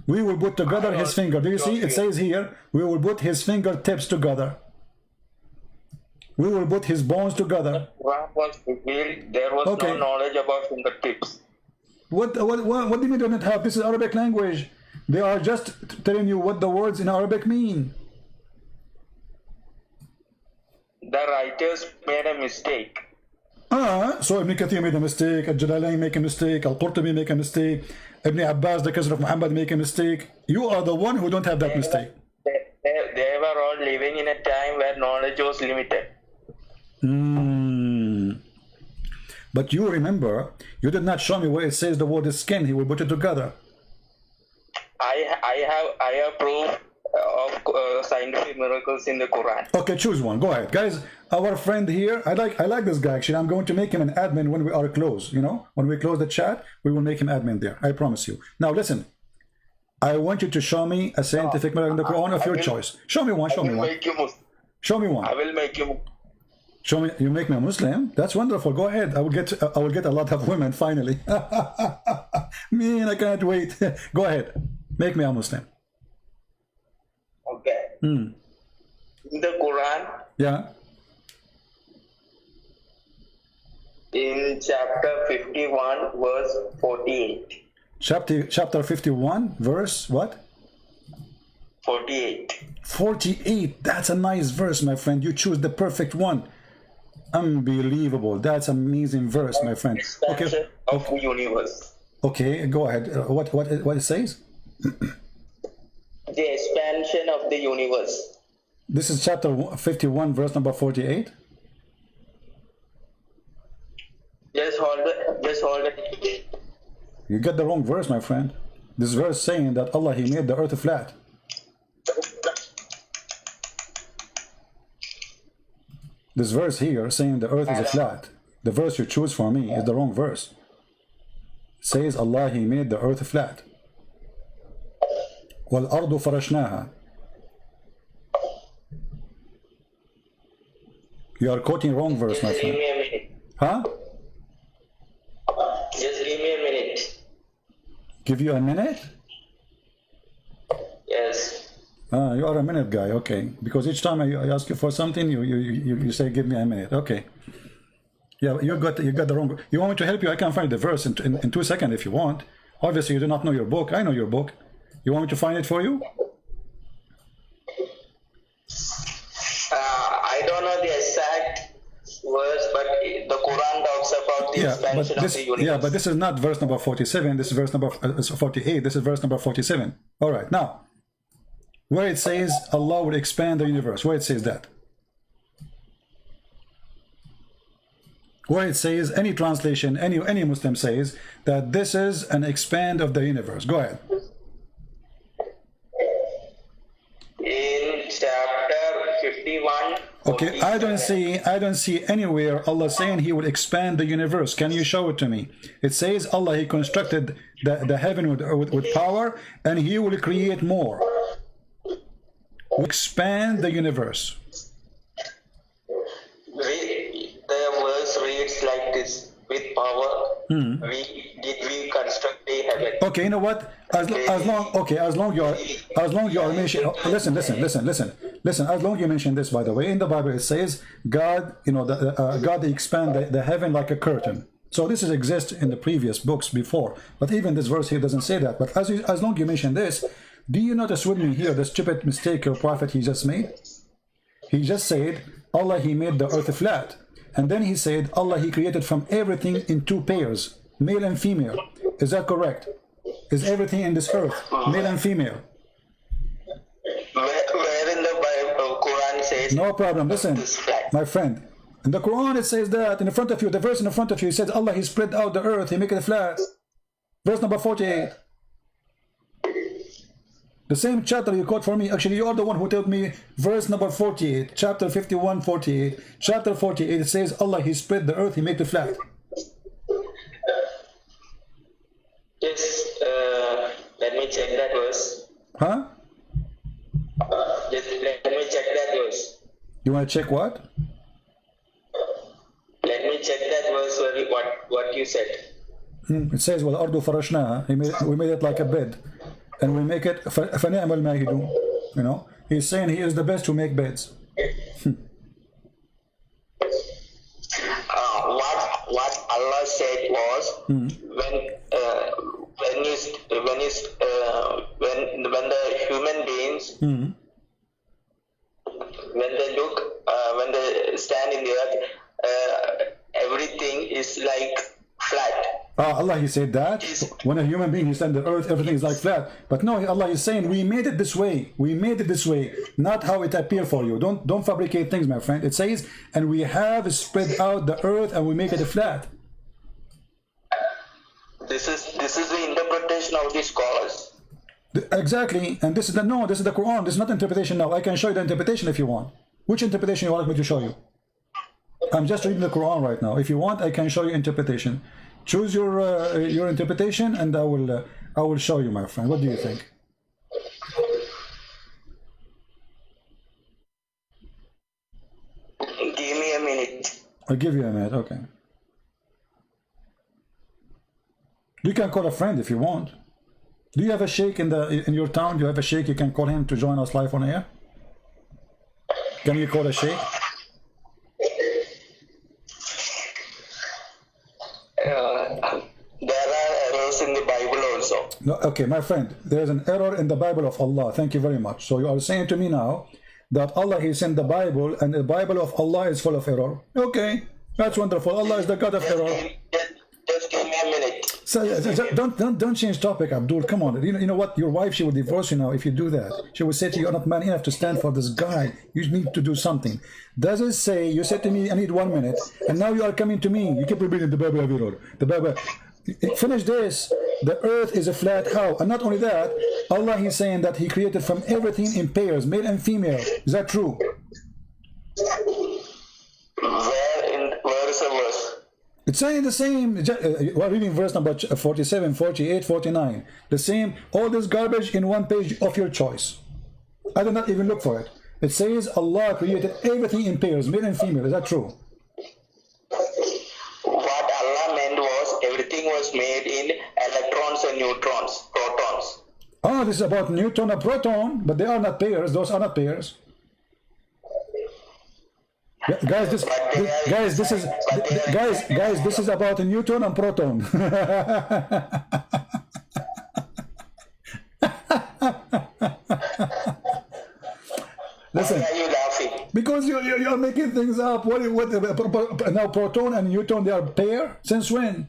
Speaker 1: we will put together his finger. Do you see? It says here, we will put his fingertips together. We will put his bones together.
Speaker 3: Quran was revealed, there was
Speaker 1: Okay.
Speaker 3: no knowledge about fingertips.
Speaker 1: What do you mean they don't have? This is Arabic language. They are just telling you what the words in Arabic mean.
Speaker 3: The writers made a mistake.
Speaker 1: So Ibn Kathir made a mistake, Al-Jalalain make a mistake, Al-Qurtubi make a mistake, Ibn Abbas, the cousin of Muhammad, make a mistake. You are the one who don't have that mistake.
Speaker 3: They were all living in a time where knowledge was limited.
Speaker 1: But you remember, you did not show me where it says the word is skin. He will put it together.
Speaker 3: I have proof of scientific miracles in the Quran.
Speaker 1: Okay, choose one. Go ahead, guys. Our friend here, I like this guy. Actually, I'm going to make him an admin when we are close. You know, when we close the chat, we will make him admin there. I promise you. Now listen. I want you to show me a scientific miracle in the Quran of your choice. Show me one. Show me one. Show me one.
Speaker 3: I will make you.
Speaker 1: Show me. You make me a Muslim. That's wonderful. Go ahead. I will get a lot of women finally. Man, I can't wait. Go ahead. Make me a Muslim.
Speaker 3: Okay. In the Quran,
Speaker 1: Yeah.
Speaker 3: in chapter 51, verse 48.
Speaker 1: Chapter 51, verse what?
Speaker 3: 48.
Speaker 1: 48. That's a nice verse, my friend. You choose the perfect one. Unbelievable. That's amazing verse, my friend.
Speaker 3: Expansion of the universe.
Speaker 1: Okay, go ahead. What it says?
Speaker 3: The expansion of the universe.
Speaker 1: This is chapter 51, verse number 48.
Speaker 3: Just hold it.
Speaker 1: You get the wrong verse, my friend. This verse saying that Allah, He made the earth flat. This verse here saying the earth is flat. The verse you choose for me is the wrong verse. It says Allah, He made the earth flat. وَالْأَرْضُ فَرَشْنَاهَا. You are quoting wrong verse, my
Speaker 3: Just give
Speaker 1: friend.
Speaker 3: me a minute.
Speaker 1: Huh?
Speaker 3: Just give me a minute.
Speaker 1: Give you a minute?
Speaker 3: Yes.
Speaker 1: You are a minute guy, okay. Because each time I ask you for something, you say, give me a minute. Okay. Yeah, you got the wrong. You want me to help you? I can find the verse in 2 seconds if you want. Obviously, you do not know your book. I know your book. You want me to find it for you?
Speaker 3: I don't know the exact verse, but the Quran talks about the expansion of the universe.
Speaker 1: Yeah, but this is not verse number 47. This is verse number 48. This is verse number 47. All right, now, where it says Allah will expand the universe, where it says that? Where it says, any translation, any Muslim says that this is an expand of the universe. Go ahead.
Speaker 3: In chapter 51.
Speaker 1: Okay, I don't see anywhere Allah saying He will expand the universe. Can you show it to me? It says Allah, He constructed the heaven with power, and He will create more. Expand the universe.
Speaker 3: The verse reads like this: with power, we construct the heaven.
Speaker 1: Okay, you know what? As long you are mentioning. Listen. As long you mention this, by the way, in the Bible it says God, God expand the heaven like a curtain. So this exists in the previous books before, but even this verse here doesn't say that. But as long you mention this, do you notice with me here the stupid mistake your prophet he just made? He just said Allah, He made the earth flat, and then he said Allah, He created from everything in two pairs, male and female. Is that correct? Is everything in this earth male and female?
Speaker 3: Where in the Bible, Quran says?
Speaker 1: No problem. Listen, my friend. In the Quran it says that in front of you, the verse in front of you, it says Allah, He spread out the earth, He make it flat. Verse number 48. The same chapter you quote for me. Actually, you are the one who told me verse number 48, chapter 51, 48. Chapter 48, it says Allah, He spread the earth, He made it flat.
Speaker 3: Yes, let me check that verse.
Speaker 1: Huh?
Speaker 3: Just let me check that verse.
Speaker 1: You want to check what?
Speaker 3: Let me check that verse, what you said.
Speaker 1: It says, وَالْأَرْضُ فَرَشْنَاهَا. We made it like a bed. And we make it, فَنِعْمَ الْمَاهِدُونَ. You know, he's saying he is the best to make beds.
Speaker 3: What Allah said was when the human beings when they stand in the earth, everything is like flat.
Speaker 1: Allah, he said that when a human being is on the earth, everything is like flat. But no, Allah is saying we made it this way. We made it this way, not how it appeared for you. Don't fabricate things, my friend. It says, and we have spread out the earth and we make it flat.
Speaker 3: This is the interpretation of the scholars.
Speaker 1: Exactly, and this is the Quran. This is not interpretation now. I can show you the interpretation if you want. Which interpretation you want me to show you? I'm just reading the Quran right now. If you want, I can show you interpretation. Choose your interpretation, and I will show you, my friend. What do you think?
Speaker 3: Give me a minute.
Speaker 1: I'll give you a minute. Okay. You can call a friend if you want. Do you have a sheikh in your town? Do you have a sheikh? You can call him to join us live on air. Can you call a sheikh?
Speaker 3: There are errors in the Bible also.
Speaker 1: No, okay, my friend, there is an error in the Bible of Allah. Thank you very much. So you are saying to me now that Allah is in the Bible and the Bible of Allah is full of error. Okay, that's wonderful. Allah is the God of error.
Speaker 3: Just give me a minute.
Speaker 1: So don't change topic, Abdul. Come on. You know what? Your wife, she will divorce you now if you do that. She will say to you, "You're not man enough to stand for this guy. You need to do something." Does it say you said to me, "I need 1 minute," and now you are coming to me? You keep repeating the Bible of error. The Bible. Finish this. The earth is a flat. How? And not only that, Allah is saying that He created from everything in pairs, male and female. Is that true?
Speaker 3: Where is the verse?
Speaker 1: It's saying the same. We're reading verse number 47, 48, 49. The same. All this garbage in one page of your choice. I did not even look for it. It says Allah created everything in pairs, male and female. Is that true?
Speaker 3: What Allah meant was everything was made in electrons and neutrons, protons.
Speaker 1: Oh, this is about neutron and proton, but they are not pairs. Those are not pairs. Guys, this is about a neutron and proton. Listen,
Speaker 3: why are you laughing?
Speaker 1: because you're making things up. What now? Proton and neutron, they are pair. Since when?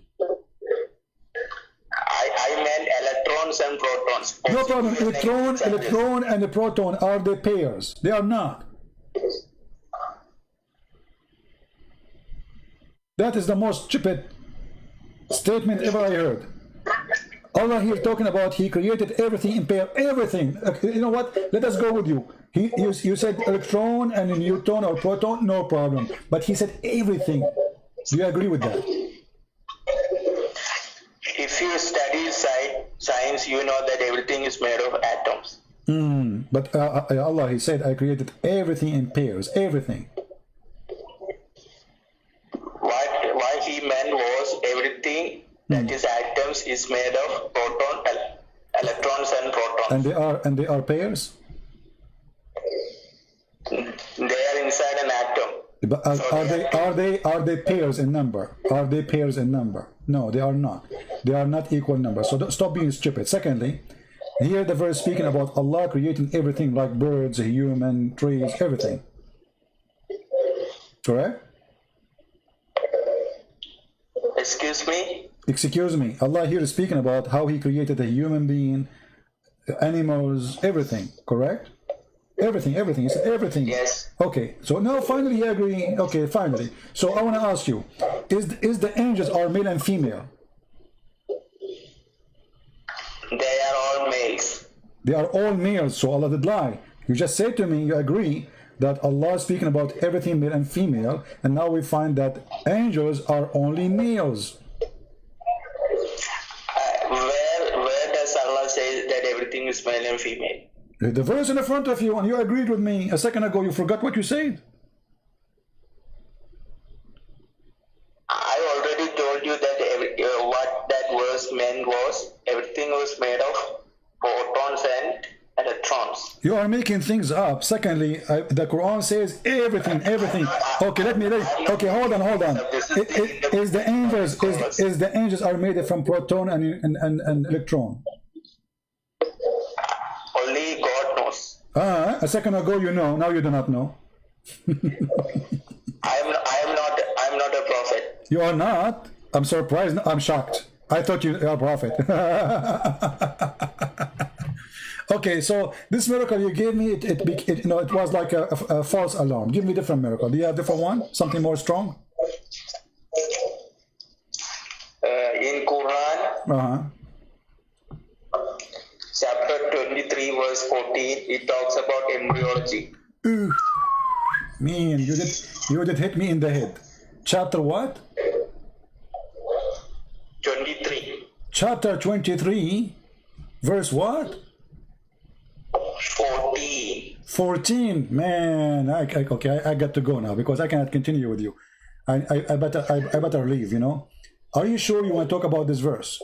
Speaker 3: I meant electrons and protons.
Speaker 1: No problem. Electron and the proton, are they pairs? They are not. That is the most stupid statement ever I heard. Allah here talking about He created everything in pair, everything. You know what? Let us go with you. You said electron and a neutron or proton, no problem. But He said everything. Do you agree with that?
Speaker 3: If you study science, you know that everything is made of atoms.
Speaker 1: But Allah, He said, I created everything in pairs, everything.
Speaker 3: What He meant was everything that is atoms is made of electrons and protons.
Speaker 1: And they are pairs?
Speaker 3: They are inside an atom.
Speaker 1: But are they pairs in number? Are they pairs in number? No, they are not. They are not equal numbers. So stop being stupid. Secondly, here the verse speaking about Allah creating everything like birds, human, trees, everything. Correct?
Speaker 3: Excuse me?
Speaker 1: Excuse me. Allah here is speaking about how He created a human being, animals, everything. Correct? Everything. He said everything.
Speaker 3: Yes.
Speaker 1: Okay. So now finally you agree. Okay, finally. So I want to ask you, is the angels are male and female?
Speaker 3: They are all males.
Speaker 1: They are all males. So Allah did lie. You just said to me, you agree that Allah is speaking about everything male and female, and now we find that angels are only males.
Speaker 3: Where does Allah say that everything is male and female?
Speaker 1: The verse in the front of you, and you agreed with me a second ago. You forgot what you said.
Speaker 3: I already told you that what that meant was everything was made of protons and electrons.
Speaker 1: You are making things up. Secondly, the Quran says everything. Okay, okay, hold on. Is the angels are made from proton and electron?
Speaker 3: Only God knows.
Speaker 1: A second ago you know, now you do not know.
Speaker 3: I am not a prophet.
Speaker 1: You are not? I'm surprised. I'm shocked. I thought you are a prophet. Okay, so this miracle you gave me, it was like a false alarm. Give me a different miracle. Do you have a different one? Something more strong?
Speaker 3: In Quran, chapter 23, verse 14, it talks about embryology.
Speaker 1: Ooh, man, you did hit me in the head. Chapter what?
Speaker 3: 23.
Speaker 1: Chapter 23, verse what? 14. Man, okay, I got to go now because I cannot continue with you. I better leave. You know. Are you sure you want to talk about this verse?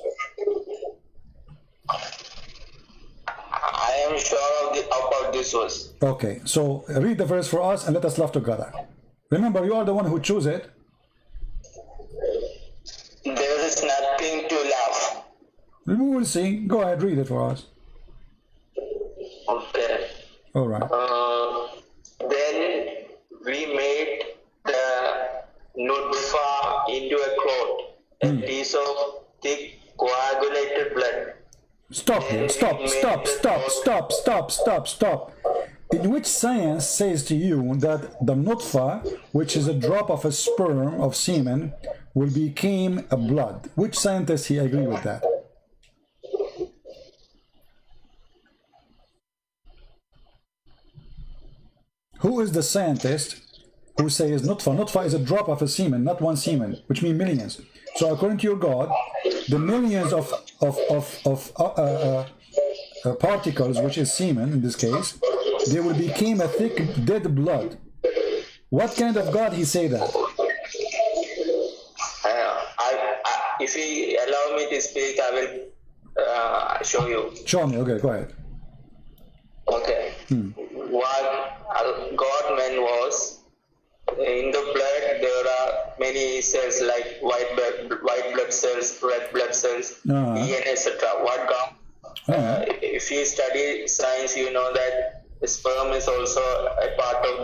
Speaker 3: I am sure about this verse.
Speaker 1: Okay, so read the verse for us and let us laugh together. Remember, you are the one who chose it.
Speaker 3: There is nothing to laugh.
Speaker 1: We will see. Go ahead, read it for us.
Speaker 3: Okay.
Speaker 1: All right.
Speaker 3: Then we made the nutfa into a clot, a piece of thick coagulated blood.
Speaker 1: Stop here. Stop. In which science says to you that the nutfa, which is a drop of a sperm of semen, will become a blood? Which scientist he agree with that? Who is the scientist who says nutfa? Nutfa is a drop of a semen, not one semen, which means millions. So according to your God, the millions of particles, which is semen in this case, they will become a thick dead blood. What kind of God he say that?
Speaker 3: If you allow me to speak, I will show you.
Speaker 1: Show me. Okay, go ahead.
Speaker 3: Okay. What God meant was, in the blood there are many cells like white blood cells, red blood cells, DNA, etc. What God? If you study science, you know that the sperm is also a part of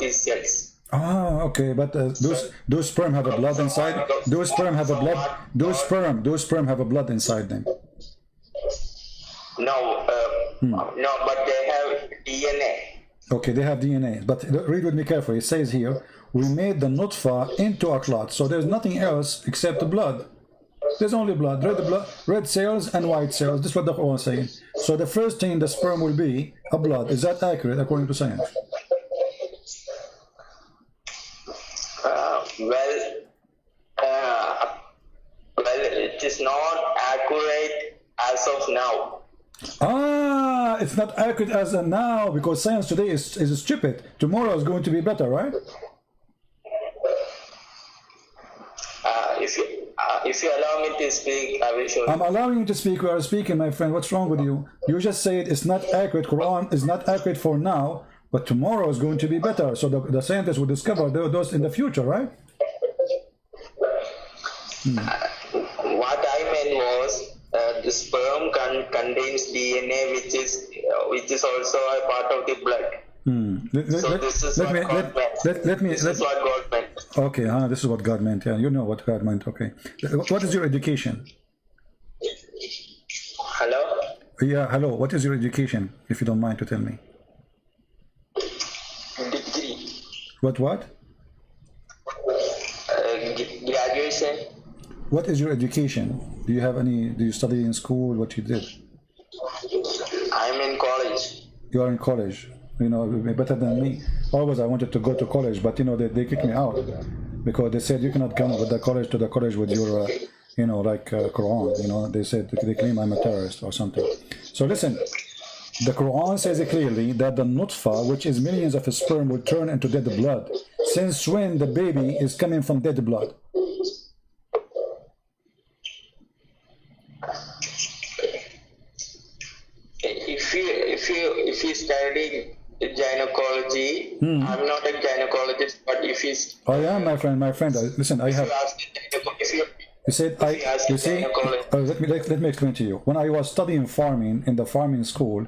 Speaker 3: these cells.
Speaker 1: Okay, but those sperm have a blood inside. Those sperm have a blood. Those sperm have a blood inside them.
Speaker 3: No, but they have DNA.
Speaker 1: Okay, they have DNA. But read with me carefully. It says here, we made the nutfa into a clot. So there's nothing else except the blood. There's only blood, red cells and white cells. This is what the Quran is saying. So the first thing the sperm will be a blood. Is that accurate according to science?
Speaker 3: Well, it is not accurate as of now.
Speaker 1: It's not accurate as of now because science today is stupid. Tomorrow is going to be better, right?
Speaker 3: If you allow me to speak, I will show you.
Speaker 1: I'm allowing you to speak. We are speaking, my friend. What's wrong with you? You just said it's not accurate. Quran is not accurate for now, but tomorrow is going to be better. So the scientists will discover those in the future, right?
Speaker 3: What I meant was the sperm contains DNA, which is also a part of the blood. So this is what God meant.
Speaker 1: Okay, this is what God meant. Yeah, you know what God meant. Okay, what is your education?
Speaker 3: Hello.
Speaker 1: Yeah, hello. What is your education, if you don't mind to tell me?
Speaker 3: Degree.
Speaker 1: What?
Speaker 3: Graduation.
Speaker 1: What is your education? Do you have any? Do you study in school? What you did?
Speaker 3: I'm in college.
Speaker 1: You are in college. You know, better than me. Always I wanted to go to college, but you know they kicked me out because they said you cannot come with the college with your Quran. You know, they said they claim I'm a terrorist or something. So listen, the Quran says it clearly that the nutfa, which is millions of sperm, will turn into dead blood. Since when the baby is coming from dead blood?
Speaker 3: if you study gynecology, I'm not a gynecologist, but if he's
Speaker 1: I am, my friend. Listen, I have. You said I. You see, let me explain to you. When I was studying farming in the farming school,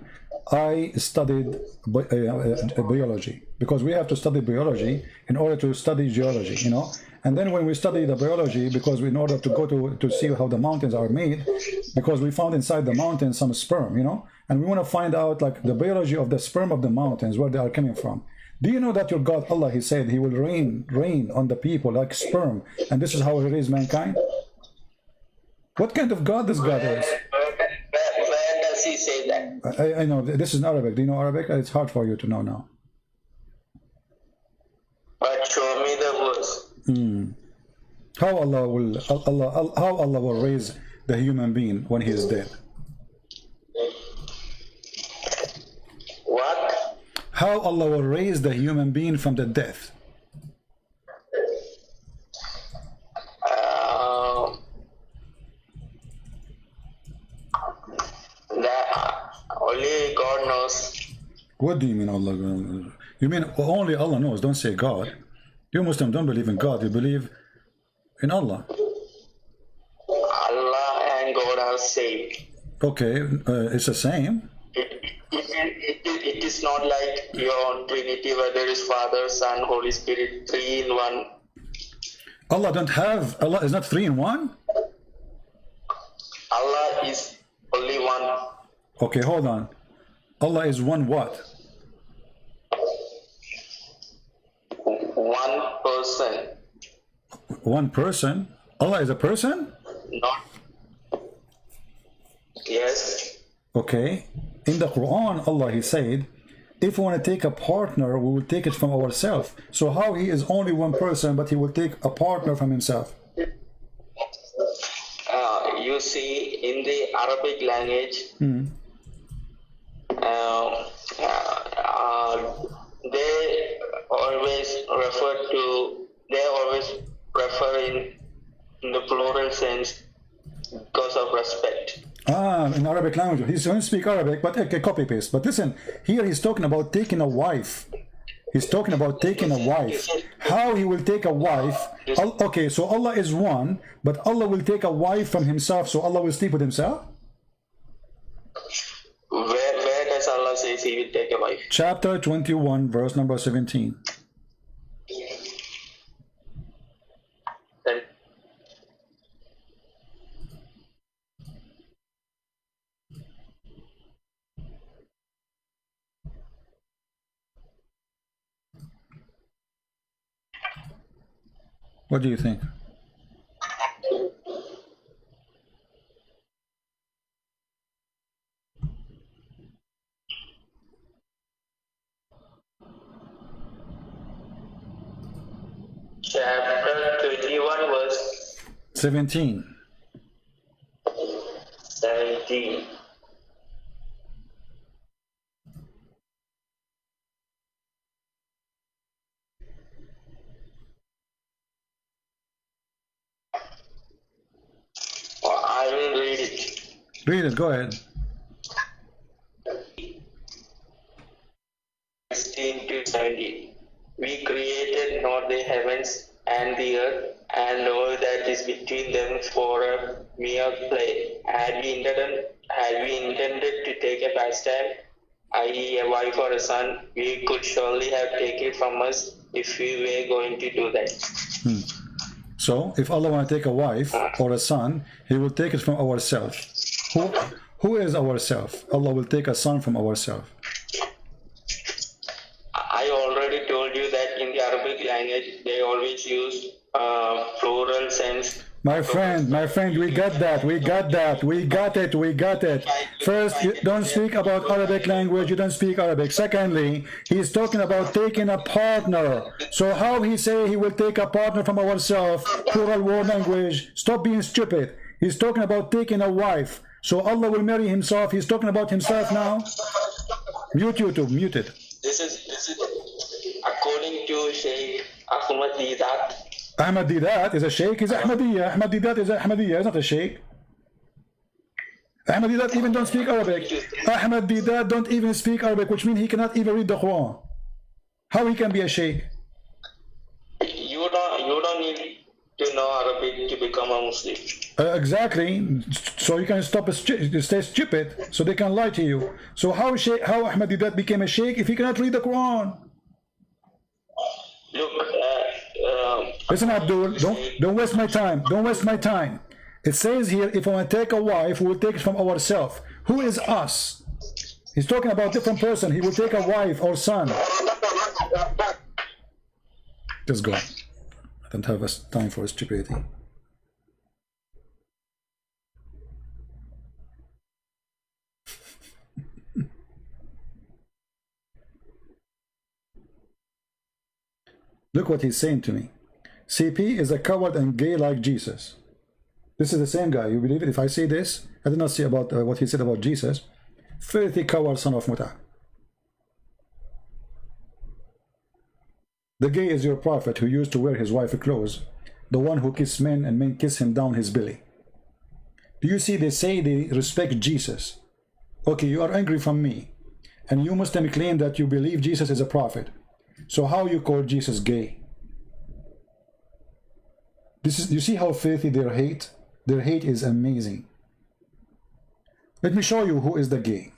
Speaker 1: I studied biology, because we have to study biology in order to study geology, you know. And then when we study the biology, because in order to go to see how the mountains are made, because we found inside the mountains some sperm, you know, and we want to find out like the biology of the sperm of the mountains, where they are coming from. Do you know that your God Allah, He said He will rain on the people like sperm, and this is how He raised mankind? What kind of God this God is?
Speaker 3: Where does He say that?
Speaker 1: I know this is in Arabic. Do you know Arabic? It's hard for you to know now.
Speaker 3: But show me the verse.
Speaker 1: How Allah will raise the human being when he is dead?
Speaker 3: What?
Speaker 1: How Allah will raise the human being from the death?
Speaker 3: That only God knows.
Speaker 1: What do you mean Allah? You mean only Allah knows? Don't say God. You Muslims don't believe in God. You believe in Allah.
Speaker 3: Allah and God are same.
Speaker 1: Okay, it's the same.
Speaker 3: It is not like your Trinity, where there is Father, Son, Holy Spirit, 3 in 1.
Speaker 1: Allah is not 3 in 1?
Speaker 3: Allah is only one.
Speaker 1: Okay, hold on. Allah is one what?
Speaker 3: One person.
Speaker 1: One person? Allah is a person?
Speaker 3: Not. Yes.
Speaker 1: Okay. In the Quran, Allah, He said, if we want to take a partner, we will take it from ourselves. So how He is only one person, but He will take a partner from Himself?
Speaker 3: You see, in the Arabic language, they always refer in the plural sense because of respect.
Speaker 1: In Arabic language. He doesn't speak Arabic, but okay, copy paste. But listen, here he's talking about taking a wife. He's talking about taking a wife. How he will take a wife? Okay, so Allah is one, but Allah will take a wife from Himself, so Allah will sleep with Himself?
Speaker 3: Where does Allah say He will take a wife?
Speaker 1: Chapter 21, verse number 17.
Speaker 3: Then
Speaker 1: What do you think?
Speaker 3: chapter 21, verse
Speaker 1: 17.
Speaker 3: 17. I will read it.
Speaker 1: Read it, go ahead.
Speaker 3: 16 to 17. We created not the heavens and the earth and all that is between them for a mere play. Had we intended to take a pastime, i.e. a wife or a son, we could surely have taken it from us if we were going to do that.
Speaker 1: So, if Allah want to take a wife or a son, He will take it from ourselves. Who is ourselves? Allah will take a son from ourselves.
Speaker 3: I already told you that in the Arabic language, they always use plural sense.
Speaker 1: My friend, we got it. First, you don't speak about Arabic language, you don't speak Arabic. Secondly, he's talking about taking a partner. So how he say he will take a partner from ourselves, plural word language? Stop being stupid. He's talking about taking a wife. So Allah will marry Himself. He's talking about Himself now. Mute YouTube, mute it.
Speaker 3: This is according to Sheikh Ahmad Didat.
Speaker 1: Ahmad Didat is a sheikh, is Ahmadiyya. Ahmad Didat is Ahmadiyya, is not a sheikh. Ahmed Deedat even don't speak Arabic. Ahmed Deedat don't even speak Arabic, which means he cannot even read the Quran. How he can be a sheikh?
Speaker 3: You don't need to know Arabic to become a Muslim.
Speaker 1: Exactly. So you can stay stupid, so they can lie to you. So how Ahmed Deedat became a sheikh if he cannot read the Quran?
Speaker 3: Look,
Speaker 1: Listen, Abdul, don't waste my time. Don't waste my time. It says here, if I want to take a wife, we will take it from ourselves. Who is us? He's talking about different person. He will take a wife or son. Just go. I don't have time for stupidity. Look what he's saying to me. CP is a coward and gay like Jesus. This is the same guy. You believe it? If I say this, I did not say about what he said about Jesus. Filthy coward son of Muta. The gay is your prophet who used to wear his wife's clothes, the one who kissed men and men kiss him down his belly. Do you see they say they respect Jesus? Okay, you are angry from me, and you Muslim claim that you believe Jesus is a prophet. So how you call Jesus gay? You see how filthy their hate? Their hate is amazing. Let me show you who is the gay.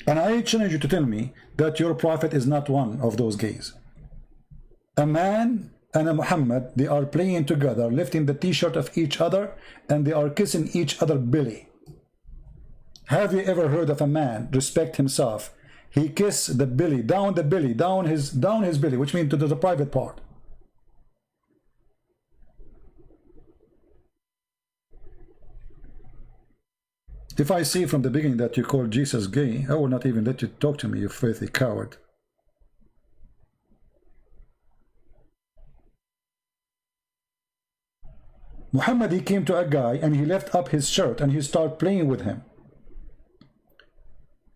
Speaker 1: And I challenge you to tell me that your prophet is not one of those gays. A man and a Muhammad, they are playing together, lifting the t-shirt of each other, and they are kissing each other belly. Have you ever heard of a man respect himself? He kiss the belly, down his belly, which means to the private part. If I see from the beginning that you call Jesus gay, I will not even let you talk to me, you filthy coward. Muhammad, he came to a guy and he left up his shirt and he started playing with him.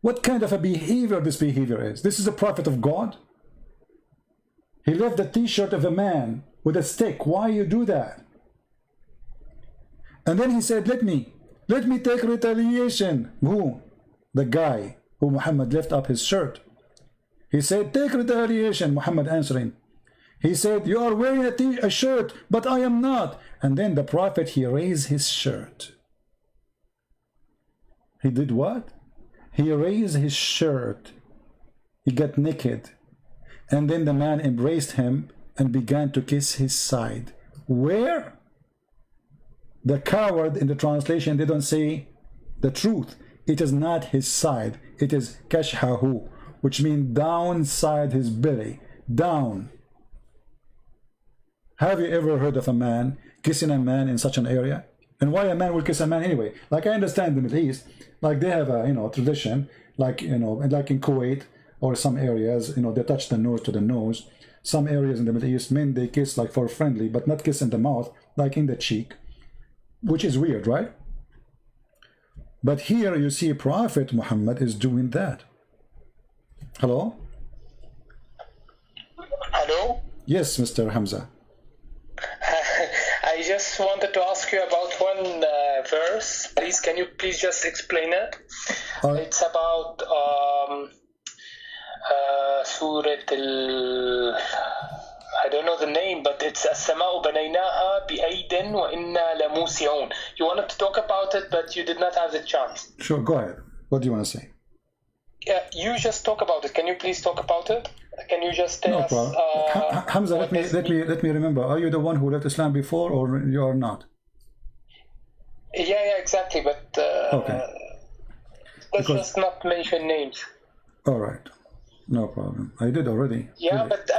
Speaker 1: What kind of a behavior this behavior is? This is a prophet of God? He left the t-shirt of a man with a stick. Why you do that? And then he said, let me take retaliation. Who? The guy who Muhammad left up his shirt. He said, take retaliation. Muhammad answering. He said, you are wearing a shirt, but I am not. And then the prophet, he raised his shirt. He did what? He raised his shirt. He got naked. And then the man embraced him and began to kiss his side. Where? The coward in the translation, they don't say the truth. It is not his side. It is kashhahu, which means downside his belly. Down. Have you ever heard of a man kissing a man in such an area? And why a man will kiss a man anyway? Like I understand the Middle East, like they have a tradition, like like in Kuwait or some areas, they touch the nose to the nose. Some areas in the Middle East, men they kiss like for friendly, but not kiss in the mouth, like in the cheek, which is weird, right? But here you see Prophet Muhammad is doing that. Hello?
Speaker 4: Hello?
Speaker 1: Yes, Mr. Hamza.
Speaker 4: I just wanted to ask you about one verse. Please, can you please just explain it? It's about Surah I don't know the name, but it's السماء بنيناها بأيد وإنا لموسعون. You wanted to talk about it, but you did not have the chance.
Speaker 1: Sure, go ahead. What do you want to say?
Speaker 4: Yeah, you just talk about it. Can you please talk about it? Can you just tell us?
Speaker 1: No problem. Hamza, let me remember. Are you the one who left Islam before, or you are not?
Speaker 4: Yeah, exactly. But
Speaker 1: okay.
Speaker 4: Let's just not mention names.
Speaker 1: All right, no problem. I did already.
Speaker 4: Yeah, but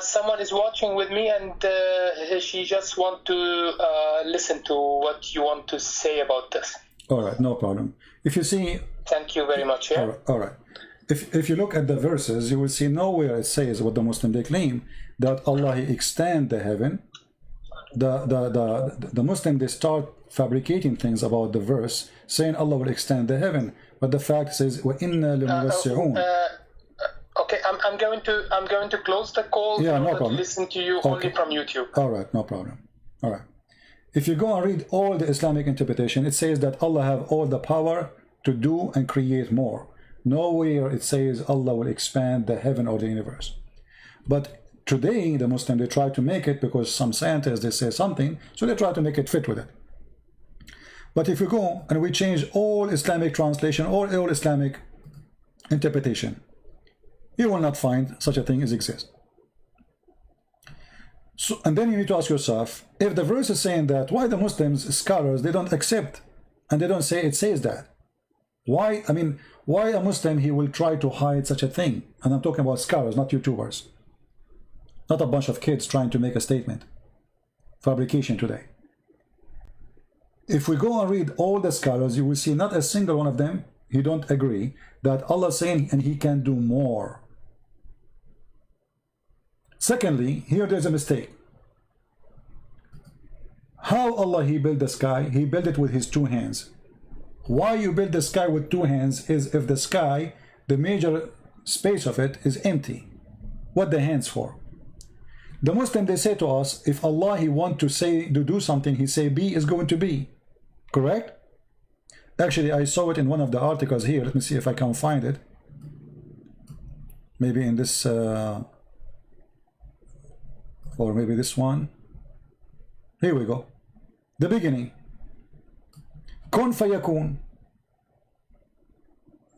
Speaker 4: someone is watching with me, and she just want to listen to what you want to say about this.
Speaker 1: All right, no problem. If you see.
Speaker 4: Thank you very much. Yeah.
Speaker 1: All right. If you look at the verses, you will see nowhere it says what the Muslim they claim, that Allah he extend the heaven. The Muslim they start fabricating things about the verse, saying Allah will extend the heaven, but the fact says وَإِنَّا لَمُوَسِّعُونَ.
Speaker 4: Okay, I'm going to close the call.
Speaker 1: Yeah,
Speaker 4: in
Speaker 1: no
Speaker 4: order
Speaker 1: problem.
Speaker 4: To listen to you only from YouTube.
Speaker 1: All right, no problem. All right. If you go and read all the Islamic interpretation, it says that Allah have all the power to do and create more. Nowhere it says Allah will expand the heaven or the universe. But today, the Muslim, they try to make it, because some scientists, they say something, so they try to make it fit with it. But if you go and we change all Islamic translation or all Islamic interpretation, you will not find such a thing as exist. So, and then you need to ask yourself, if the verse is saying that, why the Muslims, scholars, they don't accept and they don't say it says that? Why, I mean, why a Muslim, he will try to hide such a thing? And I'm talking about scholars, not YouTubers. Not a bunch of kids trying to make a statement. Fabrication today. If we go and read all the scholars, you will see not a single one of them, he don't agree that Allah is saying and he can do more. Secondly, here there's a mistake. How Allah he built the sky? He built it with his two hands. Why you build the sky with two hands is if the sky, the major space of it is empty. What the hands for? The Muslim, they say to us, if Allah he want to do something, he say be is going to be. Correct? Actually, I saw it in one of the articles here. Let me see if I can find it. Maybe in this or maybe this one. Here we go. The beginning. Kun fayakun.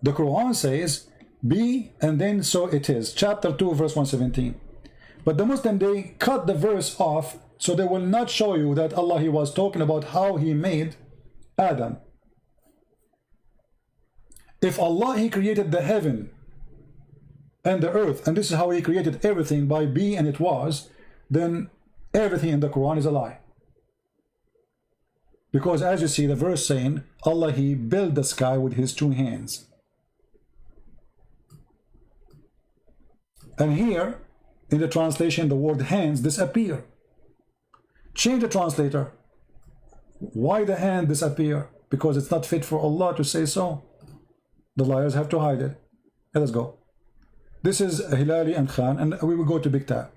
Speaker 1: The Quran says be and then so it is. Chapter 2 verse 117. But the Muslim, they cut the verse off, so they will not show you that Allah he was talking about how he made Adam. If Allah he created the heaven and the earth, and this is how he created everything by be and it was, then everything in the Quran is a lie. Because as you see the verse saying, Allah he built the sky with his two hands. And here in the translation the word hands disappear. Change the translator. Why the hand disappear? Because it's not fit for Allah to say so. The liars have to hide it. Let us go. This is Hilali and Khan, and we will go to Big Tab.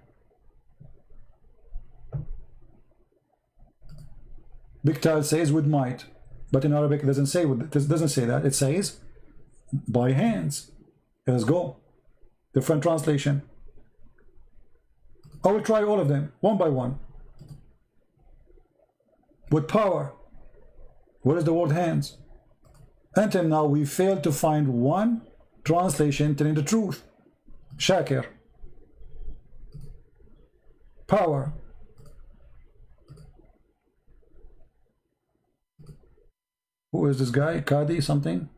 Speaker 1: Big Tab says with might, but in Arabic it doesn't say that. It says by hands. Let us go. Different translation. I will try all of them one by one. With power. What is the word hands? Until now we failed to find one translation telling the truth. Shakir. Power. Who is this guy? Qadi something?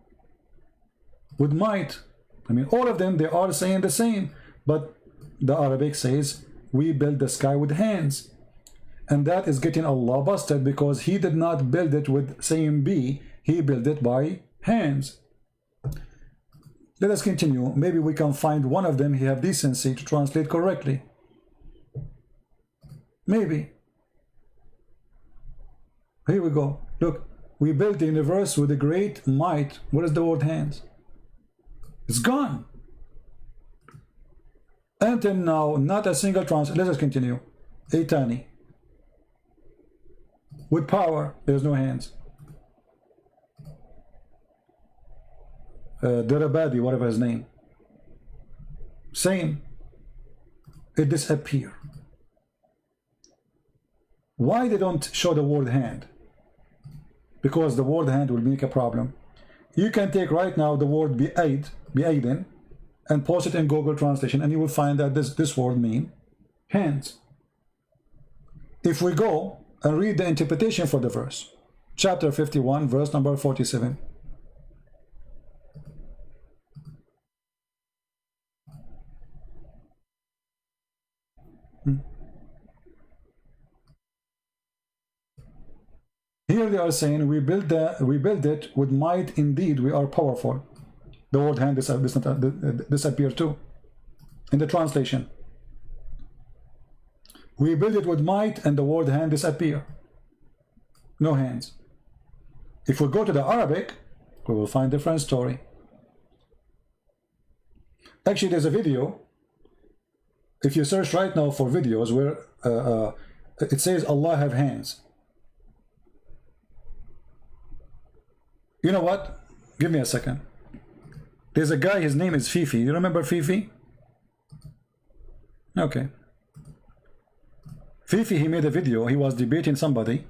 Speaker 1: With might. I mean, all of them, they are saying the same. But the Arabic says, we build the sky with hands. And that is getting Allah busted, because he did not build it with saying be. He built it by hands. Let us continue. Maybe we can find one of them he have decency to translate correctly. Maybe. Here we go. Look, we built the universe with a great might. What is the word hands? It's gone. Until now, not a single translation. Let us continue. Aitani. With power, there's no hands. Darabadi, whatever his name. Same. It disappear. Why they don't show the word hand? Because the word hand will make a problem. You can take right now the word bi'aidin, and post it in Google Translation, and you will find that this word means hands. If we go and read the interpretation for the verse, chapter 51, verse number 47. Here they are saying, we build it with might, indeed we are powerful. The word hand disappear too in the translation. We build it with might, and the word hand disappear. No hands. If we go to the Arabic, we will find a different story. Actually, there's a video. If you search right now for videos where it says Allah have hands, You know what? Give me a second. There's a guy, his name is Fifi. You remember Fifi? Okay. Fifi, he made a video. He was debating somebody.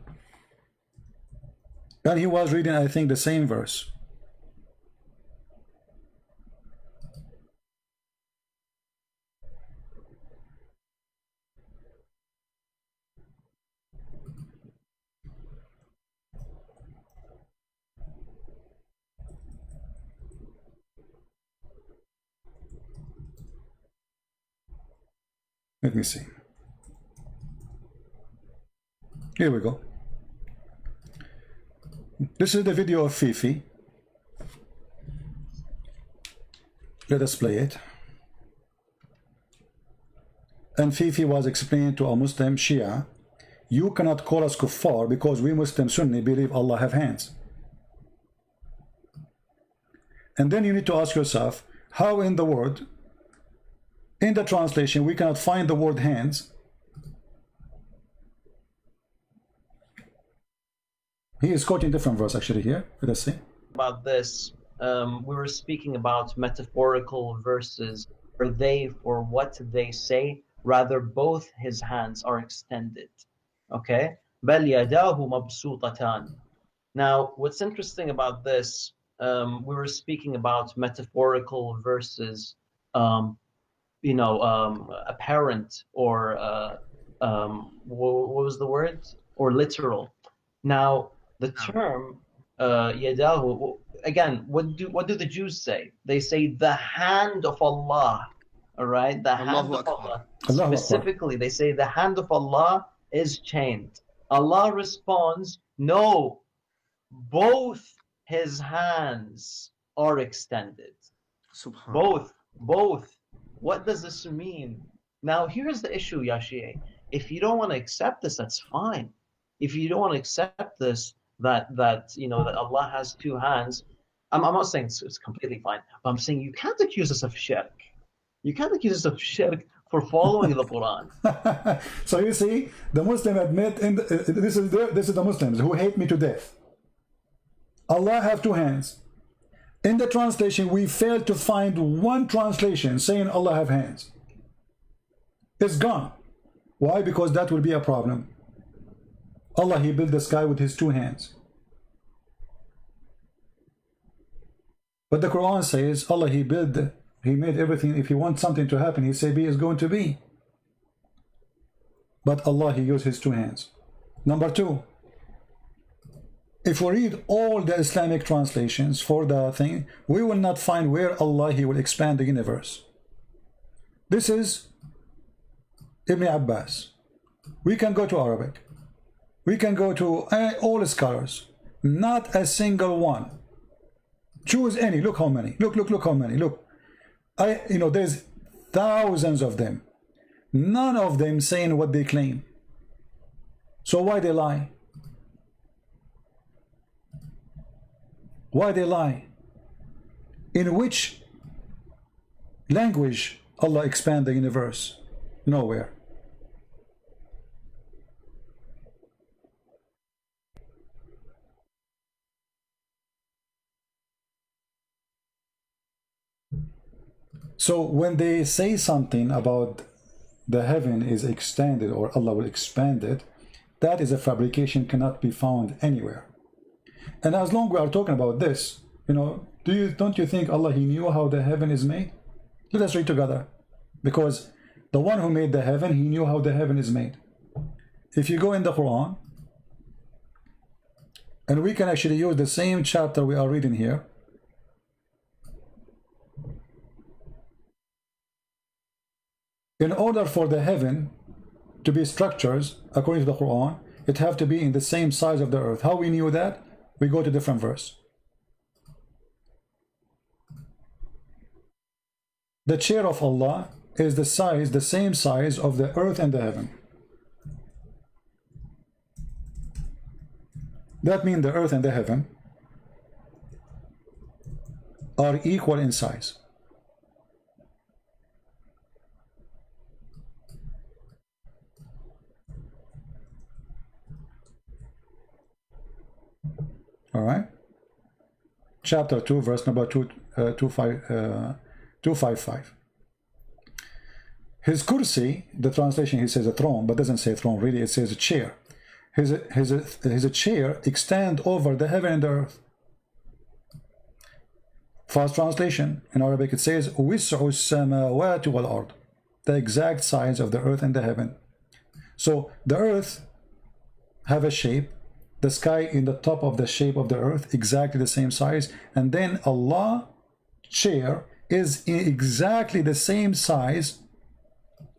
Speaker 1: And he was reading, I think, the same verse. Let me see. Here we go. This is the video of Fifi. Let us play it. And Fifi was explaining to a Muslim Shia, you cannot call us kuffar because we Muslim Sunni believe Allah have hands. And then you need to ask yourself, how in the word, in the translation, we cannot find the word hands. He is quoting different verse actually here. Let us see.
Speaker 5: About this, we were speaking about metaphorical verses. Are they for what they say? Rather, both his hands are extended. Okay? بَلْ يَدَاهُ مَبْسُوطَتَانِ. Now, what's interesting about this, we were speaking about metaphorical verses, apparent or what was the word? Or literal. Now, the term yadahu, again, what do the Jews say? They say the hand of Allah. All right, the hand of Allah. Specifically, they say the hand of Allah is chained. Allah responds, no, both his hands are extended. Both. What does this mean? Now, here's the issue, Yashie. If you don't want to accept this, that's fine. If you don't want to accept this, that Allah has two hands, I'm not saying it's completely fine, but I'm saying you can't accuse us of shirk. You can't accuse us of shirk for following the Quran.
Speaker 1: So you see, the Muslim admit, this is the Muslims who hate me to death. Allah have two hands. In the translation, we failed to find one translation saying Allah have hands. It's gone. Why? Because that will be a problem. Allah, he built the sky with his two hands. But the Quran says, Allah, he made everything. If he wants something to happen, he say be is going to be. But Allah, he used his two hands. Number two, if we read all the Islamic translations for the thing, we will not find where Allah, he will expand the universe. This is Ibn Abbas. We can go to Arabic. We can go to all scholars. Not a single one. Choose any. Look how many. Look how many. Look. There's thousands of them. None of them saying what they claim. So why they lie? Why they lie? In which language Allah expand the universe? Nowhere. So when they say something about the heaven is extended or Allah will expand it, that is a fabrication, cannot be found anywhere. And as long as we are talking about this, don't you think Allah, he knew how the heaven is made? Let us read together. Because the one who made the heaven, he knew how the heaven is made. If you go in the Quran, and we can actually use the same chapter we are reading here. In order for the heaven to be structures, according to the Quran, it have to be in the same size of the earth. How we knew that? We go to different verse. The chair of Allah is the same size of the earth and the heaven. That means the earth and the heaven are equal in size. All right. chapter 2, verse number 255. His kursi, the translation, he says a throne, but doesn't say throne, really, it says a chair. His chair extend over the heaven and the earth. Fast translation, in Arabic it says, وِسْعُ السَّمَاوَاتِ وَالْأَرْضِ, the exact size of the earth and the heaven. So the earth have a shape, the sky in the top of the shape of the earth, exactly the same size, and then Allah chair is exactly the same size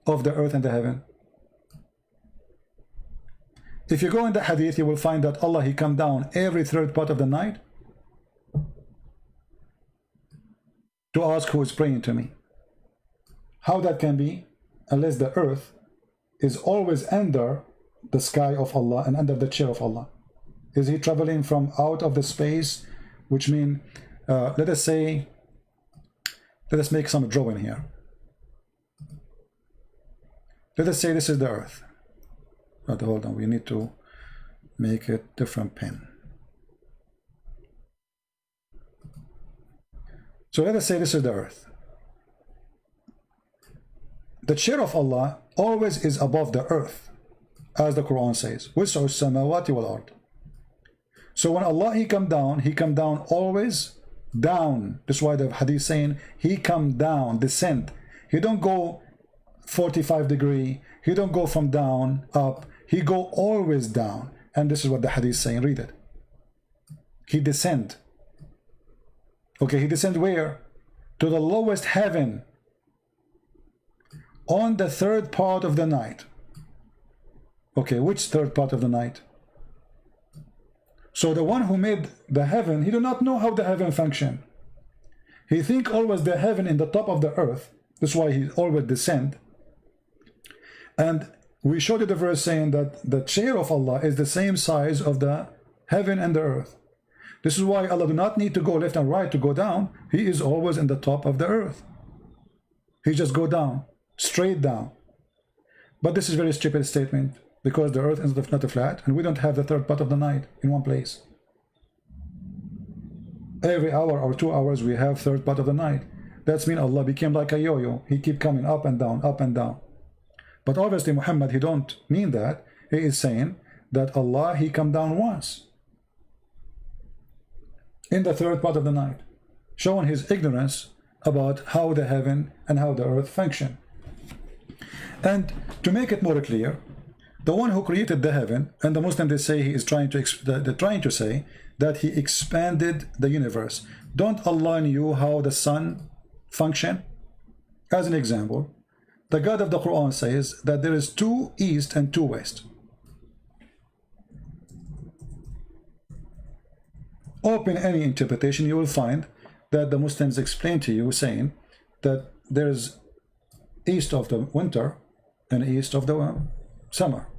Speaker 1: of the earth and the heaven. If you go in the hadith, you will find that Allah, he come down every third part of the night to ask who is praying to me. How that can be, unless the earth is always under the sky of Allah and under the chair of Allah. Is he traveling from out of the space, which mean, let us make some drawing here. Let us say this is the earth. But hold on, we need to make a different pen. So let us say this is the earth. The chair of Allah always is above the earth, as the Quran says, وَسْعُ السَّمَاوَاتِ وَالْأَرْضِ. So when Allah, he come down always down. That's why the hadith saying, he come down, descend. He don't go 45 degree, he don't go from down up, he go always down. And this is what the hadith is saying. Read it. He descend. Okay, he descend where? To the lowest heaven on the third part of the night. Okay, which third part of the night? So the one who made the heaven, he do not know how the heaven function. He think always the heaven in the top of the earth. That's why he always descend. And we showed you the verse saying that the chair of Allah is the same size of the heaven and the earth. This is why Allah do not need to go left and right to go down. He is always in the top of the earth. He just go down, straight down. But this is a very stupid statement, because the earth is not a flat, and we don't have the third part of the night in one place. Every hour or 2 hours we have third part of the night. That's mean Allah became like a yo-yo. He keep coming up and down, up and down. But obviously Muhammad, he don't mean that. He is saying that Allah, he come down once in the third part of the night, showing his ignorance about how the heaven and how the earth function. And to make it more clear, the one who created the heaven, and the Muslim, they say he is trying to they're trying to say that he expanded the universe. Don't Allah knew how the sun function? As an example, the God of the Quran says that there is 2 east and 2 west. Open any interpretation, you will find that the Muslims explain to you saying that there is east of the winter and east of the summer.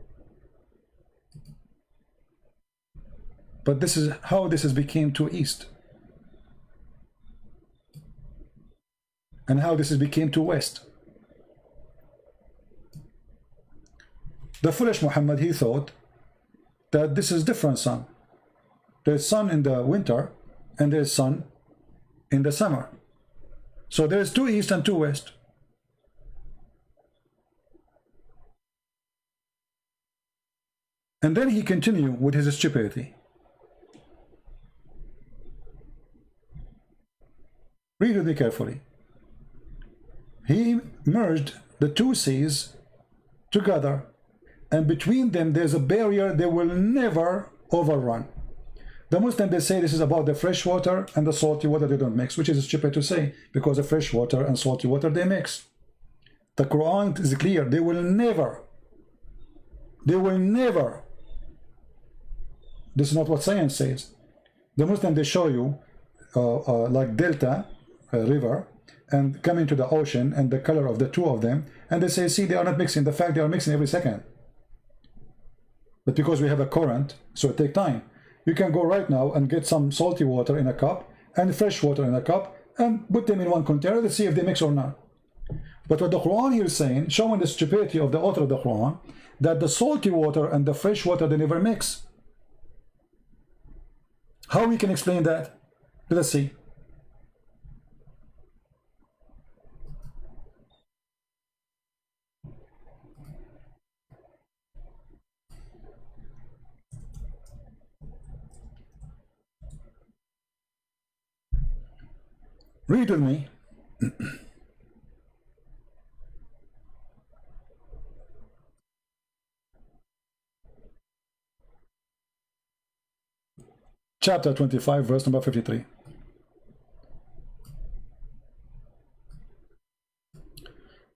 Speaker 1: But this is how this became 2 east, and how this became 2 west. The foolish Muhammad, he thought that this is different sun. There's sun in the winter and there's sun in the summer. So there's 2 east and 2 west. And then he continued with his stupidity. Read with me carefully. He merged the 2 seas together, and between them there's a barrier they will never overrun. The Muslims, they say this is about the fresh water and the salty water, they don't mix, which is stupid to say, because the fresh water and salty water, they mix. The Quran is clear, they will never, this is not what science says. The Muslims, they show you like delta river and come into the ocean and the color of the 2 of them, and they say, see, they are not mixing. The fact, they are mixing every second. But because we have a current, so it takes time. You can go right now and get some salty water in a cup and fresh water in a cup and put them in one container to see if they mix or not. But what the Quran here is saying, showing the stupidity of the author of the Quran, that the salty water and the fresh water, they never mix. How we can explain that? to the sea. Read with me. Chapter 25, verse number 53.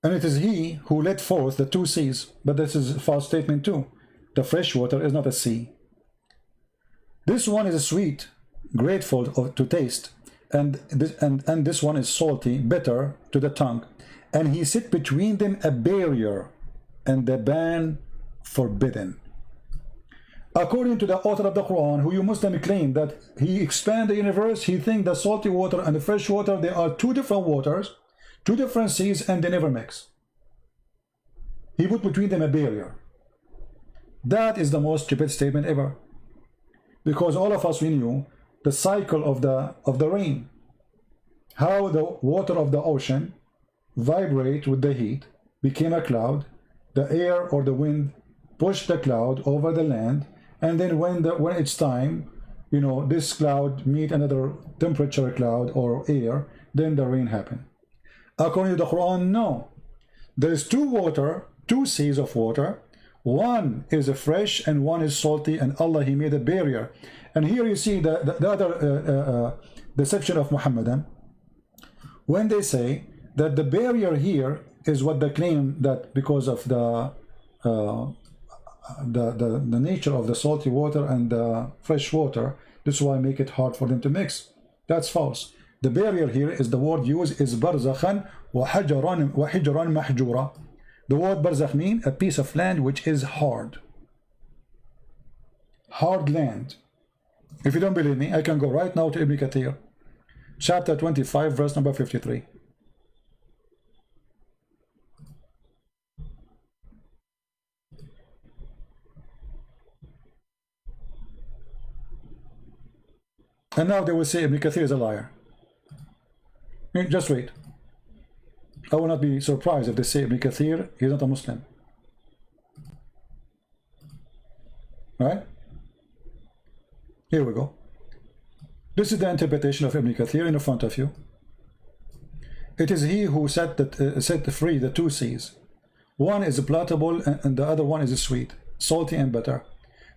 Speaker 1: And it is he who led forth the two seas. But this is a false statement too. The fresh water is not a sea. This one is sweet, grateful to taste, and this one is salty, bitter to the tongue. And he set between them a barrier, and the ban forbidden. According to the author of the Quran, who you Muslim claim that he expand the universe, he thinks the salty water and the fresh water, they are two different waters, two different seas, and they never mix. He put between them a barrier. That is the most stupid statement ever. Because all of us, we knew the cycle of the rain. How the water of the ocean vibrate with the heat, became a cloud, the air or the wind pushed the cloud over the land, and then when it's time, you know, this cloud meet another temperature cloud or air, then the rain happen. According to the Quran, no. There is two seas of water. One is fresh and one is salty, and Allah, he made a barrier. And here you see the other deception of Muhammadan, when they say that the barrier here is what they claim, that because of the nature of the salty water and the fresh water, this is why make it hard for them to mix. That's false. The barrier here is the word used is barzakhan wa hijran mahjura. The word barzakh means a piece of land which is hard land. If you don't believe me, I can go right now to Ibn Kathir, chapter 25, verse number 53. And now they will say Ibn Kathir is a liar. Just wait. I will not be surprised if they say Ibn Kathir is not a Muslim. Right? Here we go. This is the interpretation of Ibn Kathir in front of you. It is he who set free the two seas. One is palatable and the other one is sweet, salty and bitter.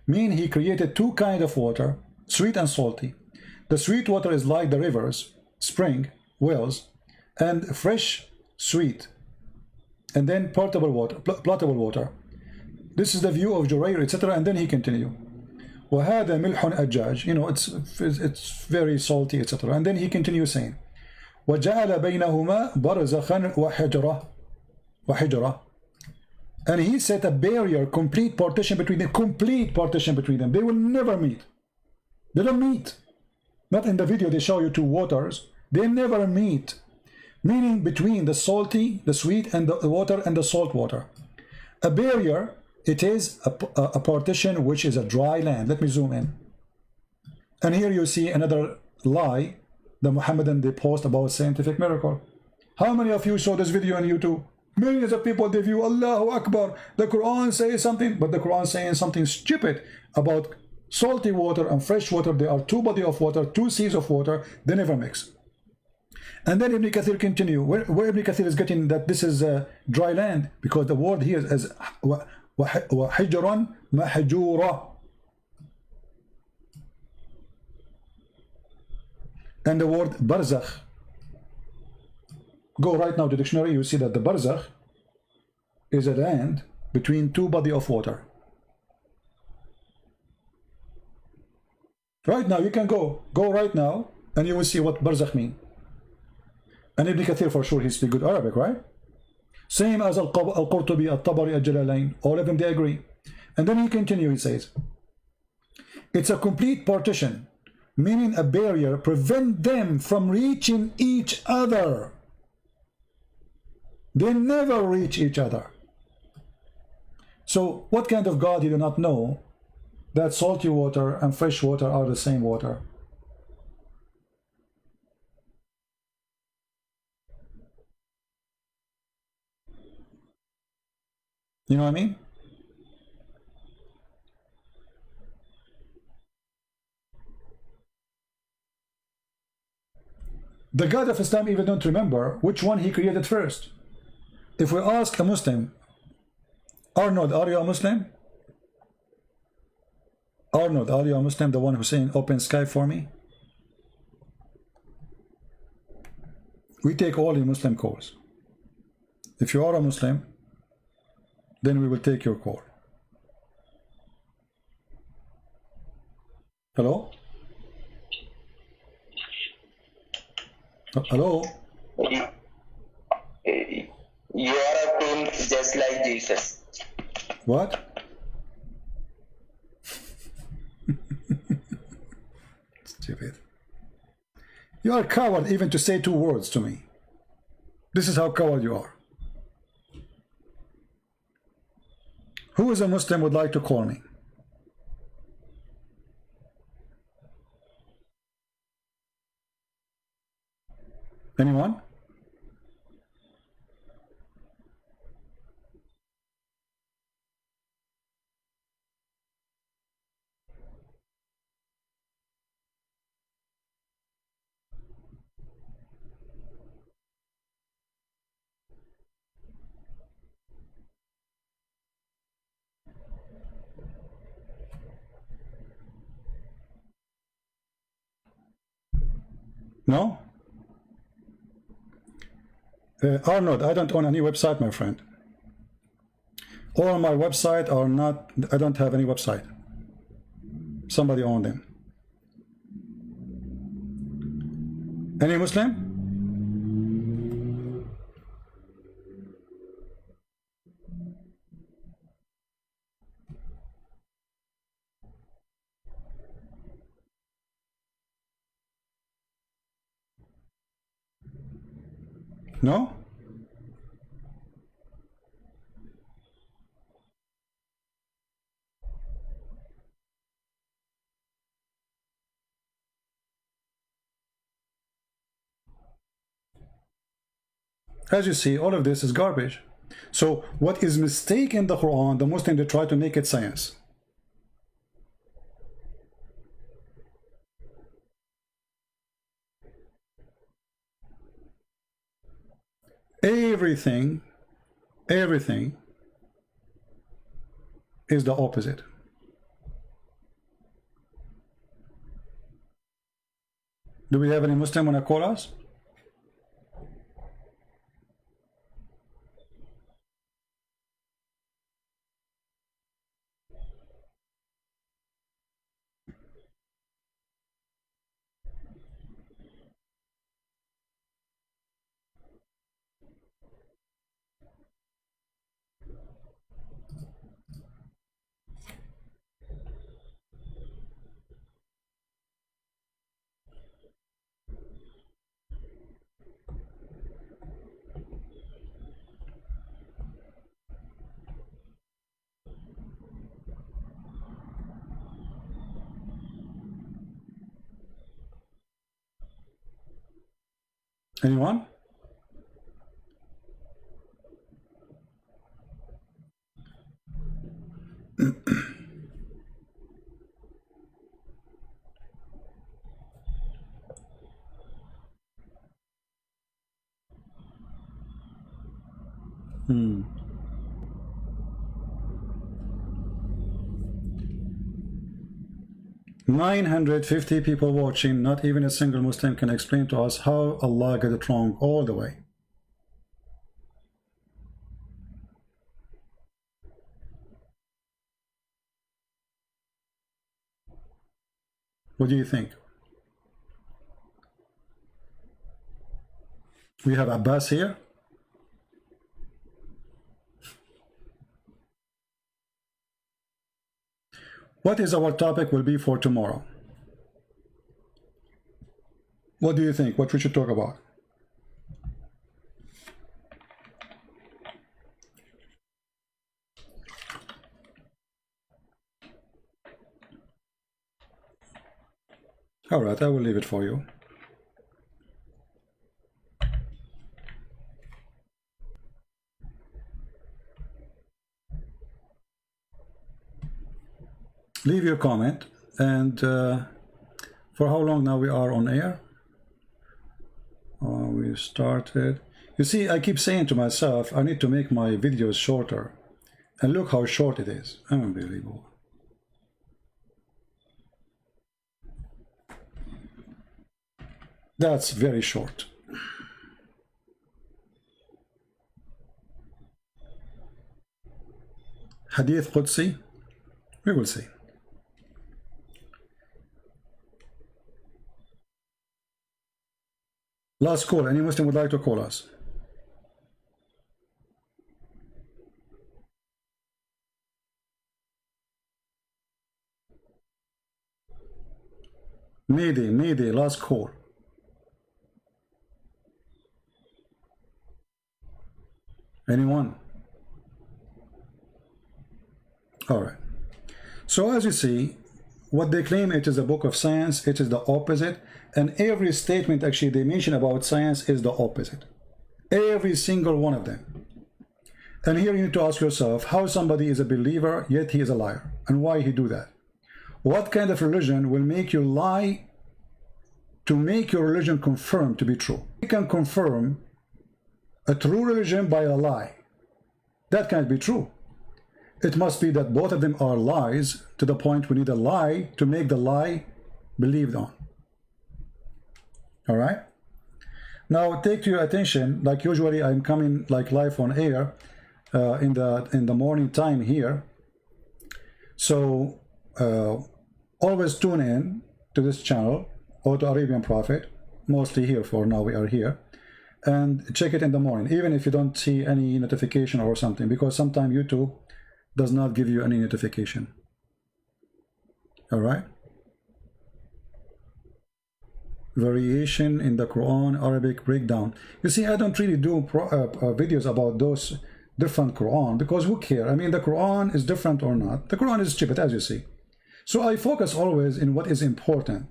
Speaker 1: Meaning he created two kinds of water, sweet and salty. The sweet water is like the rivers, spring, wells, and fresh, sweet, and then palatable water. This is the view of Jurair, etc. And then he continued. وهذا ملح أجاج, you know, it's very salty, etc. And then he continues saying, وجعل بينهما برزخا وحجرة. And he set a barrier, complete partition between them. They will never meet. They don't meet. Not in the video they show you two waters. They never meet. Meaning between the salty, the sweet, and the water and the salt water. A barrier, it is a partition which is a dry land. Let me zoom in. And here you see another lie the Muhammadan they post about scientific miracle. How many of you saw this video on YouTube? Millions of people, they view Allahu Akbar. The Quran says something, but the Quran saying something stupid about salty water and fresh water. There are two bodies of water, two seas of water. They never mix. And then Ibn Kathir continue. Where Ibn Kathir is getting that this is dry land, because the word here is وحجرا محجورة. And the word barzakh. Go right now to the dictionary, you see that the barzakh is a land between two bodies of water. Right now, you can go right now, and you will see what barzakh mean. And Ibn Kathir, for sure, he speaks good Arabic, right? Same as Al-Qurtubi, Al-Tabari, Al-Jalalain, all of them, they agree. And then he continues, he says, it's a complete partition, meaning a barrier, prevent them from reaching each other. They never reach each other. So what kind of God you do not know that salty water and fresh water are the same water? You know what I mean? The God of Islam even don't remember which one he created first. If we ask a Muslim, Arnold, are you a Muslim? Arnold, are you a Muslim? The one who's saying open sky for me? We take all your Muslim calls. If you are a Muslim, then we will take your call. Hello? Hello?
Speaker 3: You are a tool just like Jesus.
Speaker 1: What? Stupid. You are a coward even to say 2 words to me. This is how coward you are. Who is a Muslim would like to call me? Anyone? No? Arnold, I don't own any website, my friend. All my website are not, I don't have any website. Somebody owned them. Any Muslim? No? As you see, all of this is garbage. So what is mistake in the Quran, the Muslim, they try to make it science. Everything is the opposite. Do we have any Muslim want to call us? Anyone? Hmm. 950 people watching, not even a single Muslim can explain to us how Allah got it wrong all the way. What do you think? We have Abbas here. What is our topic will be for tomorrow? What do you think? What we should talk about? All right, I will leave it for you. leave your comment. And for how long now we are on air? We started. You see, I keep saying to myself, I need to make my videos shorter. And look how short it is. Unbelievable. That's very short. Hadith Qudsi? We will see. Last call. Any Muslim would like to call us? Mayday, last call. Anyone? All right. So as you see, what they claim it is a book of science, it is the opposite. And every statement actually they mention about science is the opposite. Every single one of them. And here you need to ask yourself how somebody is a believer, yet he is a liar. And why he do that? What kind of religion will make you lie to make your religion confirmed to be true? You can confirm a true religion by a lie. That can't be true. It must be that both of them are lies to the point we need a lie to make the lie believed on. All right? Now take to your attention, like usually I'm coming like live on air in the morning time here. So always tune in to this channel, Auto Arabian Prophet, mostly here for now we are here. And check it in the morning, even if you don't see any notification or something, because sometimes YouTube does not give you any notification. All right? Variation in the Quran, Arabic breakdown. You see, I don't really do videos about those different Quran, because who cares? I mean, the Quran is different or not. The Quran is stupid, as you see. So I focus always in what is important.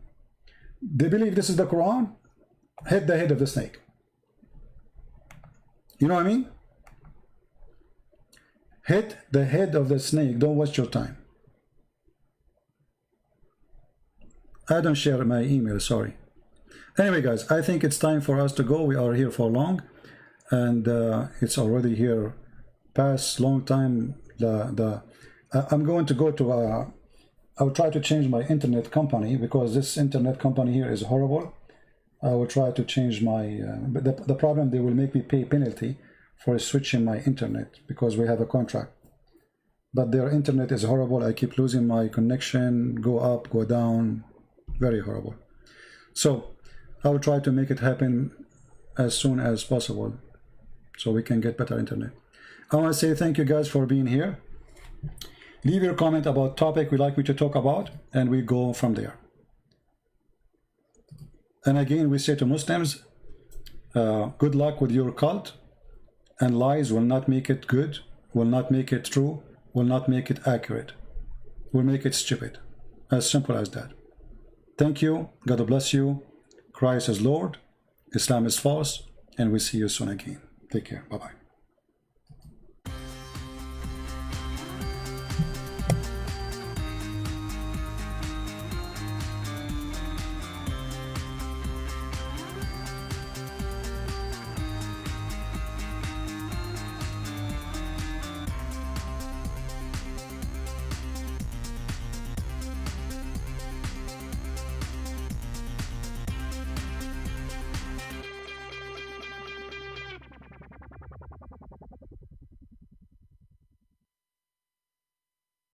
Speaker 1: They believe this is the Quran, hit the head of the snake. You know what I mean? Hit the head of the snake. Don't waste your time. I don't share my email, sorry. Anyway, guys, I think it's time for us to go. We are here for long, and it's already here past long time. I'm going to go to I'll try to change my internet company, because this internet company here is horrible. I will try to change my but the problem, they will make me pay penalty for switching my internet, because we have a contract. But their internet is horrible. I keep losing my connection, go up, go down, very horrible. So I will try to make it happen as soon as possible so we can get better internet. I want to say thank you guys for being here. Leave your comment about topic you'd like me to talk about, and we go from there. And again, we say to Muslims, good luck with your cult, and lies will not make it good, will not make it true, will not make it accurate, will make it stupid. As simple as that. Thank you. God bless you. Christ is Lord. Islam is false. And we see you soon again. Take care. Bye-bye.